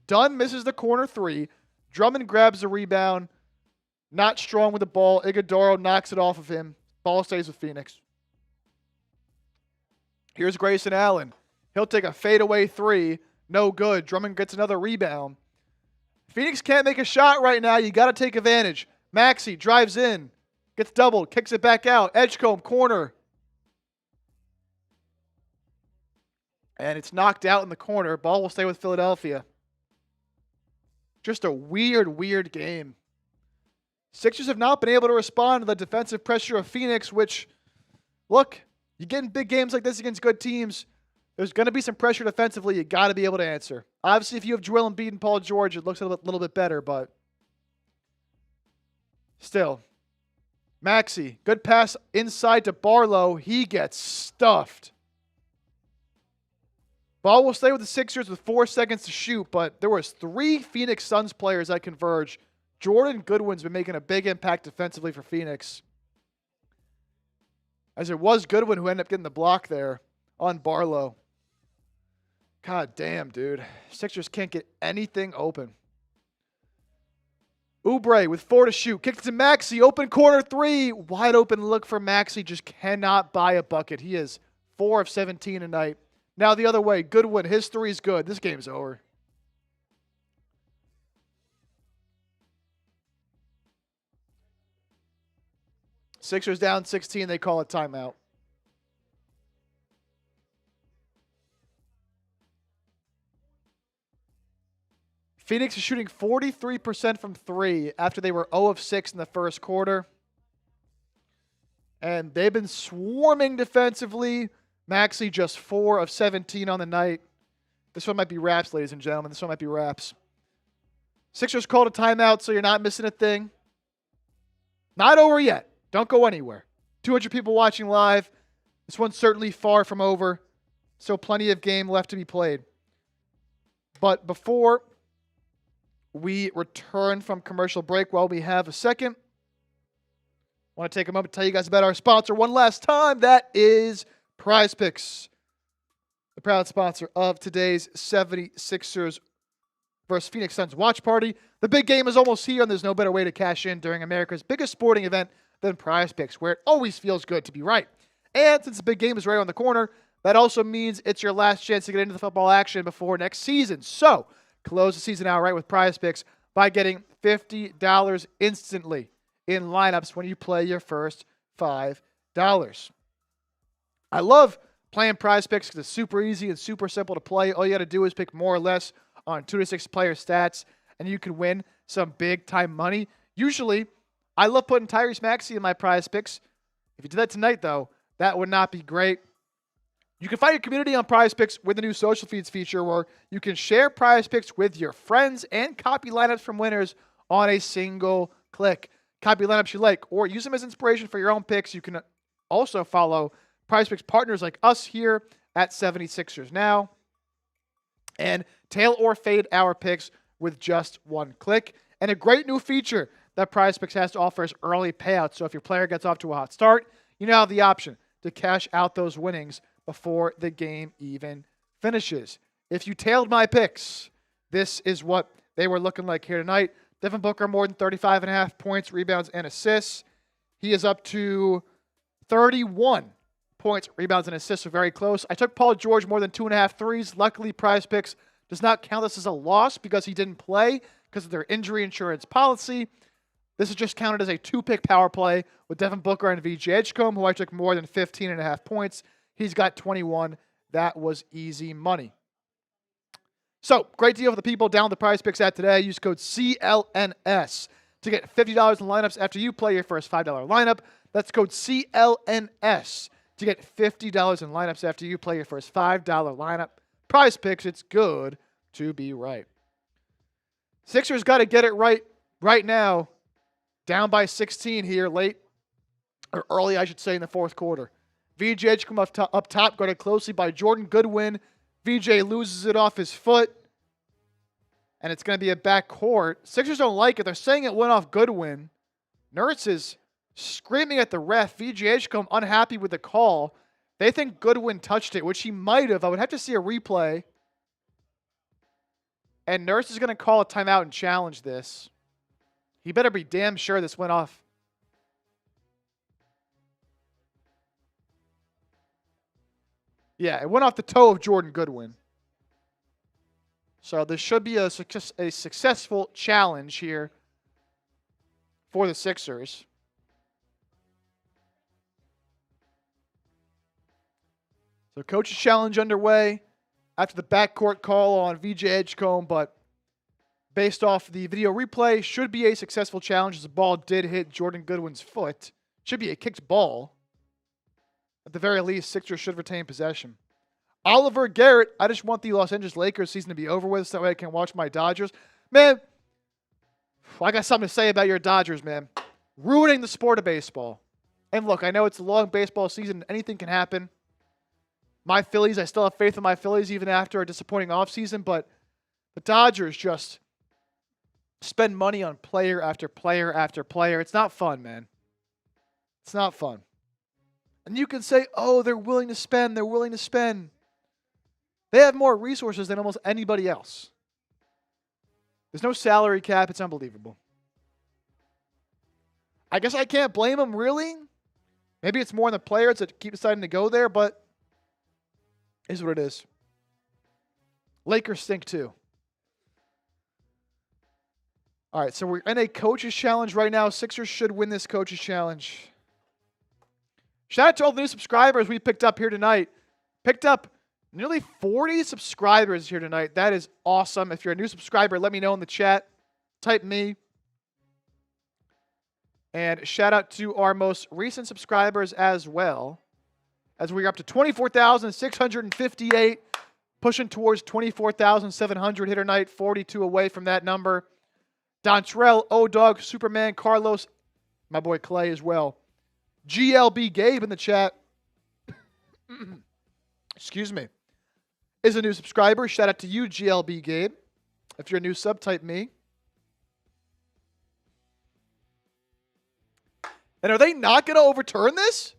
Dunn misses the corner three. Drummond grabs the rebound. Not strong with the ball. Iguodala knocks it off of him. Ball stays with Phoenix. Here's Grayson Allen. He'll take a fadeaway three. No good. Drummond gets another rebound. Phoenix can't make a shot right now. You got to take advantage. Maxey drives in. Gets doubled. Kicks it back out. Edgecombe, corner. And it's knocked out in the corner. Ball will stay with Philadelphia. Just a weird game. Sixers have not been able to respond to the defensive pressure of Phoenix, which, look, you get in big games like this against good teams, there's going to be some pressure defensively. You got to be able to answer. Obviously, if you have Joel Embiid and Paul George, it looks a little bit better, but still. Maxey, good pass inside to Barlow. He gets stuffed. Ball will stay with the Sixers with 4 seconds to shoot, but there was 3 Phoenix Suns players that converge. Jordan Goodwin's been making a big impact defensively for Phoenix. As it was Goodwin who ended up getting the block there on Barlow. God damn, dude. Sixers can't get anything open. Oubre with 4 to shoot. Kicks to Maxey. Open corner 3. Wide open look for Maxey. Just cannot buy a bucket. He is 4 of 17 tonight. Now the other way. Goodwin. His 3 is good. This game's over. Sixers down 16. They call it timeout. Phoenix is shooting 43% from 3 after they were 0 of 6 in the first quarter. And they've been swarming defensively. Maxey just 4 of 17 on the night. This one might be wraps, ladies and gentlemen. This one might be wraps. Sixers called a timeout, so you're not missing a thing. Not over yet. Don't go anywhere. 200 people watching live. This one's certainly far from over. So plenty of game left to be played. But before we return from commercial break, while we have a second, I want to take a moment to tell you guys about our sponsor one last time. That is Prize Picks, the proud sponsor of today's 76ers versus Phoenix Suns watch party. The big game is almost here, and there's no better way to cash in during America's biggest sporting event than Prize Picks, where it always feels good to be right. And since the big game is right on the corner, that also means it's your last chance to get into the football action before next season. So, close the season out right with Prize Picks by getting $50 instantly in lineups when you play your first $5. I love playing Prize Picks because it's super easy and super simple to play. All you got to do is pick more or less on 2 to 6 player stats, and you can win some big-time money. Usually, I love putting Tyrese Maxey in my Prize Picks. If you did that tonight, though, that would not be great. You can find your community on Prize Picks with the new social feeds feature where you can share Prize Picks with your friends and copy lineups from winners on a single click. Copy lineups you like or use them as inspiration for your own picks. You can also follow Prize Picks partners like us here at 76ers Now and tail or fade our picks with just one click. And a great new feature that Prize Picks has to offer is early payouts. So if your player gets off to a hot start, you now have the option to cash out those winnings before the game even finishes. If you tailed my picks, this is what they were looking like here tonight. Devin Booker, more than 35.5 points, rebounds, and assists. He is up to 31 points, rebounds, and assists, so very close. I took Paul George more than 2.5 threes. Luckily, Prize Picks does not count this as a loss because he didn't play because of their injury insurance policy. This is just counted as a 2-pick power play with Devin Booker and VJ Edgecombe, who I took more than 15.5 points. He's got 21. That was easy money. So, great deal for the people down the Prize Picks app today. Use code CLNS to get $50 in lineups after you play your first $5 lineup. That's code CLNS to get $50 in lineups after you play your first $5 lineup. Prize Picks, it's good to be right. Sixers got to get it right now. Down by 16 here early, I should say, in the fourth quarter. VJ Edgecombe up top, guarded closely by Jordan Goodwin. VJ loses it off his foot, and it's going to be a backcourt. Sixers don't like it. They're saying it went off Goodwin. Nurse is screaming at the ref. VJ Edgecombe unhappy with the call. They think Goodwin touched it, which he might have. I would have to see a replay. And Nurse is going to call a timeout and challenge this. He better be damn sure this went off. Yeah, it went off the toe of Jordan Goodwin. So this should be a successful challenge here for the Sixers. So coach's challenge underway after the backcourt call on VJ Edgecombe, but based off the video replay, should be a successful challenge as the ball did hit Jordan Goodwin's foot. Should be a kicked ball. At the very least, Sixers should retain possession. Oliver Garrett, I just want the Los Angeles Lakers season to be over with so that way I can watch my Dodgers. Man, I got something to say about your Dodgers, man. Ruining the sport of baseball. And look, I know it's a long baseball season. Anything can happen. My Phillies, I still have faith in my Phillies even after a disappointing offseason, but the Dodgers just spend money on player after player after player. It's not fun, man. It's not fun. And you can say, oh, they're willing to spend. They're willing to spend. They have more resources than almost anybody else. There's no salary cap. It's unbelievable. I guess I can't blame them, really. Maybe it's more on the players that keep deciding to go there, but it is what it is. Lakers stink too. All right, so we're in a coach's challenge right now. Sixers should win this coach's challenge. Shout out to all the new subscribers we picked up here tonight. Picked up nearly 40 subscribers here tonight. That is awesome. If you're a new subscriber, let me know in the chat. Type me. And shout out to our most recent subscribers as well, as we're up to 24,658, pushing towards 24,700 here tonight, 42 away from that number. Dontrell, O-Dog, Superman, Carlos, my boy Clay as well. GLB Gabe in the chat. Excuse me. Is a new subscriber. Shout out to you, GLB Gabe. If you're a new sub, type me. And are they not going to overturn this?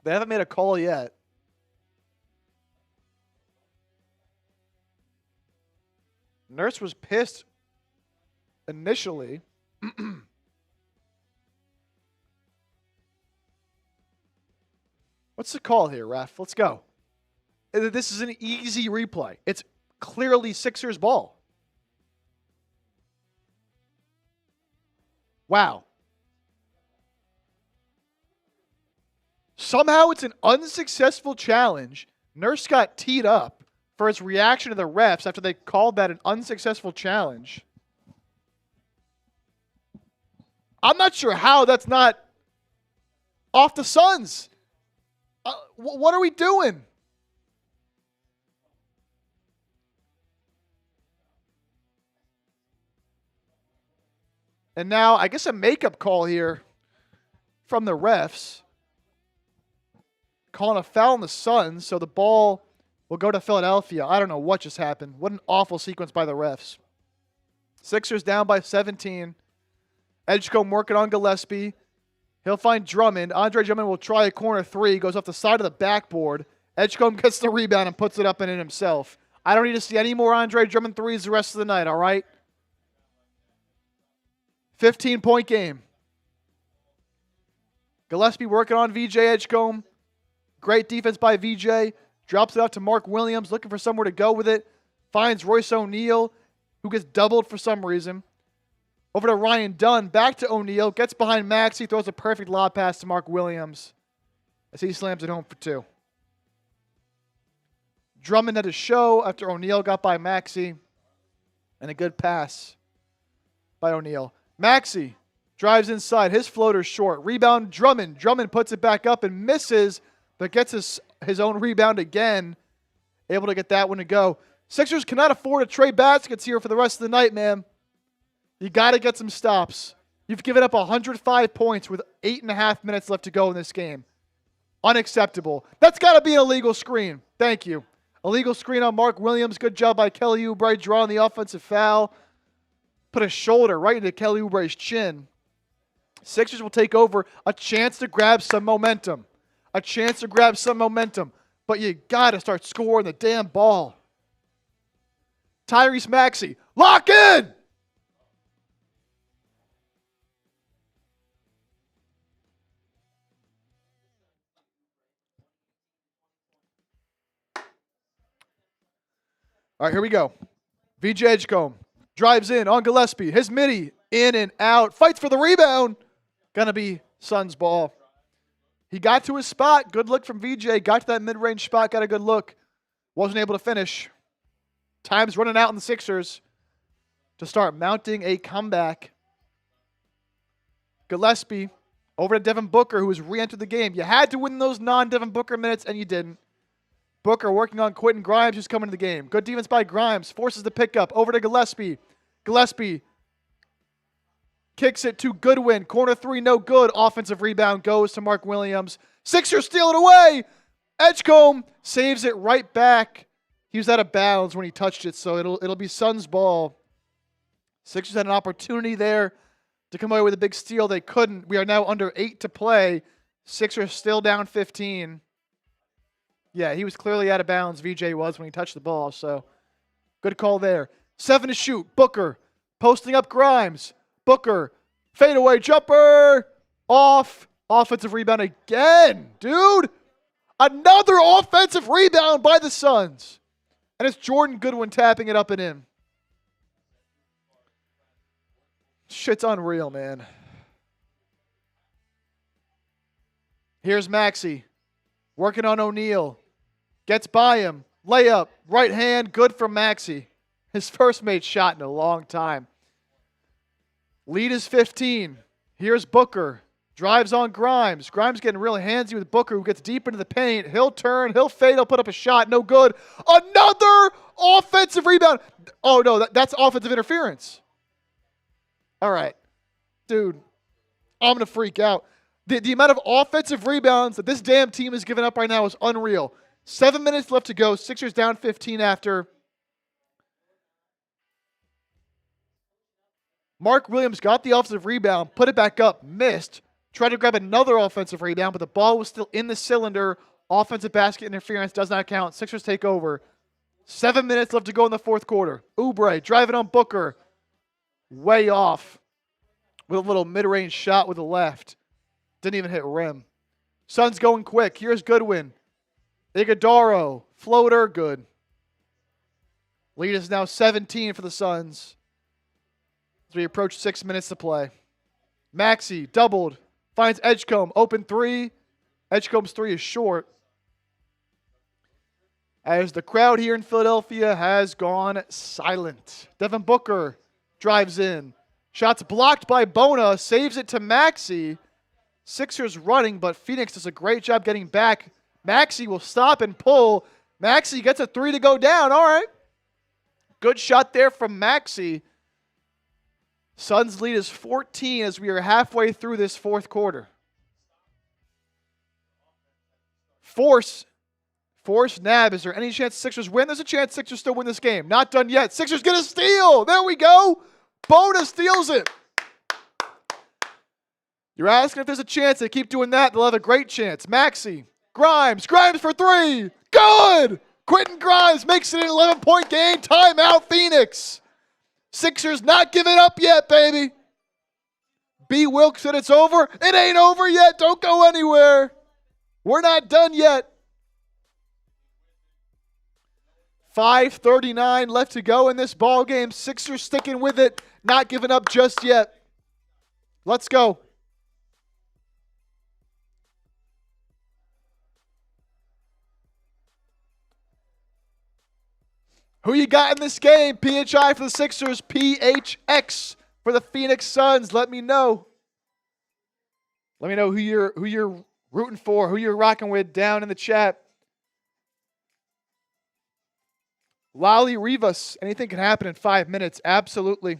They haven't made a call yet. Nurse was pissed initially. What's the call here, ref? Let's go. This is an easy replay. It's clearly Sixers ball. Wow. Somehow it's an unsuccessful challenge. Nurse got teed up for his reaction to the refs after they called that an unsuccessful challenge. I'm not sure how that's not off the Suns. What are we doing? And now, I guess a makeup call here from the refs. Calling a foul on the Suns, so the ball will go to Philadelphia. I don't know what just happened. What an awful sequence by the refs. Sixers down by 17. Edgecombe working on Gillespie. He'll find Drummond. Andre Drummond will try a corner three. Goes off the side of the backboard. Edgecombe gets the rebound and puts it up and in himself. I don't need to see any more Andre Drummond threes the rest of the night, all right? 15-point game. Gillespie working on VJ Edgecombe. Great defense by VJ. Drops it out to Mark Williams, looking for somewhere to go with it. Finds Royce O'Neale, who gets doubled for some reason. Over to Ryan Dunn. Back to O'Neale. Gets behind Maxey. Throws a perfect lob pass to Mark Williams as he slams it home for two. Drummond had a show after O'Neale got by Maxey. And a good pass by O'Neale. Maxey drives inside. His floater's short. Rebound Drummond. Drummond puts it back up and misses, but gets his own rebound again. Able to get that one to go. Sixers cannot afford to trade baskets here for the rest of the night, man. You got to get some stops. You've given up 105 points with 8.5 minutes left to go in this game. Unacceptable. That's got to be an illegal screen. Thank you. Illegal screen on Mark Williams. Good job by Kelly Oubre drawing the offensive foul. Put a shoulder right into Kelly Oubre's chin. Sixers will take over. A chance to grab some momentum. A chance to grab some momentum. But you got to start scoring the damn ball. Tyrese Maxey. Lock in! All right, here we go. VJ Edgecombe drives in on Gillespie. His midi in and out. Fights for the rebound. Gonna be Suns ball. He got to his spot. Good look from VJ. Got to that mid-range spot. Got a good look. Wasn't able to finish. Time's running out in the Sixers to start mounting a comeback. Gillespie over to Devin Booker, who has re-entered the game. You had to win those non-Devin Booker minutes, and you didn't. Booker working on Quentin Grimes, who's coming to the game. Good defense by Grimes. Forces the pickup. Over to Gillespie. Gillespie kicks it to Goodwin. Corner three, no good. Offensive rebound goes to Mark Williams. Sixers steal it away. Edgecombe saves it right back. He was out of bounds when he touched it, so it'll be Suns ball. Sixers had an opportunity there to come away with a big steal. They couldn't. We are now under 8 to play. Sixers still down 15. Yeah, he was clearly out of bounds, VJ was, when he touched the ball, so good call there. 7 to shoot. Booker posting up Grimes. Booker, fadeaway jumper, off. Offensive rebound again, dude. Another offensive rebound by the Suns. And it's Jordan Goodwin tapping it up and in. Shit's unreal, man. Here's Maxey. Working on O'Neale. Gets by him. Layup. Right hand. Good for Maxey. His first made shot in a long time. Lead is 15. Here's Booker. Drives on Grimes. Grimes getting really handsy with Booker, who gets deep into the paint. He'll turn. He'll fade. He'll put up a shot. No good. Another offensive rebound. Oh, no. That's offensive interference. All right. Dude, I'm going to freak out. The amount of offensive rebounds that this damn team is giving up right now is unreal. 7 minutes left to go. Sixers down 15 after. Mark Williams got the offensive rebound, put it back up, missed. Tried to grab another offensive rebound, but the ball was still in the cylinder. Offensive basket interference does not count. Sixers take over. 7 minutes left to go in the fourth quarter. Oubre driving on Booker. Way off with a little mid-range shot with the left. Didn't even hit rim. Suns going quick. Here's Goodwin. Iguodala. Floater. Good. Lead is now 17 for the Suns as we approach 6 minutes to play. Maxey doubled. Finds Edgecombe. Open three. Edgecombe's three is short. As the crowd here in Philadelphia has gone silent. Devin Booker drives in. Shots blocked by Bona. Saves it to Maxey. Sixers running, but Phoenix does a great job getting back. Maxey will stop and pull. Maxey gets a three to go down. All right. Good shot there from Maxey. Suns lead is 14 as we are halfway through this fourth quarter. Force nab. Is there any chance Sixers win? There's a chance Sixers still win this game. Not done yet. Sixers get a steal. There we go. Bona steals it. You're asking if there's a chance they keep doing that. They'll have a great chance. Maxey. Grimes for three. Good. Quentin Grimes makes it an 11-point game. Timeout, Phoenix. Sixers not giving up yet, baby. B. Wilkes said it's over. It ain't over yet. Don't go anywhere. We're not done yet. 5:39 left to go in this ball game. Sixers sticking with it. Not giving up just yet. Let's go. Who you got in this game? PHI for the Sixers, PHX for the Phoenix Suns. Let me know. Let me know who you're rooting for, who you're rocking with down in the chat. Lolly Rivas, anything can happen in 5 minutes. Absolutely.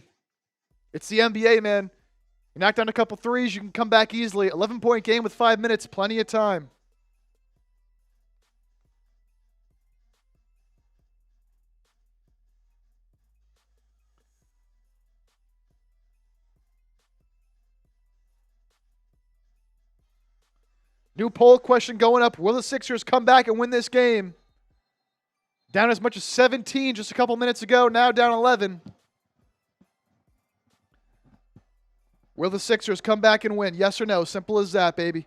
It's the NBA, man. You knock down a couple threes, you can come back easily. 11-point game with 5 minutes, plenty of time. New poll question going up. Will the Sixers come back and win this game? Down as much as 17 just a couple minutes ago. Now down 11. Will the Sixers come back and win? Yes or no? Simple as that, baby.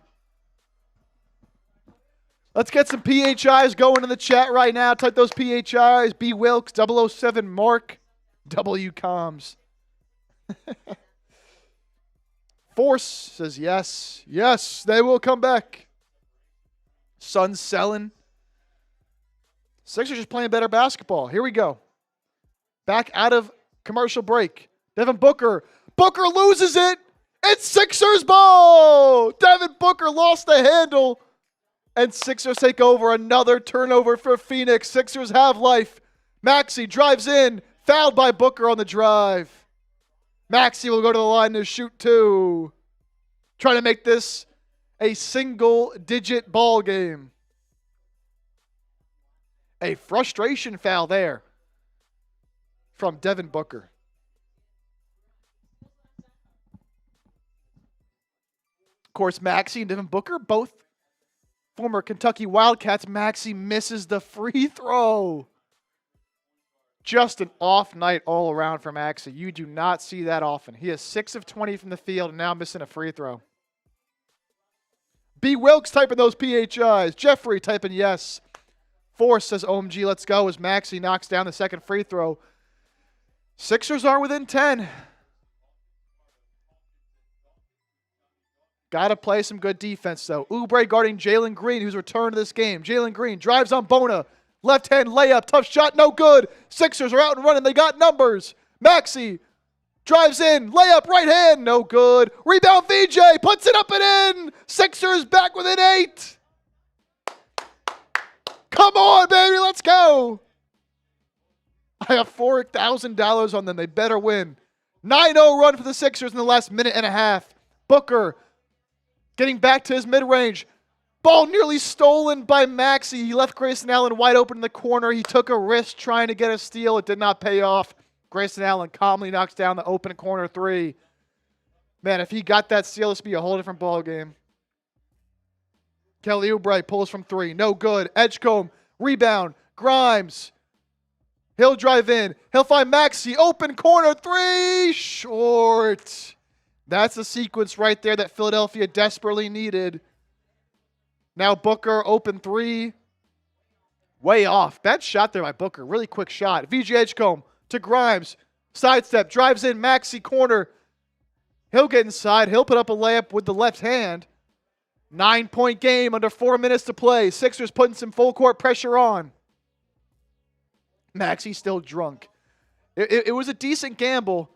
Let's get some PHIs going in the chat right now. Type those PHIs. B. Wilkes, 007 Mark, W. Coms. Force says yes. Yes, they will come back. Sun's selling. Sixers just playing better basketball. Here we go. Back out of commercial break. Devin Booker. Booker loses it. It's Sixers ball. Devin Booker lost the handle. And Sixers take over. Another turnover for Phoenix. Sixers have life. Maxey drives in. Fouled by Booker on the drive. Maxey will go to the line to shoot two. Trying to make this a single-digit ball game. A frustration foul there from Devin Booker. Of course, Maxey and Devin Booker, both former Kentucky Wildcats. Maxey misses the free throw. Just an off night all around for Maxey. You do not see that often. He is 6 of 20 from the field and now missing a free throw. B. Wilkes typing those PHIs. Jeffrey typing yes. Force says OMG, let's go as Maxey knocks down the second free throw. Sixers are within 10. Got to play some good defense, though. Oubre guarding Jalen Green, who's returned to this game. Jalen Green drives on Bona. Left-hand layup. Tough shot. No good. Sixers are out and running. They got numbers. Maxey drives in. Layup. Right hand. No good. Rebound. VJ puts it up and in. Sixers back within 8. Come on, baby. Let's go. I have $4,000 on them. They better win. 9-0 run for the Sixers in the last minute and a half. Booker getting back to his mid-range. Ball nearly stolen by Maxey. He left Grayson Allen wide open in the corner. He took a risk trying to get a steal. It did not pay off. Grayson Allen calmly knocks down the open corner three. Man, if he got that steal, this would be a whole different ball game. Kelly Oubre pulls from three. No good. Edgecombe. Rebound. Grimes. He'll drive in. He'll find Maxey. Open corner three. Short. That's the sequence right there that Philadelphia desperately needed. Now Booker, open three. Way off. Bad shot there by Booker. Really quick shot. VJ Edgecombe to Grimes. Sidestep. Drives in. Maxey corner. He'll get inside. He'll put up a layup with the left hand. 9-point game under 4 minutes to play. Sixers putting some full court pressure on. Maxey still drunk. It was a decent gamble.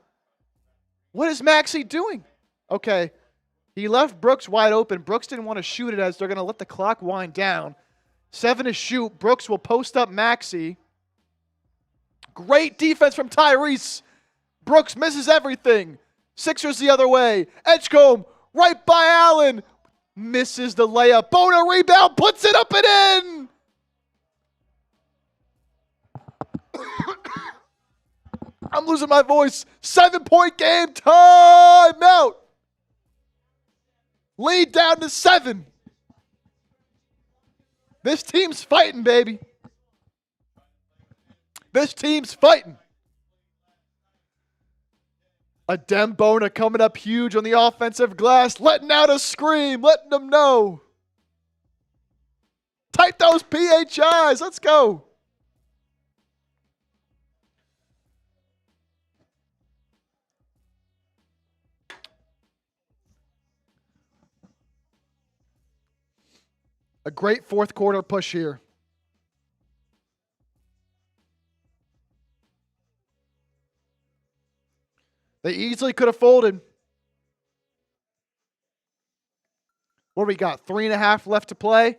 What is Maxey doing? Okay. He left Brooks wide open. Brooks didn't want to shoot it as they're going to let the clock wind down. 7 to shoot. Brooks will post up Maxey. Great defense from Tyrese. Brooks misses everything. Sixers the other way. Edgecombe right by Allen. Misses the layup. Bona rebound. Puts it up and in. I'm losing my voice. 7-point game. Timeout. Lead down to 7. This team's fighting, baby. This team's fighting. Adem Bona coming up huge on the offensive glass, letting out a scream, letting them know. Type those PHIs. Let's go. A great fourth quarter push here. They easily could have folded. What do we got? 3.5 left to play.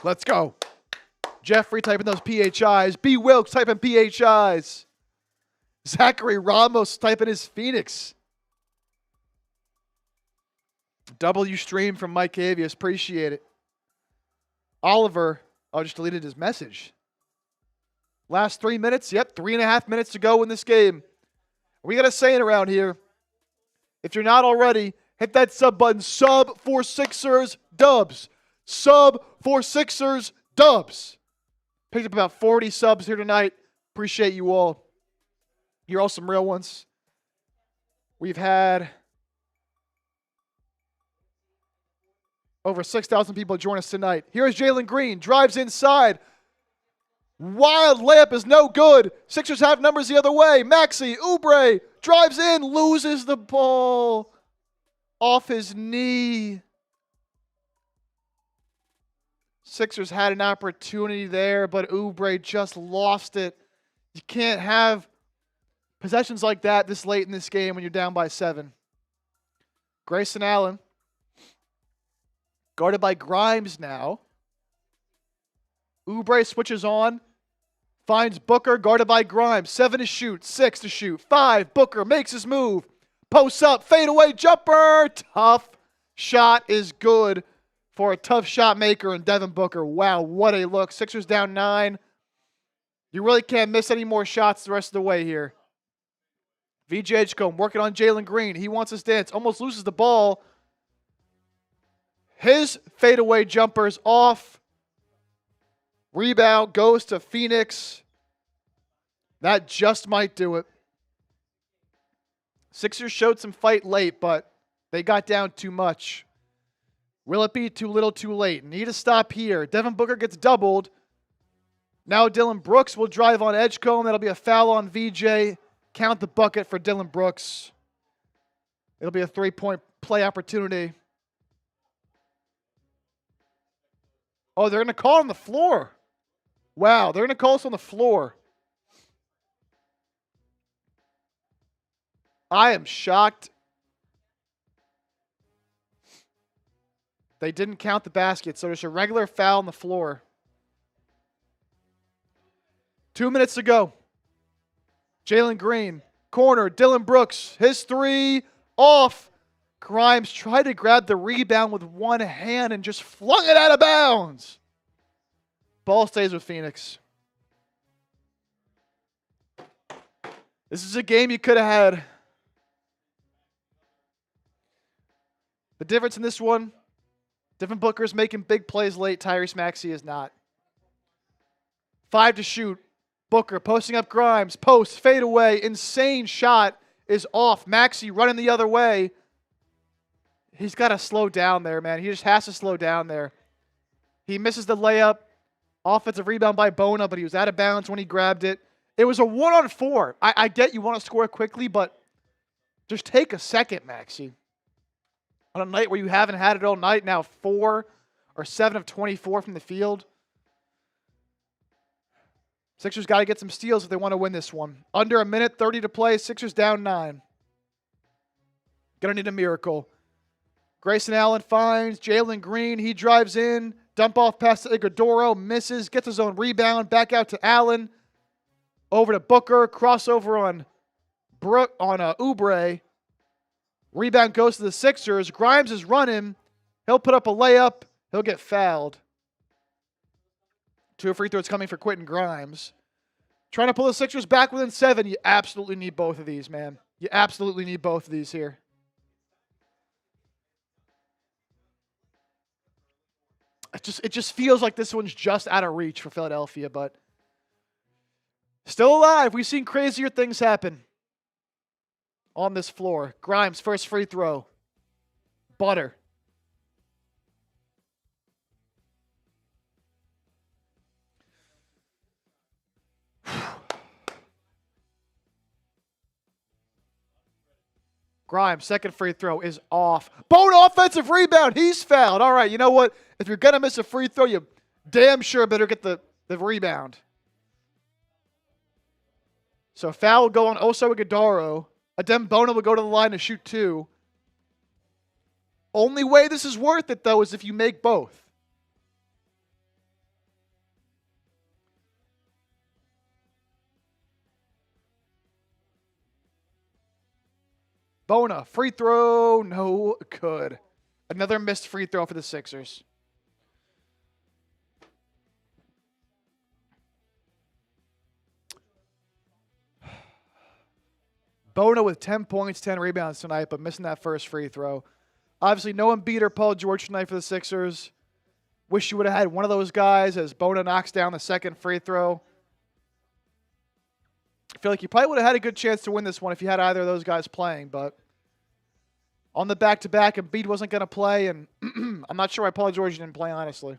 Let's go. Jeffrey typing those PHIs. B. Wilkes typing PHIs. Zachary Ramos typing his Phoenix. W stream from Mike Avius. Appreciate it. Oliver Oh, just deleted his message. Last 3 minutes. Yep, 3.5 minutes to go in this game. We got a saying around here. If you're not already, hit that sub button. Sub for Sixers dubs. Sub for Sixers dubs. Picked up about 40 subs here tonight. Appreciate you all. You're all some real ones. We've had over 6,000 people join us tonight. Here's Jalen Green. Drives inside. Wild layup is no good. Sixers have numbers the other way. Maxey, Oubre, drives in, loses the ball off his knee. Sixers had an opportunity there, but Oubre just lost it. You can't have possessions like that this late in this game when you're down by 7. Grayson Allen, guarded by Grimes now. Oubre switches on, finds Booker, guarded by Grimes. 7 to shoot, 6 to shoot, 5. Booker makes his move, posts up, fadeaway jumper. Tough shot is good for a tough shot maker and Devin Booker. Wow, what a look. Sixers down 9. You really can't miss any more shots the rest of the way here. VJ Edgecombe working on Jalen Green. He wants his dance, almost loses the ball. His fadeaway jumper's off. Rebound goes to Phoenix. That just might do it. Sixers showed some fight late, but they got down too much. Will it be too little too late? Need a stop here. Devin Booker gets doubled. Now Dillon Brooks will drive on Edgecombe. That'll be a foul on VJ. Count the bucket for Dillon Brooks. It'll be a 3-point play opportunity. Oh, they're going to call on the floor. Wow, they're going to call us on the floor. I am shocked. They didn't count the basket, so there's a regular foul on the floor. 2 minutes to go. Jalen Green, corner, Dillon Brooks, his 3, off. Grimes tried to grab the rebound with one hand and just flung it out of bounds. Ball stays with Phoenix. This is a game you could have had. The difference in this one, Devin Booker is making big plays late. Tyrese Maxey is not. 5 to shoot. Booker posting up Grimes. Post, fade away. Insane shot is off. Maxey running the other way. He's got to slow down there, man. He just has to slow down there. He misses the layup. Offensive rebound by Bona, but he was out of bounds when he grabbed it. It was a 1-on-4. I get you want to score quickly, but just take a second, Maxey. On a night where you haven't had it all night, now 4 or 7 of 24 from the field. Sixers got to get some steals if they want to win this one. Under a minute, 30 to play. Sixers down 9. Gonna need a miracle. Grayson Allen finds Jalen Green. He drives in. Dump off pass to Iguodala. Misses. Gets his own rebound. Back out to Allen. Over to Booker. Crossover on Oubre. Rebound goes to the Sixers. Grimes is running. He'll put up a layup. He'll get fouled. 2 free throws coming for Quentin Grimes. Trying to pull the Sixers back within 7. You absolutely need both of these, man. You absolutely need both of these here. It just feels like this one's just out of reach for Philadelphia, but still alive. We've seen crazier things happen on this floor. Grimes, first free throw. Butter. Grimes, second free throw is off. Bona offensive rebound. He's fouled. All right, you know what? If you're going to miss a free throw, you damn sure better get the rebound. So foul will go on Oso Iguodala. Adem Bona will go to the line to shoot 2. Only way this is worth it, though, is if you make both. Bona, free throw, no good. Another missed free throw for the Sixers. Bona with 10 points, 10 rebounds tonight, but missing that first free throw. Obviously, no Embiid or Paul George tonight for the Sixers. Wish you would have had one of those guys as Bona knocks down the second free throw. I feel like you probably would have had a good chance to win this one if you had either of those guys playing, but on the back-to-back, Embiid wasn't going to play, and I'm not sure why Paul George didn't play, honestly.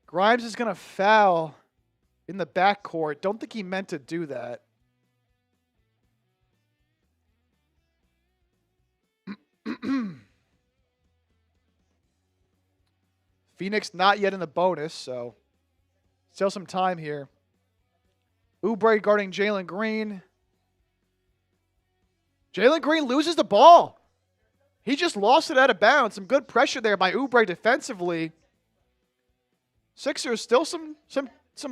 Grimes is going to foul in the backcourt. Don't think he meant to do that. Phoenix not yet in the bonus, so still some time here. Oubre guarding Jalen Green. Jalen Green loses the ball. He just lost it out of bounds. Some good pressure there by Oubre defensively. Sixers still some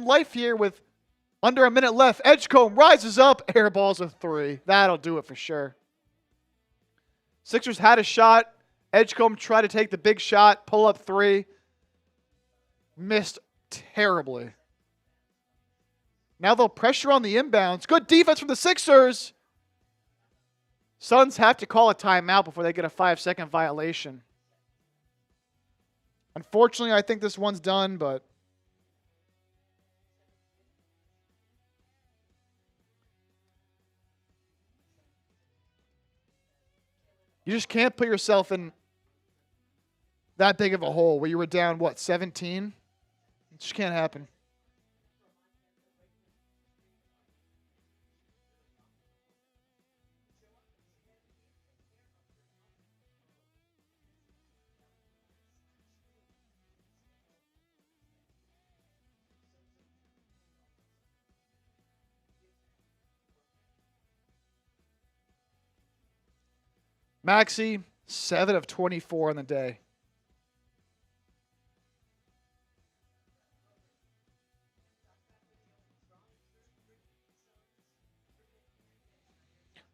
life here with under a minute left. Edgecombe rises up, airballs a three. That'll do it for sure. Sixers had a shot. Edgecombe tried to take the big shot, pull up three. Missed terribly. Now they'll pressure on the inbounds. Good defense from the Sixers. Suns have to call a timeout before they get a 5-second violation. Unfortunately, I think this one's done, but you just can't put yourself in that big of a hole where you were down, what, 17? It just can't happen. Maxey, 7 of 24 on the day.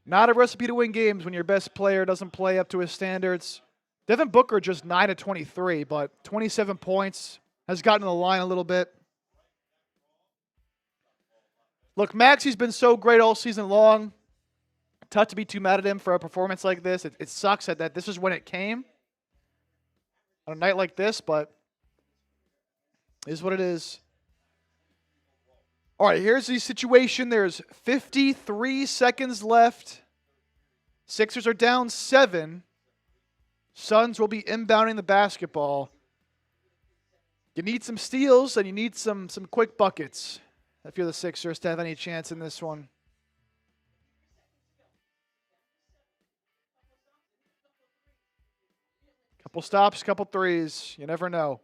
Not a recipe to win games when your best player doesn't play up to his standards. Devin Booker just 9 of 23, but 27 points. Has gotten to the line a little bit. Look, Maxey's been so great all season long. Tough to be too mad at him for a performance like this. It sucks that this is when it came on a night like this, but it is what it is. All right, here's the situation. There's 53 seconds left. Sixers are down 7. Suns will be inbounding the basketball. You need some steals and you need some quick buckets if you're the Sixers to have any chance in this one. Couple stops, couple threes. You never know.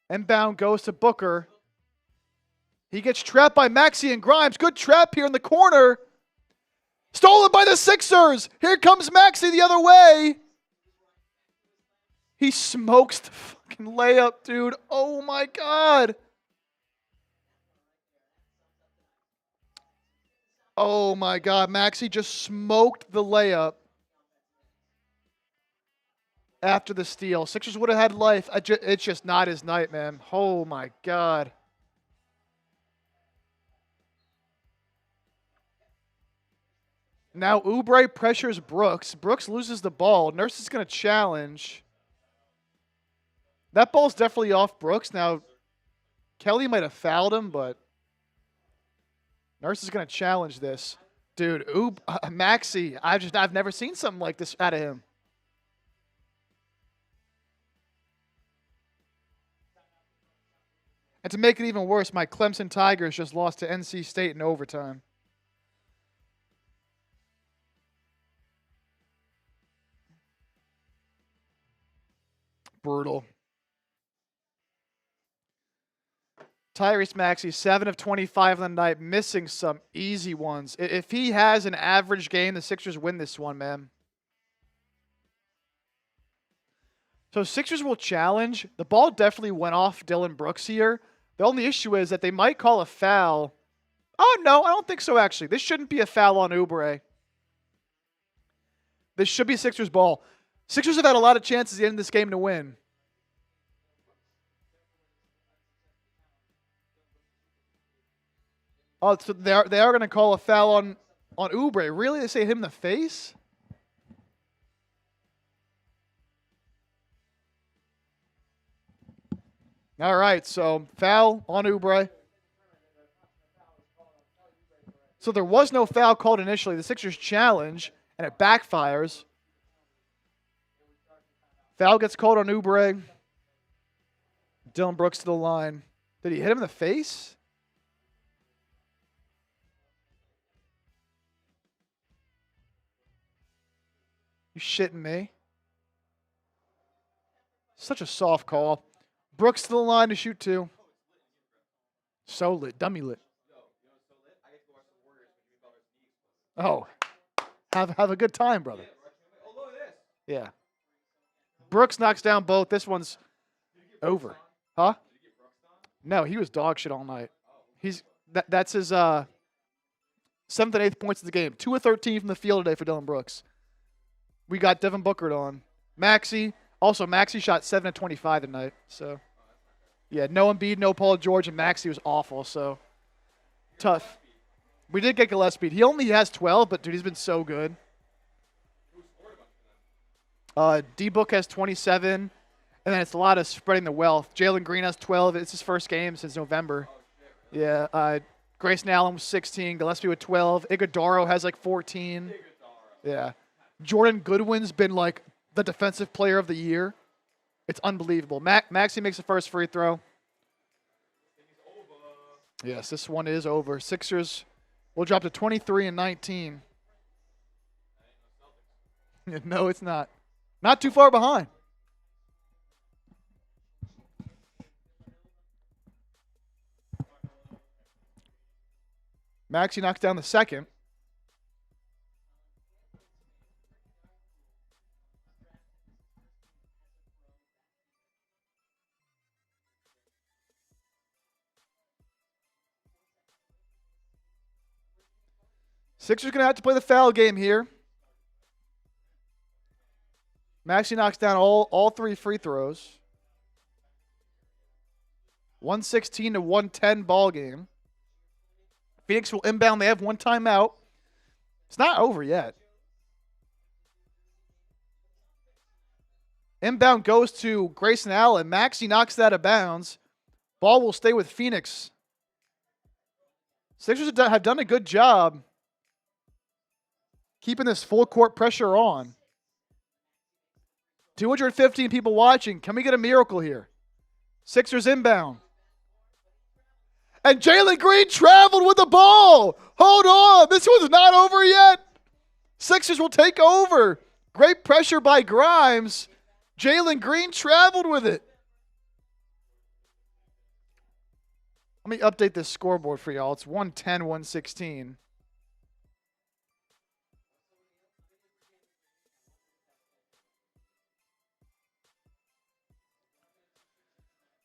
Inbound goes to Booker. He gets trapped by Maxey and Grimes. Good trap here in the corner. Stolen by the Sixers. Here comes Maxey the other way. He smokes the fucking layup, dude. Oh my God. Oh my God. Maxey just smoked the layup after the steal. Sixers would have had life. It's just not his night, man. Oh my God. Now Oubre pressures Brooks. Brooks loses the ball. Nurse is going to challenge. That ball's definitely off Brooks. Now, Kelly might have fouled him, but Nurse is going to challenge this. Dude, Maxey, I've never seen something like this out of him. And to make it even worse, my Clemson Tigers just lost to NC State in overtime. Brutal. Tyrese Maxey, 7 of 25 on the night, missing some easy ones. If he has an average game, the Sixers win this one, man. So Sixers will challenge. The ball definitely went off Dillon Brooks here. The only issue is that they might call a foul. Oh, no, I don't think so, actually. This shouldn't be a foul on Oubre. This should be Sixers ball. Sixers have had a lot of chances at the end of this game to win. Oh, so they are going to call a foul on Oubre. Really? They say hit him in the face? All right, so foul on Oubre. So there was no foul called initially. The Sixers challenge, and it backfires. Foul gets called on Oubre. Dillon Brooks to the line. Did he hit him in the face? You shitting me? Such a soft call. Brooks to the line to shoot 2. So lit. Dummy lit. Oh. Have a good time, brother. Yeah. Brooks knocks down both. This one's over. Huh? No, he was dog shit all night. That's his 7th and 8th points of the game. 2 of 13 from the field today for Dillon Brooks. We got Devin Booker on. Maxey. Also, Maxey shot 7 of 25 tonight. So, yeah, no Embiid, no Paul George, and Maxey was awful. So, tough. We did get Gillespie. He only has 12, but, dude, he's been so good. D-Book has 27, and then it's a lot of spreading the wealth. Jalen Green has 12. It's his first game since November. Yeah, Grayson Allen was 16. Gillespie with 12. Iguodaro has like 14. Yeah. Jordan Goodwin's been like the defensive player of the year. It's unbelievable. Maxey makes the first free throw. Yes, this one is over. Sixers will drop to 23 and 19. No, it's not. Not too far behind. Maxey knocks down the second. Sixers going to have to play the foul game here. Maxey knocks down all 3 free throws. 116 to 110 ball game. Phoenix will inbound. They have 1 timeout. It's not over yet. Inbound goes to Grayson Allen. Maxey knocks that out of bounds. Ball will stay with Phoenix. Sixers have done a good job keeping this full court pressure on. 215 people watching. Can we get a miracle here? Sixers inbound. And Jalen Green traveled with the ball. Hold on. This one's not over yet. Sixers will take over. Great pressure by Grimes. Jalen Green traveled with it. Let me update this scoreboard for y'all. It's 110-116.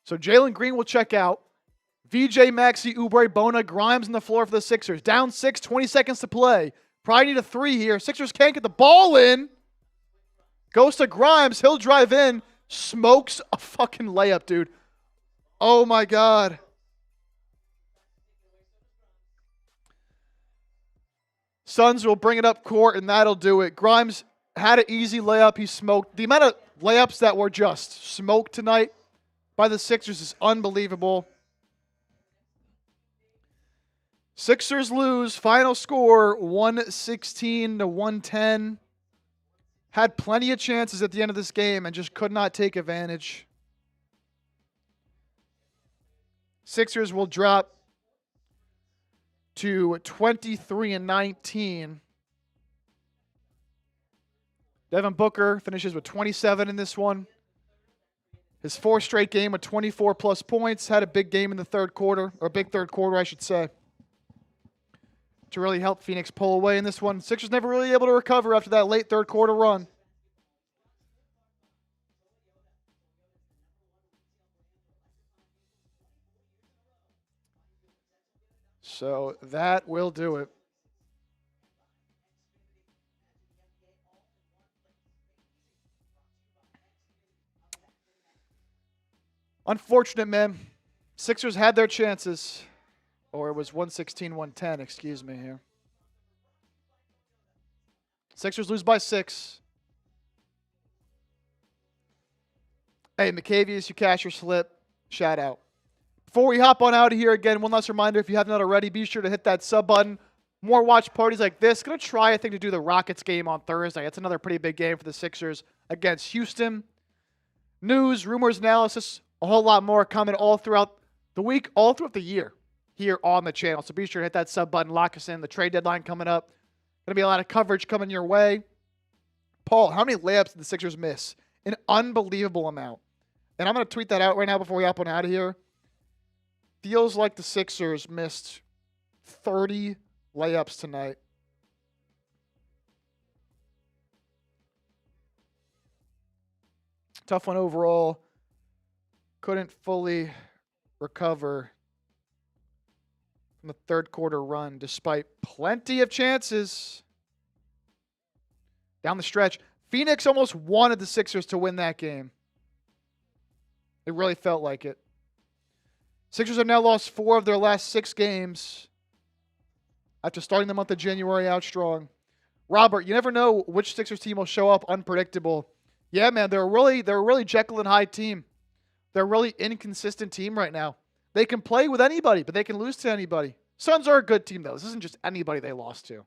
So Jalen Green will check out. VJ, Maxey, Oubre, Bona, Grimes on the floor for the Sixers. Down 6, 20 seconds to play. Probably need a 3 here. Sixers can't get the ball in. Goes to Grimes. He'll drive in. Smokes a fucking layup, dude. Oh, my God. Suns will bring it up court, and that'll do it. Grimes had an easy layup. He smoked. The amount of layups that were just smoked tonight by the Sixers is unbelievable. Sixers lose. Final score, 116 to 110. Had plenty of chances at the end of this game and just could not take advantage. Sixers will drop to 23 and 19. Devin Booker finishes with 27 in this one. His 4th straight game with 24-plus points. Had a big game in the third quarter, or a big third quarter, I should say, to really help Phoenix pull away in this one. Sixers never really able to recover after that late third quarter run. So that will do it. Unfortunate, man. Sixers had their chances. Or it was 116-110, excuse me here. Sixers lose by 6. Hey, McCavius, you cash your slip. Shout out. Before we hop on out of here, again, one last reminder, if you have not already, be sure to hit that sub button. More watch parties like this. Going to try, I think, to do the Rockets game on Thursday. It's another pretty big game for the Sixers against Houston. News, rumors, analysis, a whole lot more coming all throughout the week, all throughout the year here on the channel. So be sure to hit that sub button, lock us in. The trade deadline coming up. Going to be a lot of coverage coming your way. Paul, how many layups did the Sixers miss? An unbelievable amount. And I'm going to tweet that out right now before we hop on out of here. Feels like the Sixers missed 30 layups tonight. Tough one overall. Couldn't fully recover from the third quarter run despite plenty of chances. Down the stretch, Phoenix almost wanted the Sixers to win that game. It really felt like it. Sixers have now lost 4 of their last 6 games after starting the month of January out strong. Robert, you never know which Sixers team will show up unpredictable. Yeah, man, they're a really Jekyll and Hyde team. They're a really inconsistent team right now. They can play with anybody, but they can lose to anybody. Suns are a good team, though. This isn't just anybody they lost to.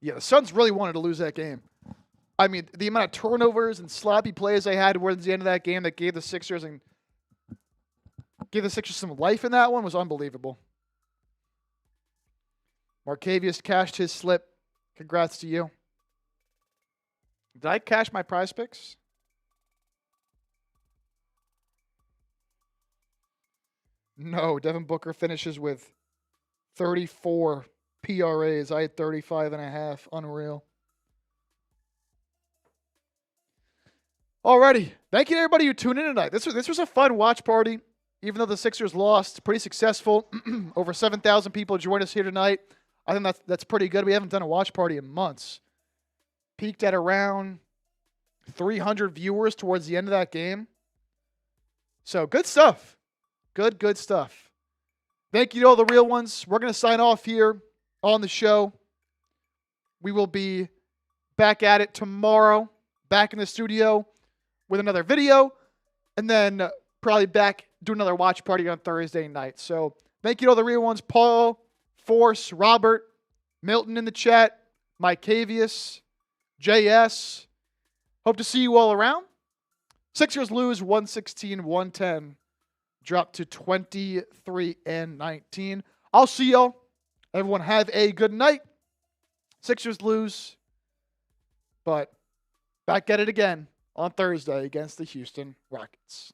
Yeah, the Suns really wanted to lose that game. I mean, the amount of turnovers and sloppy plays they had towards the end of that game that gave the Sixers some life in that one was unbelievable. Markavius cashed his slip. Congrats to you. Did I cash my prize picks? No, Devin Booker finishes with 34 PRAs. I had 35.5. Unreal. Alrighty. Thank you to everybody who tuned in tonight. This was a fun watch party. Even though the Sixers lost, pretty successful. Over 7,000 people joined us here tonight. I think that's pretty good. We haven't done a watch party in months. Peaked at around 300 viewers towards the end of that game. So good stuff. Good stuff. Thank you to all the real ones. We're going to sign off here on the show. We will be back at it tomorrow. Back in the studio with another video. And then probably back do another watch party on Thursday night. So thank you to all the real ones. Paul, Force, Robert, Milton in the chat, Mike Cavius, JS. Hope to see you all around. Sixers lose 116-110. Drop to 23-19. I'll see y'all. Everyone have a good night. Sixers lose. But back at it again on Thursday against the Houston Rockets.